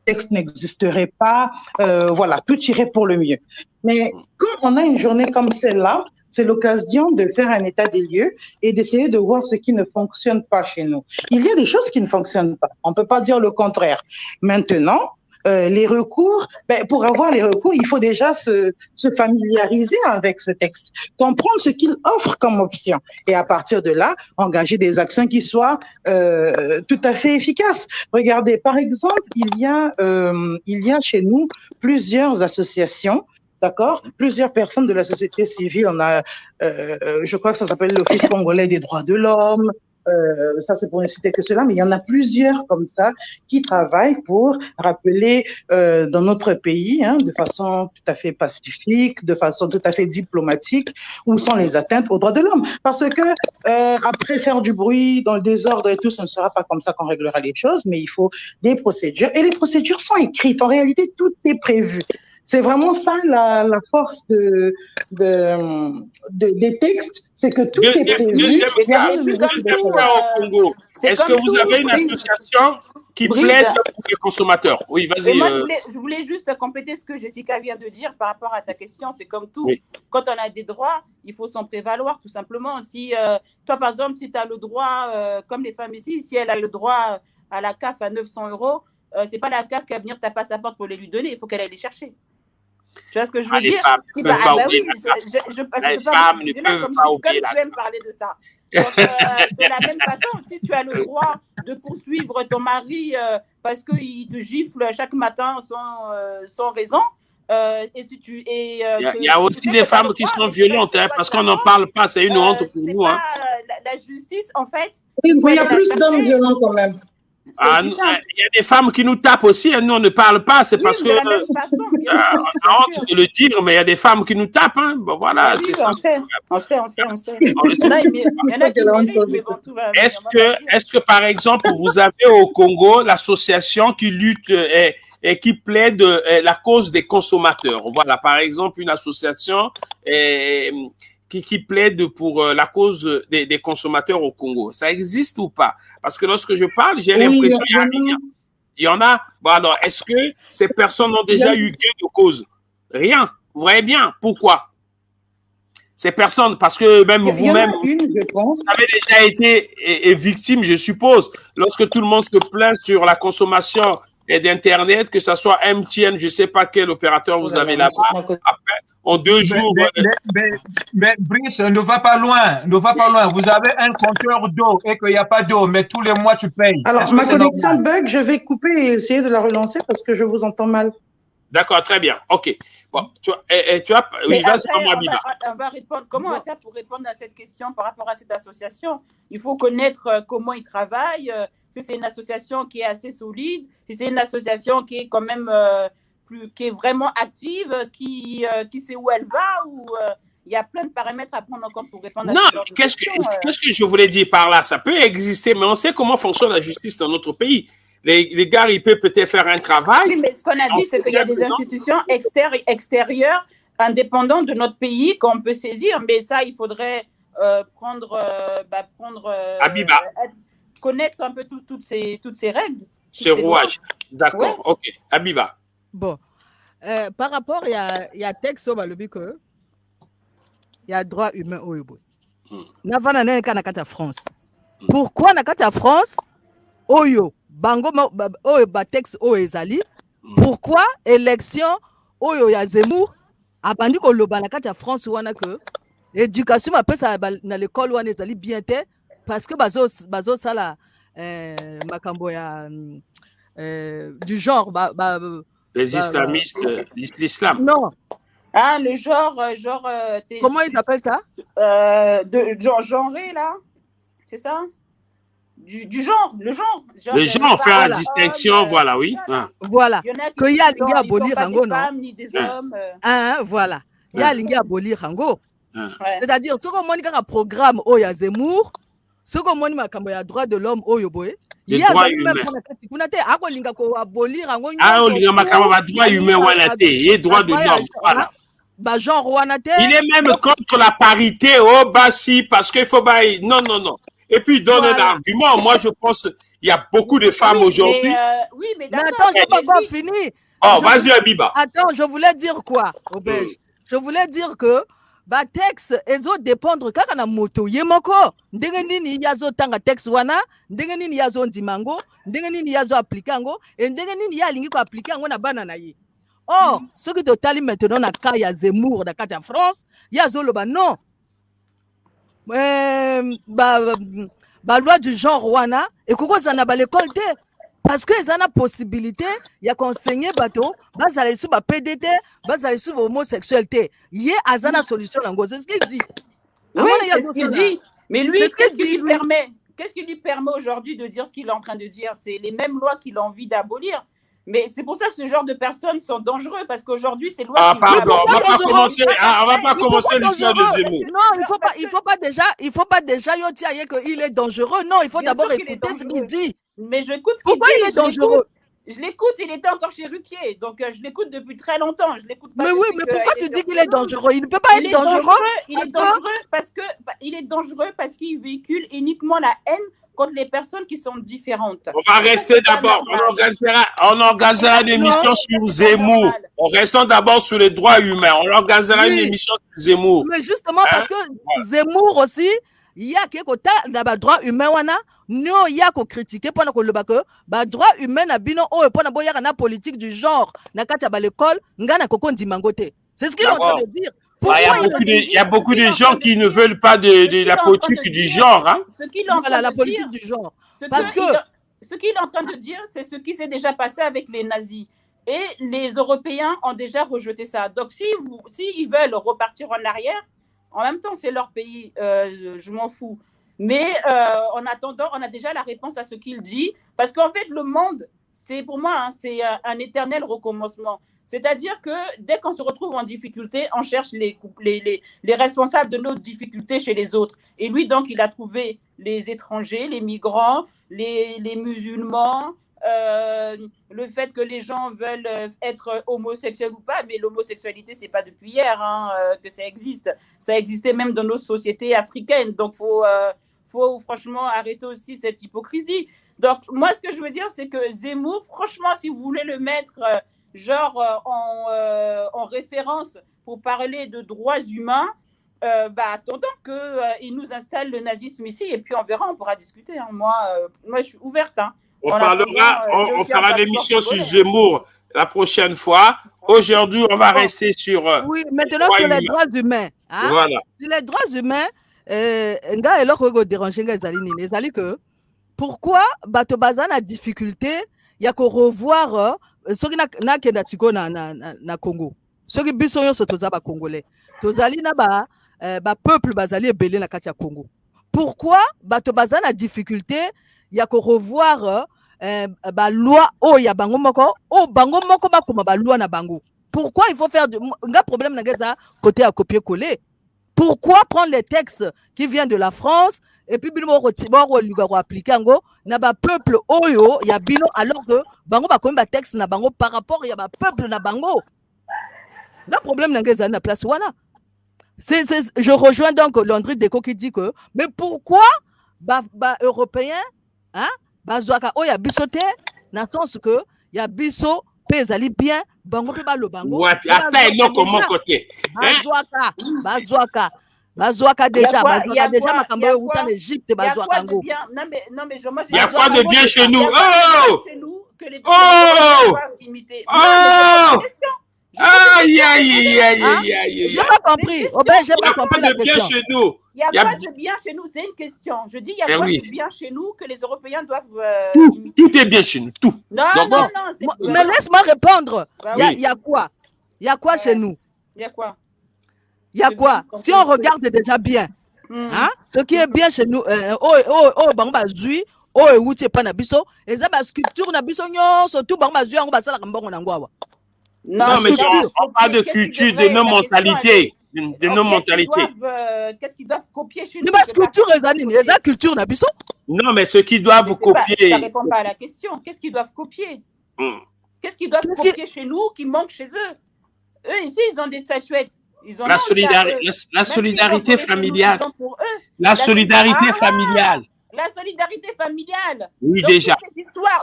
S5: Texte n'existerait pas, voilà, tout irait pour le mieux. Mais quand on a une journée comme celle-là, c'est l'occasion de faire un état des lieux et d'essayer de voir ce qui ne fonctionne pas chez nous. Il y a des choses qui ne fonctionnent pas. On ne peut pas dire le contraire. Maintenant, les recours, pour avoir les recours, il faut déjà se familiariser avec ce texte, comprendre ce qu'il offre comme option et à partir de là, engager des actions qui soient tout à fait efficaces. Regardez, par exemple, il y a chez nous plusieurs associations. D'accord? Plusieurs personnes de la société civile, on a, je crois que ça s'appelle l'Office congolais des droits de l'homme, ça c'est pour ne citer que cela, mais il y en a plusieurs comme ça qui travaillent pour rappeler dans notre pays, de façon tout à fait pacifique, de façon tout à fait diplomatique, où sont les atteintes aux droits de l'homme. Parce que après faire du bruit dans le désordre et tout, ce ne sera pas comme ça qu'on réglera les choses, mais il faut des procédures. Et les procédures sont écrites. En réalité, tout est prévu. C'est vraiment ça la force des textes, c'est que tout est prévu.
S1: Au Congo, est-ce que vous avez une association qui plaide pour les consommateurs? Oui, vas-y.
S2: Je voulais juste compléter ce que Jessica vient de dire par rapport à ta question. C'est comme tout.
S1: Oui.
S2: Quand on a des droits, il faut s'en prévaloir tout simplement. Si toi, par exemple, si tu as le droit, comme les femmes ici, si elle a le droit à la CAF à 900 €, c'est pas la CAF qui va venir taper à sa porte pour les lui donner. Il faut qu'elle aille les chercher. Tu vois ce que je veux dire?
S1: Les femmes ne peuvent pas oublier la CAF. Les femmes ne peuvent pas oublier la CAF.
S2: Comme tu aimes parler de ça. Donc, de la même façon, si tu as le droit de poursuivre ton mari parce qu'il te gifle chaque matin sans raison, il
S1: y a aussi des femmes qui sont violentes, parce qu'on n'en parle pas, c'est une honte pour nous.
S2: La justice, en fait.
S5: Il y a plus d'hommes violents quand même.
S1: Il y a des femmes qui nous tapent aussi, nous on ne parle pas, c'est parce que on a honte de le dire, mais il y a des femmes qui nous tapent, bon voilà,
S2: oui,
S1: c'est ça.
S2: On sait. Il y en a qui méritent, bon, tout va bien.
S1: Est-ce que par exemple vous avez au Congo l'association qui lutte et qui plaide la cause des consommateurs? Voilà, par exemple une association qui plaide pour la cause des consommateurs au Congo. Ça existe ou pas? Parce que lorsque je parle, j'ai l'impression qu'il y a rien. Il y en a. Bon, alors, est-ce que ces personnes ont déjà eu gain de cause? Rien. Vous voyez bien. Pourquoi? Ces personnes, parce que même vous-même, vous avez déjà été victime, je suppose, lorsque tout le monde se plaint sur la consommation d'Internet, que ce soit MTN, je ne sais pas quel opérateur vous avez là-bas. Après, en 2 jours.
S4: Mais Brice, ne va pas loin. Vous avez un compteur d'eau et qu'il n'y a pas d'eau, mais tous les mois tu payes.
S5: Alors, ma connexion bug, je vais couper et essayer de la relancer parce que je vous entends mal.
S1: D'accord, très bien. OK. Bon, tu as oui, vas-y, Habiba.
S2: On va répondre. Comment on va faire pour répondre à cette question par rapport à cette association? Il faut connaître comment ils travaillent. Si c'est une association qui est assez solide, si c'est une association qui est quand même qui est vraiment active, qui sait où elle va, ou il y a plein de paramètres à prendre en compte pour répondre à ce genre de questions.
S1: Qu'est-ce que je voulais dire par là? Ça peut exister, mais on sait comment fonctionne la justice dans notre pays. Les gars, ils peuvent peut-être faire un travail.
S2: Oui, mais ce qu'on a dit, c'est qu'il y a des institutions extérieures, indépendantes de notre pays, qu'on peut saisir. Mais ça, il faudrait connaître un peu toutes ces règles.
S1: Ces rouages. D'accord. Ouais. OK. Habiba.
S3: Bon. Par rapport, il y a texte au Balobi que il y a droit humain au Ubu. Navana neka na kati ya France. Pourquoi na kati ya France oyo bango oyo ba texte oyo ezali? Pourquoi élection oyo ya Zemmour abandi ko loba na kati ya France wana que éducation mapesa na l'école wana ezali bien te parce que bazo sala makambo ya du genre
S1: les islamistes, l'islam.
S3: Non.
S2: Ah, le genre
S3: comment ils appellent ça?
S2: Genré là, c'est ça? Du genre, le genre.
S1: Les gens font la distinction, voilà, oui.
S3: Voilà. Que y a les gars abolir
S2: rango,
S3: non?
S2: Ni des hommes.
S3: Voilà. Y a les gars abolir rango. C'est-à-dire, ce qu'on m'a un programme au ya Zemmour, ce qu'on m'a makambo ya droit de l'homme au yoboé.
S1: Les droits humains. Ah, on dit makambo ya droit humain wanate et droit de l'homme. Voilà. Il est même contre la parité au Bassi parce qu'il faut pas. Non. Et puis, il donne un argument. Moi, je pense qu'il y a beaucoup de femmes aujourd'hui.
S2: Oui, mais
S3: attends, je n'ai pas fini.
S1: Oh, vas-y, Abiba.
S3: Attends, je voulais dire quoi, au Belge? Je voulais dire que ba texte ezo dépendre kaka na moto yemoko. Ndenge nini yazo tanga texte wana, ndenge nini yazo ndimango, ndenge nini yazo appliquango, et ndenge nini ya lingi ko appliquango na bana na ye. Or, ce qui totali maintenant na ka ya Zemmour na ka ya France, yazo loba non. Ba loi du genre wana et koko za na ba l'école te parce que ça na possibilité ya conseiller bateau bazala sous ba PDT bazala sous homosexualité yé azana solution nango c'est ce qu'il dit.
S2: Oui, c'est ce qu'il dit. Mais lui qu'est-ce qui lui permet aujourd'hui de dire ce qu'il est en train de dire? C'est les mêmes lois qu'il a envie d'abolir. Mais c'est pour ça que ce genre de personnes sont dangereux, parce qu'aujourd'hui, c'est loi qui...
S1: pardon, on va pas commencer l'histoire de Zemmour.
S3: Non, il faut pas déjà qu'il est dangereux. Non, il faut d'abord écouter ce qu'il dit.
S2: Mais je écoute ce qu'il dit.
S3: Pourquoi il est dangereux?
S2: Je l'écoute, il était encore chez Ruquier, donc je l'écoute depuis très longtemps. Je l'écoute pas.
S3: Mais oui, mais pourquoi tu dis qu'il est dangereux? Il ne peut pas être dangereux.
S2: Il est dangereux parce qu'il véhicule uniquement la haine contre les personnes qui sont différentes.
S1: On va rester d'abord, on organisera une émission sur Zemmour. On reste d'abord sur les droits humains. On organisera une émission sur Zemmour.
S3: Mais justement, parce que Zemmour aussi, il y a des droits humains, nous, il y a qu'on critiquer pendant que le bac, droits humains, pendant la politique du genre, na katia ba l'école, ngana koko ndimangote. C'est ce qu'il est en train de dire.
S1: Il y a beaucoup de gens qui ne veulent pas de la politique du genre. Hein?
S3: La politique du genre.
S2: Parce que ce qu'il est en train de dire, c'est ce qui s'est déjà passé avec les nazis. Et les Européens ont déjà rejeté ça. Donc, s'ils veulent repartir en arrière, en même temps, c'est leur pays, je m'en fous. Mais en attendant, on a déjà la réponse à ce qu'il dit. Parce qu'en fait, le monde, c'est pour moi, c'est un éternel recommencement. C'est-à-dire que dès qu'on se retrouve en difficulté, on cherche les responsables de nos difficultés chez les autres. Et lui, donc, il a trouvé les étrangers, les migrants, les musulmans, le fait que les gens veulent être homosexuels ou pas, mais l'homosexualité, c'est pas depuis hier que ça existe. Ça existait même dans nos sociétés africaines. Donc, faut franchement arrêter aussi cette hypocrisie. Donc, moi, ce que je veux dire, c'est que Zemmour, franchement, si vous voulez le mettre en référence pour parler de droits humains, attendons qu'il nous installe le nazisme ici et puis on verra, on pourra discuter. Hein. Moi, je suis ouverte. Hein.
S1: On fera l'émission sur Zemmour la prochaine fois. Aujourd'hui, on va rester sur...
S3: oui, maintenant sur les droits humains. Hein?
S1: Voilà.
S3: Sur les droits humains, que pourquoi bato bazana a difficulté, il y a qu'on revoir ceux qui na kenda tiko na Congo. Ceux qui biso yo sotoza ba congolais. Tozali na ba peuple bazali ebele na kati ya Congo. Pourquoi bato bazana a difficulté, il y a qu'on revoir ba loi o ya bango moko ba kuma ba loi na bango. Pourquoi il faut faire un problème na geza côté à copier-coller? Pourquoi prendre les textes qui viennent de la France et puis bino appliquer ngo na ba peuple oyo ya bino alors que bango ba comme ba texte na bango par rapport ya ba peuple na bango. Le problème na ngeza na place wana. Je rejoins donc Landry Deco qui dit que mais pourquoi ba européen hein ba zwaka oya bisote na sens que ya biso pezali bien bango pe ba lo bango.
S1: Ouais, puis après non comment côté.
S3: Bazwaka. Bazouaka déjà,
S2: Bazouaka
S3: déjà, Makambo est en Égypte, Bazouaka.
S2: Non, mais
S1: il y a quoi de bien chez nous?
S2: Que les doivent imiter.
S1: Aïe, aïe, aïe.
S3: J'ai pas compris. J'ai pas compris la question.
S1: Chez nous.
S2: Il y a quoi de bien chez nous? C'est une question. Je dis, il y a quoi de bien chez nous que les Européens doivent
S1: tout est bien chez nous, tout.
S2: Non.
S3: Mais laisse-moi répondre. Il y a quoi? Il y a quoi chez nous?
S2: Il y a quoi?
S3: Il y a quoi? Si on regarde déjà bien, ce qui est bien chez nous,
S1: non, mais on parle de culture, de nos mentalités. De nos mentalités.
S2: Qu'est-ce qu'ils doivent copier chez nous?
S1: Non, mais ce qu'ils doivent copier.
S2: Ça ne répond pas à la question. Qu'est-ce qu'ils doivent copier? Qu'est-ce qu'ils doivent copier chez nous qui manque chez eux? Eux, ici, ils ont des statuettes.
S1: La solidarité familiale. La solidarité familiale.
S2: La solidarité familiale.
S1: Oui,
S2: donc,
S1: déjà.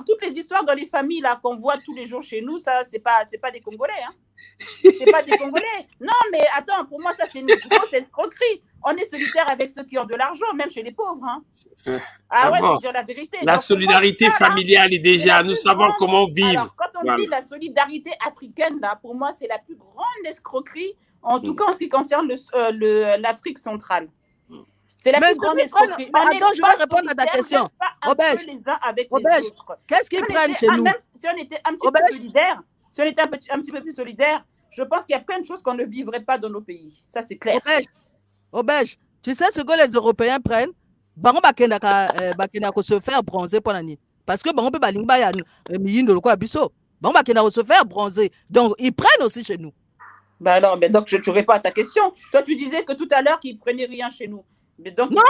S2: Toutes les histoires dans les familles là qu'on voit tous les jours chez nous, ça, c'est pas des Congolais. Hein. C'est pas des Congolais. Non, mais attends, pour moi, ça, c'est une grosse escroquerie. On est solidaire avec ceux qui ont de l'argent, même chez les pauvres. Hein.
S1: Bon.
S2: Je dire la vérité.
S1: La solidarité familiale est déjà, nous savons comment vivre.
S2: Alors, quand on dit la solidarité africaine, là, pour moi, c'est la plus grande escroquerie, en tout cas en ce qui concerne l'Afrique centrale. C'est la plus grande escroquerie.
S3: Attends, je vais répondre à ta question. Qu'est-ce qu'ils prennent chez nous?
S2: Si on était un petit peu plus solidaire, je pense qu'il y a plein de choses qu'on ne vivrait pas dans nos pays. Ça, c'est clair.
S3: Obège, tu sais ce que les Européens prennent? Bango bakendaka se faire bronzer pour l'année. Parce que bango peut balingba ya miyindo lokwa biso. Bango bakendaka se faire bronzer. Donc ils prennent aussi chez nous.
S2: Bah alors, mais donc je ne réponds pas à ta question. Toi, tu disais que tout à l'heure qu'ils prenaient rien chez nous. Mais donc,
S3: non,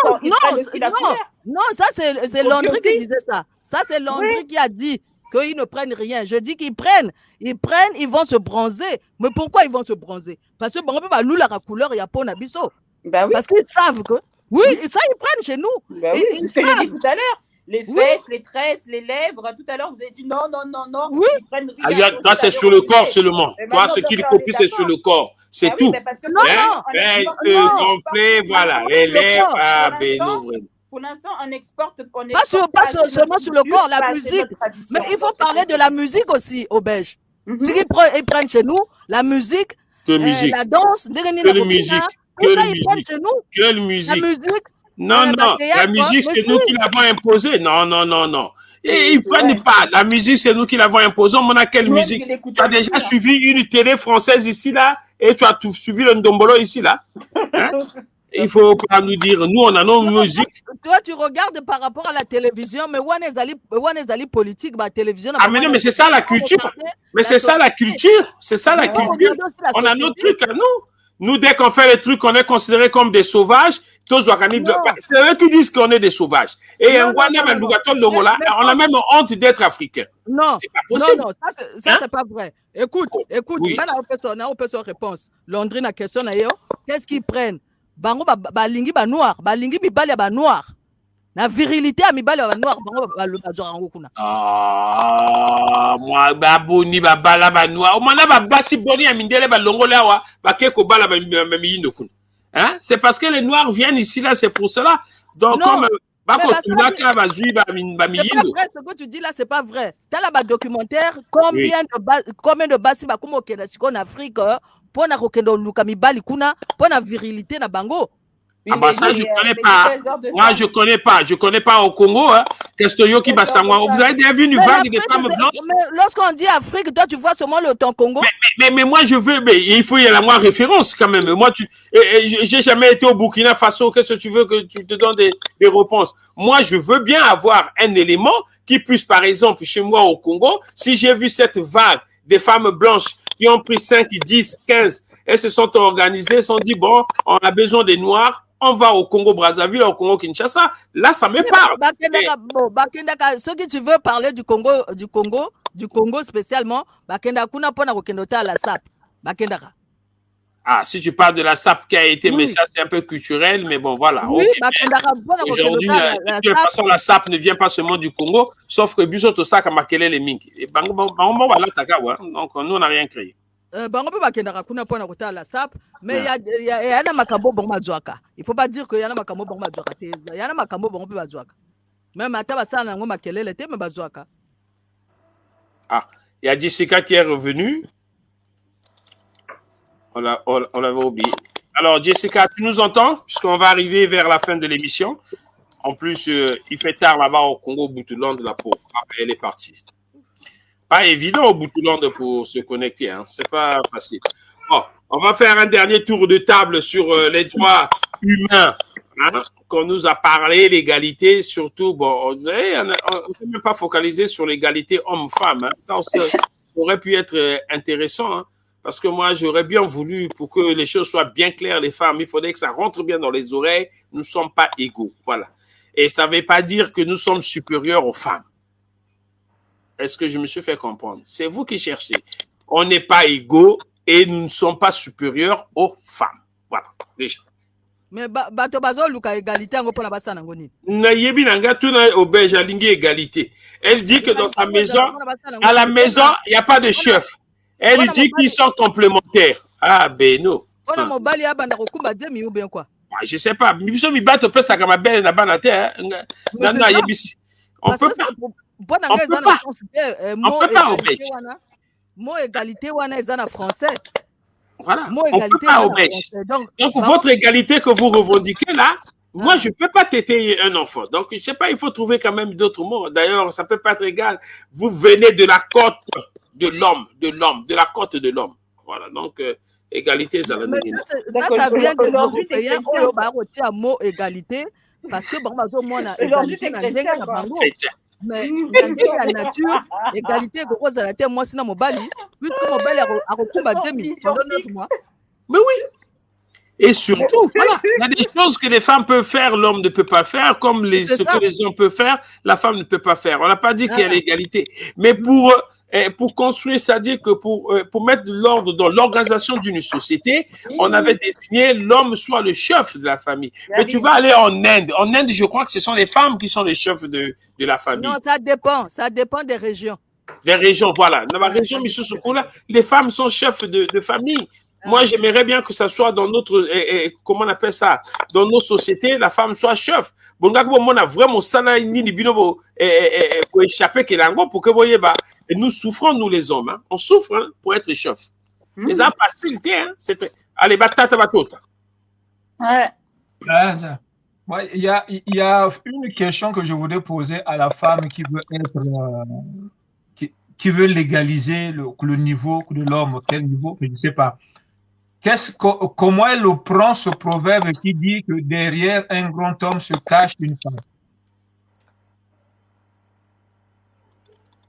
S3: ça c'est Landry qui disait ça. Ça c'est Landry qui a dit qu'ils ne prennent rien. Je dis qu'ils prennent, ils vont se bronzer. Mais pourquoi ils vont se bronzer? Parce que bon, on peut pas la couleur, il y a pas nabiso.
S2: Bah oui.
S3: Parce qu'ils savent que ça ils prennent chez nous.
S2: Bah oui, ils savent tout à l'heure. Les fesses, les tresses, les lèvres, tout à l'heure vous avez dit non.
S3: Oui.
S2: Ils prennent rien.
S1: Toi, c'est sur le corps seulement. Toi, ce qu'ils copient, c'est sur le corps. C'est tout. Voilà. Les lèvres,
S2: pour l'instant, on exporte.
S3: Pas seulement sur le corps, la musique. Mais il faut parler de la musique aussi, Obège. Ce qu'ils prennent chez nous, la musique, la danse,
S1: quelle musique.
S3: Ça, ils prennent chez nous.
S1: Quelle musique.
S3: La musique.
S1: Non, la musique, c'est nous qui l'avons imposée. Non. Et ils prennent pas. La musique, c'est nous qui l'avons imposée. On a quelle musique? Tu as déjà suivi une télé française ici, là, et tu as suivi le Ndombolo ici, là. Hein? Il faut pas nous dire, nous, on a nos musiques.
S3: Toi, tu regardes par rapport à la télévision, mais où est les politique, la télévision.
S1: Ah, mais non, mais c'est ça la culture. Mais c'est ça la culture. C'est ça la culture. On a nos trucs à nous. Nous, dès qu'on fait les trucs, on est considérés comme des sauvages. C'est eux qui disent qu'on est des sauvages. Et on a même honte d'être africain.
S3: Non,
S1: c'est pas possible.
S3: Non, ça c'est pas vrai. Écoute, oui. On peut se réponse. Landry na question na yo, qu'est-ce qu'ils prennent? Bango balingi ba noir, balingi mibali ba noir. La virilité à mibali ba noir, bango ba bazwa kuna.
S1: Moi baboni ba bala ba noir. O mana ba basi boni ya mindele ba longola wa ba keko bala ba miyindo kuna. Hein? C'est parce que les noirs viennent ici là, c'est pour cela. Donc
S3: non,
S1: comme
S3: c'est pas vrai ce que tu dis là, c'est pas vrai. T'as là documentaire combien de basi ba comme au Kenya en Afrique pour na kokendo luka mibali kuna pour na virilité na bango.
S1: Ah bah ça, je connais pas. Moi, je connais pas au Congo. Hein. Qu'est-ce que Yoki Bassangwa? Vous avez déjà vu une vague des femmes blanches?
S3: Mais lorsqu'on dit Afrique, toi, tu vois seulement le temps Congo.
S1: Mais moi, je veux, mais il faut y avoir moi référence quand même. Moi, j'ai jamais été au Burkina Faso. Qu'est-ce que tu veux que tu te donnes des réponses? Moi, je veux bien avoir un élément qui puisse, par exemple, chez moi au Congo, si j'ai vu cette vague des femmes blanches qui ont pris 5, 10, 15, elles se sont organisées, se sont dit, bon, on a besoin des Noirs, on va au Congo-Brazzaville, au Congo-Kinshasa. Là, ça me parle.
S3: Ce que tu veux parler du Congo spécialement, Bakenda kuna pona kokendota à la SAP. Bakendaka.
S1: Ah, si tu parles de la SAP qui a été, mais ça, c'est un peu culturel, mais bon, voilà.
S3: Oui,
S1: okay. Aujourd'hui, de toute façon, la SAP ne vient pas seulement du Congo, sauf que Busoto Saka Makele les Mink. Et donc, nous, on n'a rien créé.
S3: bango pe bakendaka kuna mpona kotala SAP, mais yana makambo bango bazwaka. Il faut pas dire que yana makambo bango bazwaka te. Yana makambo bango pe bazwaka. Même ata basala nango makelele te, mais bazwaka.
S1: Ah, il y a Jessica qui est revenue. On l'avait oublié. Alors, Jessica, tu nous entends? Puisqu'on va arriver vers la fin de l'émission. En plus, il fait tard là-bas au Congo, au Boutouland, la pauvre. Elle est partie. Pas évident au Boutouland pour se connecter. Hein. C'est pas facile. Bon, on va faire un dernier tour de table sur les droits humains. Hein, qu'on nous a parlé, l'égalité, surtout, bon, on ne peut même pas focaliser sur l'égalité homme-femme. Hein. Ça aurait pu être intéressant. Hein. Parce que moi, j'aurais bien voulu, pour que les choses soient bien claires, les femmes, il faudrait que ça rentre bien dans les oreilles. Nous ne sommes pas égaux. Voilà. Et ça ne veut pas dire que nous sommes supérieurs aux femmes. Est-ce que je me suis fait comprendre? C'est vous qui cherchez. On n'est pas égaux et nous ne sommes pas supérieurs aux femmes. Voilà, déjà.
S3: Mais bato bazo luka égalité ngo pona basa nango nini?
S1: Na yebi nanga tuna obège alingi égalité. Elle dit que dans sa maison, à la maison, il n'y a pas de chef. Elle dit qu'ils sont complémentaires. Ah, ben non.
S3: On a mobali ya banda kokumba demi ou bien quoi?
S1: Je sais pas. Biso mi bato pe sa kama belle na bana te. Na yebisi. On peut pas. On peut pas obège.
S3: Mot égalité wana ezana français.
S1: Voilà. On peut pas obège. Donc votre égalité que vous revendiquez là, moi je peux pas téter un enfant. Donc je sais pas, il faut trouver quand même d'autres mots. D'ailleurs, ça peut pas être égal. Vous venez de la côte de l'homme, de la côte de l'homme. Voilà, donc égalité, ça
S3: vient de l'Européen où on va retirer un mot égalité parce que bon, moi, égalité na bango. Mais la nature, égalité, moi, c'est mobali, puisque mobali a recouvert 2000 pendant 9 mois.
S1: Mais oui. Et surtout, voilà, il y a des choses que les femmes peuvent faire, l'homme ne peut pas faire, comme ce que les hommes peuvent faire, la femme ne peut pas faire. On n'a pas dit qu'il y a l'égalité. Mais pour construire, c'est-à-dire que pour mettre de l'ordre dans l'organisation d'une société, on avait désigné l'homme soit le chef de la famille. Mais tu vas aller en Inde. En Inde, je crois que ce sont les femmes qui sont les chefs de la famille.
S3: Non, ça dépend des régions.
S1: Les régions, voilà. Dans la région Missoussoukoula, les femmes sont chefs de famille. Moi, j'aimerais bien que ça soit dans notre, comment on appelle ça, dans nos sociétés, la femme soit chef. Bon, on a vraiment ça là, pour échapper pour que vous voyez, et nous souffrons, nous les hommes, hein. On souffre hein, pour être chef. Mais ça facilité, hein. Allez, batata.
S2: Ouais.
S4: Il y a une question que je voudrais poser à la femme qui veut être, qui veut légaliser le niveau de l'homme. Quel niveau? Je ne sais pas. Comment elle prend ce proverbe qui dit que derrière un grand homme se cache une femme?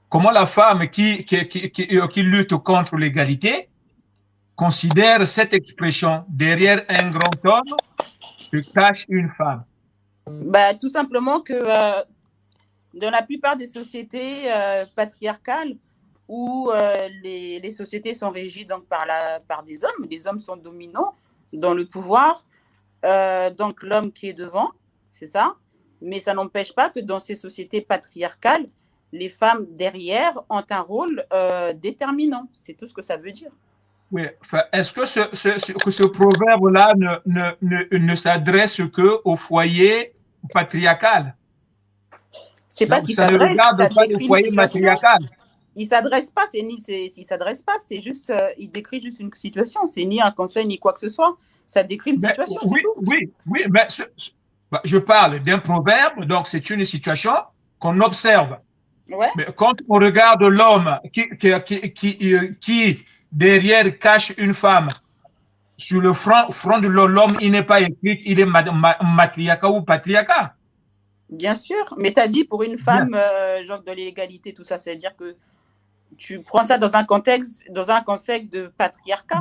S4: Comment la femme qui lutte contre l'égalité considère cette expression derrière un grand homme se cache une femme?
S2: Tout simplement que dans la plupart des sociétés patriarcales, où les sociétés sont régies donc par des hommes. Les hommes sont dominants dans le pouvoir, donc l'homme qui est devant, c'est ça. Mais ça n'empêche pas que dans ces sociétés patriarcales, les femmes derrière ont un rôle déterminant. C'est tout ce que ça veut dire.
S4: Oui. Enfin, est-ce que ce proverbe-là ne s'adresse qu'au foyer patriarcal?
S2: C'est pas qu'il s'adresse,
S4: ça ne regarde pas le foyer matriarcal.
S2: Il s'adresse pas, il s'adresse pas, c'est juste, il décrit juste une situation. C'est ni un conseil ni quoi que ce soit. Ça décrit une situation.
S4: Oui, mais je parle d'un proverbe, donc c'est une situation qu'on observe.
S2: Ouais.
S4: Mais quand on regarde l'homme qui derrière cache une femme, sur le front de l'homme, il n'est pas écrit, il est matriarcat ou patriarcat.
S2: Bien sûr, mais tu as dit pour une femme, genre de l'égalité, tout ça, c'est-à-dire que tu prends ça dans un contexte de patriarcat?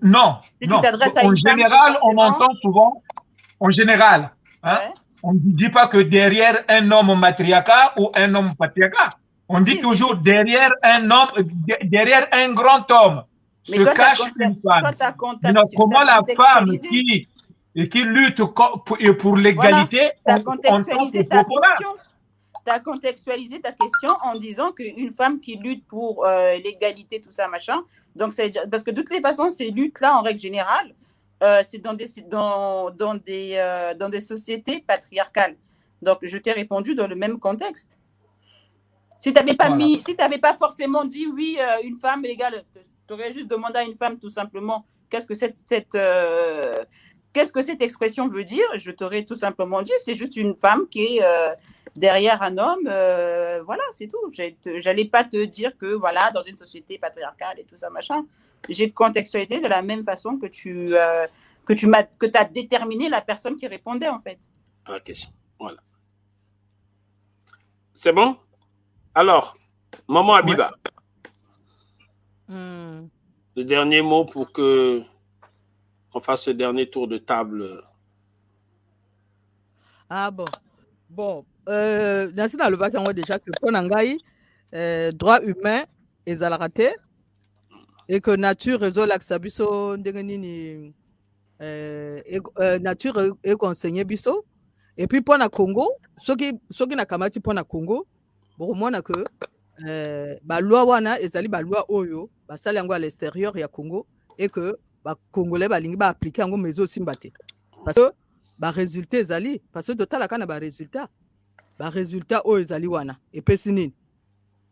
S4: Non,
S2: si
S4: non.
S2: Tu t'adresses à
S4: en
S2: une
S4: général,
S2: femme,
S4: on entend souvent, en général, hein,
S2: ouais.
S4: On ne dit pas que derrière un homme matriarcat ou un homme patriarcat. On dit toujours derrière un homme, derrière un grand homme se cache une femme. Comment la femme qui lutte pour l'égalité,
S2: voilà, tu as contextualisé ta question. as contextualisé ta question en disant qu'une femme qui lutte pour l'égalité, tout ça, machin. Donc, parce que de toutes les façons, ces luttes-là, en règle générale, c'est dans des sociétés patriarcales. Donc, je t'ai répondu dans le même contexte. Si tu n'avais pas pas forcément dit oui, une femme égale, tu aurais juste demandé à une femme tout simplement qu'est-ce que cette expression veut dire, je t'aurais tout simplement dit, c'est juste une femme qui est derrière un homme, voilà, c'est tout. J'allais pas te dire que voilà, dans une société patriarcale et tout ça, machin. J'ai contextualisé de la même façon que tu as déterminé la personne qui répondait, en fait.
S1: À la question, voilà. C'est bon? Alors, Maman Abiba, le dernier mot pour que on fasse ce dernier tour de table.
S3: Ah bon. Bon, dans le bac, on voit déjà que pour Nangaï, droit humain et raté et que nature réseau l'axabiso ndengenini nature et conseiller biso et puis pour na Congo, ceux qui na kamati pour na Congo, bon moi na que ba loi wana ezali ba loi oyo ba sala yango à l'extérieur ya Congo et que ba congolais ba lingi ba appliquer yango mais aussi mbate parce que ba résultat ezali parce que total kana ba résultat oyo ezali wana et pesi nini.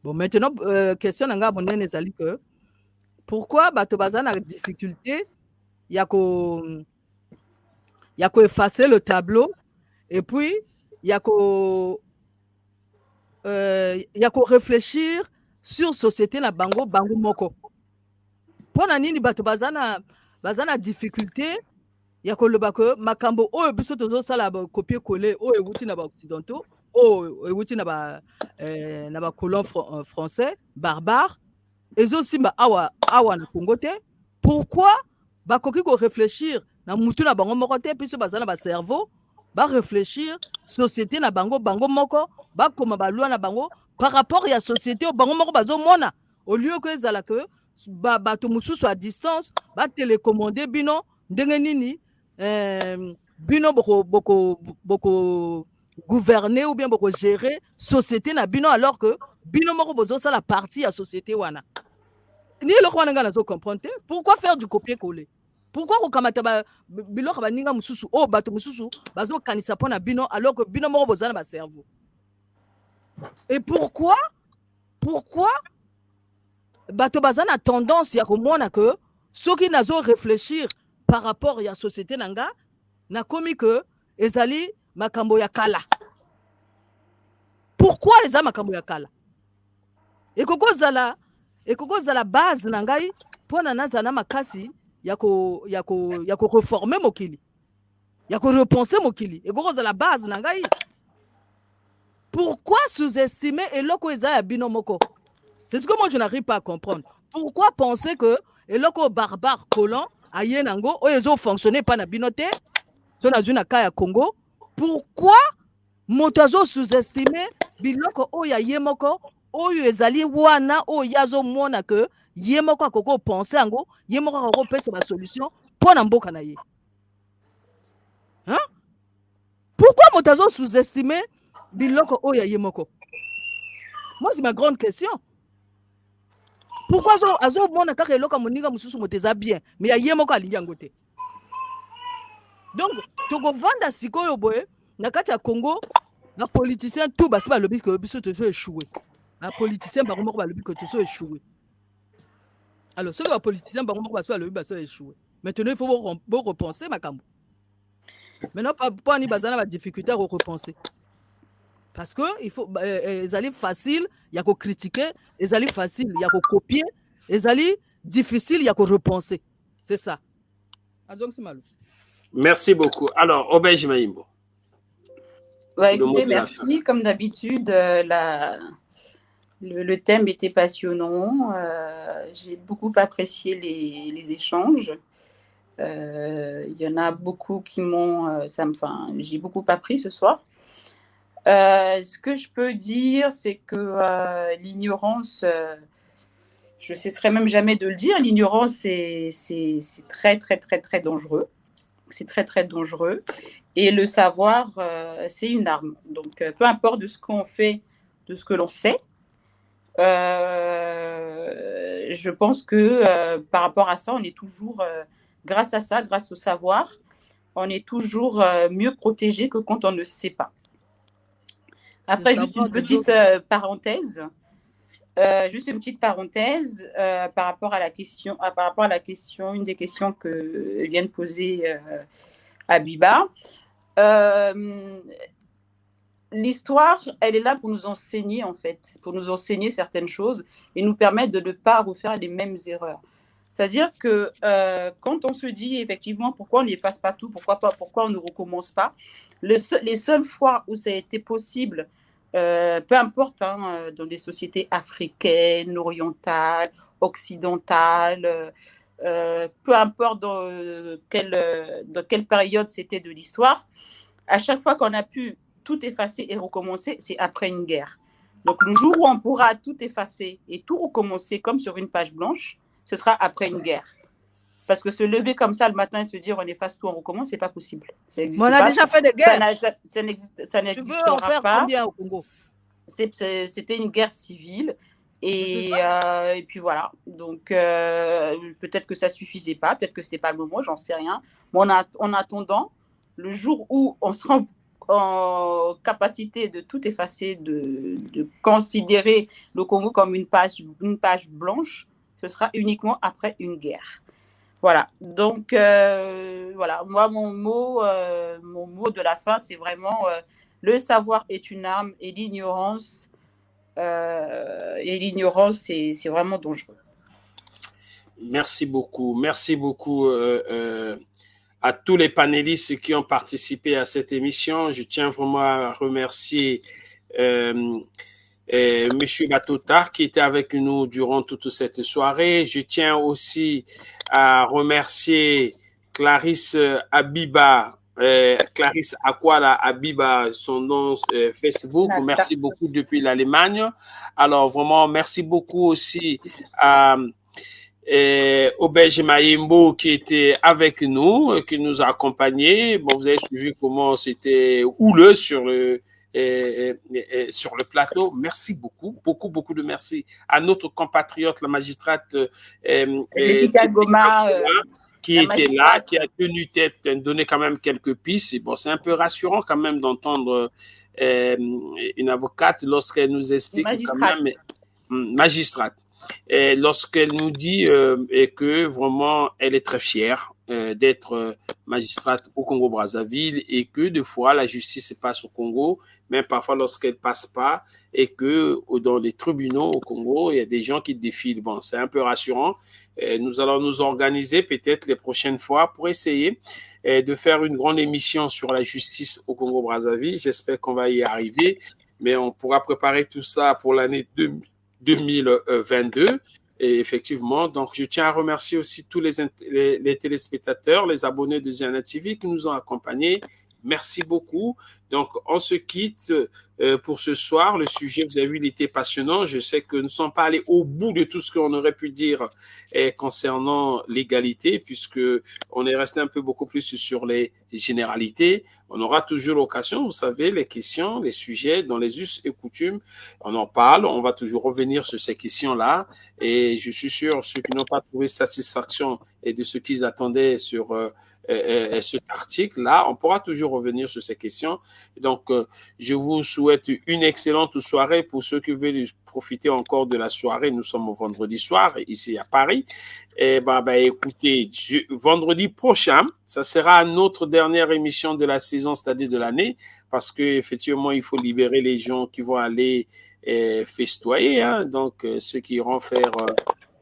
S3: Bon maintenant question nanga bonene ezali que pourquoi bato baza na difficulté ya ko effacer le tableau et puis ya ko réfléchir sur société na bango moko. Pona nini bato baza na difficulté ya koloba que makambo oyo biso tozo sala ba copier coller oyo ewuti na ba occidentaux oyo ewuti na ba colon français barbare ezo simba awa na Congo te. Pourquoi bakoki ko réfléchir na mutu na bango moko te biso baza na ba cerveau ba réfléchir société na bango moko ba koma ba loi na bango par rapport à la société au bango moko bazo mona au lieu que ezala que bato mususu à distance ba télécommander bino ndenge nini bino boko gouverner ou bien boko gérer société na bino alors que bino moko bozo sala partie à société wana ni le rwanda nga nazo comprendre pourquoi faire du copier-coller. Pourquoi vous kamata ba biloko baninga mususu o bato mususu bazo kanisa pona bino alors que bino moko bozana ba cerveau. Et pourquoi bato bazana tendance ya komona que soki nazo réfléchir par rapport à la société nanga na komi que ezali makambo ya kala. Pourquoi ezali makambo ya kala? Et koko zala base nangai pona nazana makasi yako reformer mokili yako repenser mokili et koko zala base nangai. Pourquoi sous-estimer eloko eza ya bino moko? C'est ce que moi je n'arrive pas à comprendre. Pourquoi penser que eloko barbare colon aye nango o ezo fonctionner pas na bino te so na zuna ka ya Congo? Pourquoi motazo sous-estimer biloko o ya ye moko oyo ezali wana o yazo mona que ye moko akoko penser yango ye moko akoko pesa ba solution pour na mboka na ye? Hein? Pourquoi motazo sous-estimer biloko o ya ye moko? Moi c'est ma grande question. Pourquoi azo mona kaka eloko moninga mususu moteza bien mais ya ye moko alingi yango te? Donc toko vanda sikoyo boye na kati ya Congo na politicien tout basi ba lobi que biso tozo échouer. Un politicien ba moko ba lobi que tozo échouer. Alors ceux qui politicien ba moko ba lobi ba so échouer. Maintenant il faut repenser makambo. Maintenant pas ni bazana ba difficulté à repenser. Parce que il faut ezali facile ya ko critiquer, ezali facile ya ko copier, ezali difficile ya ko repenser. C'est ça. Azong Simalou.
S1: Merci beaucoup. Alors, Obej Maïmbo.
S2: Écoutez, merci. Comme d'habitude, le thème était passionnant. J'ai beaucoup apprécié les échanges. Il y en a beaucoup qui m'ont... j'ai beaucoup appris ce soir. Ce que je peux dire, c'est que l'ignorance... je ne cesserai même jamais de le dire. L'ignorance, c'est très, très, très, très dangereux. C'est très, très dangereux. Et le savoir, c'est une arme. Donc, peu importe de ce qu'on fait, de ce que l'on sait, je pense que par rapport à ça, on est toujours, grâce à ça, grâce au savoir, on est toujours mieux protégé que quand on ne sait pas. Après, juste une petite parenthèse. Juste une petite parenthèse par rapport à la question, une des questions que vient de poser Habiba. L'histoire, elle est là pour nous enseigner, en fait, pour nous enseigner certaines choses et nous permettre de ne pas refaire les mêmes erreurs. C'est-à-dire que quand on se dit effectivement pourquoi on n'efface pas tout, pourquoi on ne recommence pas, les seules fois où ça a été possible, peu importe, hein, dans des sociétés africaines, orientales, occidentales, peu importe dans quelle période c'était de l'histoire, à chaque fois qu'on a pu tout effacer et recommencer, c'est après une guerre. Donc le jour où on pourra tout effacer et tout recommencer comme sur une page blanche, ce sera après une guerre. Parce que se lever comme ça le matin et se dire on efface tout, on recommence, c'est pas possible. Ça n'existe pas.
S3: On a déjà fait des guerres.
S2: Ça n'existera pas.
S3: Combien au Congo?
S2: C'était une guerre civile. Et puis voilà. Donc peut-être que ça suffisait pas, peut-être que c'était pas le moment, j'en sais rien. Mais en attendant, le jour où on sera en capacité de tout effacer, de considérer le Congo comme une page blanche, ce sera uniquement après une guerre. Voilà. Donc, voilà. Moi, mon mot de la fin, c'est vraiment le savoir est une arme et l'ignorance, c'est vraiment dangereux.
S1: Merci beaucoup. Merci beaucoup à tous les panélistes qui ont participé à cette émission. Je tiens vraiment à remercier Monsieur Batota qui était avec nous durant toute cette soirée. Je tiens aussi à remercier Clarisse Habiba, Clarisse Akwala Habiba, son nom Facebook. Merci beaucoup depuis l'Allemagne. Alors vraiment, merci beaucoup aussi à Auberge Mayimbo qui était avec nous, qui nous a accompagnés. Bon, vous avez suivi comment c'était houleux sur le plateau. Merci beaucoup de merci à notre compatriote, la magistrate
S2: Jessica Goma,
S1: qui était là, qui a tenu tête, donné quand même quelques pistes. Et bon, c'est un peu rassurant quand même d'entendre une avocate lorsqu'elle nous explique quand même, magistrate. Lorsqu'elle nous dit que vraiment elle est très fière d'être magistrate au Congo-Brazzaville et que des fois la justice se passe au Congo, mais parfois lorsqu'elle passe pas et que dans les tribunaux au Congo il y a des gens qui défilent. Bon, c'est un peu rassurant. Nous allons nous organiser peut-être les prochaines fois pour essayer de faire une grande émission sur la justice au Congo-Brazzaville. J'espère qu'on va y arriver, mais on pourra préparer tout ça pour l'année 2022. Et effectivement, donc je tiens à remercier aussi tous les téléspectateurs, les abonnés de Ziana TV qui nous ont accompagnés. Merci beaucoup. Donc, on se quitte pour ce soir. Le sujet, vous avez vu, il était passionnant. Je sais que nous ne sommes pas allés au bout de tout ce qu'on aurait pu dire concernant l'égalité, puisque on est resté un peu beaucoup plus sur les généralités. On aura toujours l'occasion, vous savez, les questions, les sujets, dans les us et coutumes, on en parle. On va toujours revenir sur ces questions-là. Et je suis sûr, ceux qui n'ont pas trouvé satisfaction et de ce qu'ils attendaient sur cet article-là, on pourra toujours revenir sur ces questions. Donc, je vous souhaite une excellente soirée pour ceux qui veulent profiter encore de la soirée. Nous sommes au vendredi soir, ici à Paris. Et écoutez, vendredi prochain, ça sera notre dernière émission de la saison, c'est-à-dire de l'année, parce que effectivement, il faut libérer les gens qui vont aller festoyer, hein, donc ceux qui iront faire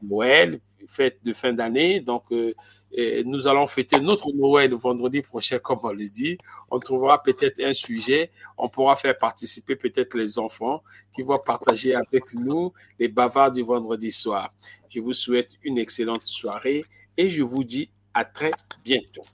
S1: Noël, fête de fin d'année. Donc, nous allons fêter notre Noël le vendredi prochain, comme on le dit. On trouvera peut-être un sujet. On pourra faire participer peut-être les enfants qui vont partager avec nous les bavards du vendredi soir. Je vous souhaite une excellente soirée et je vous dis à très bientôt.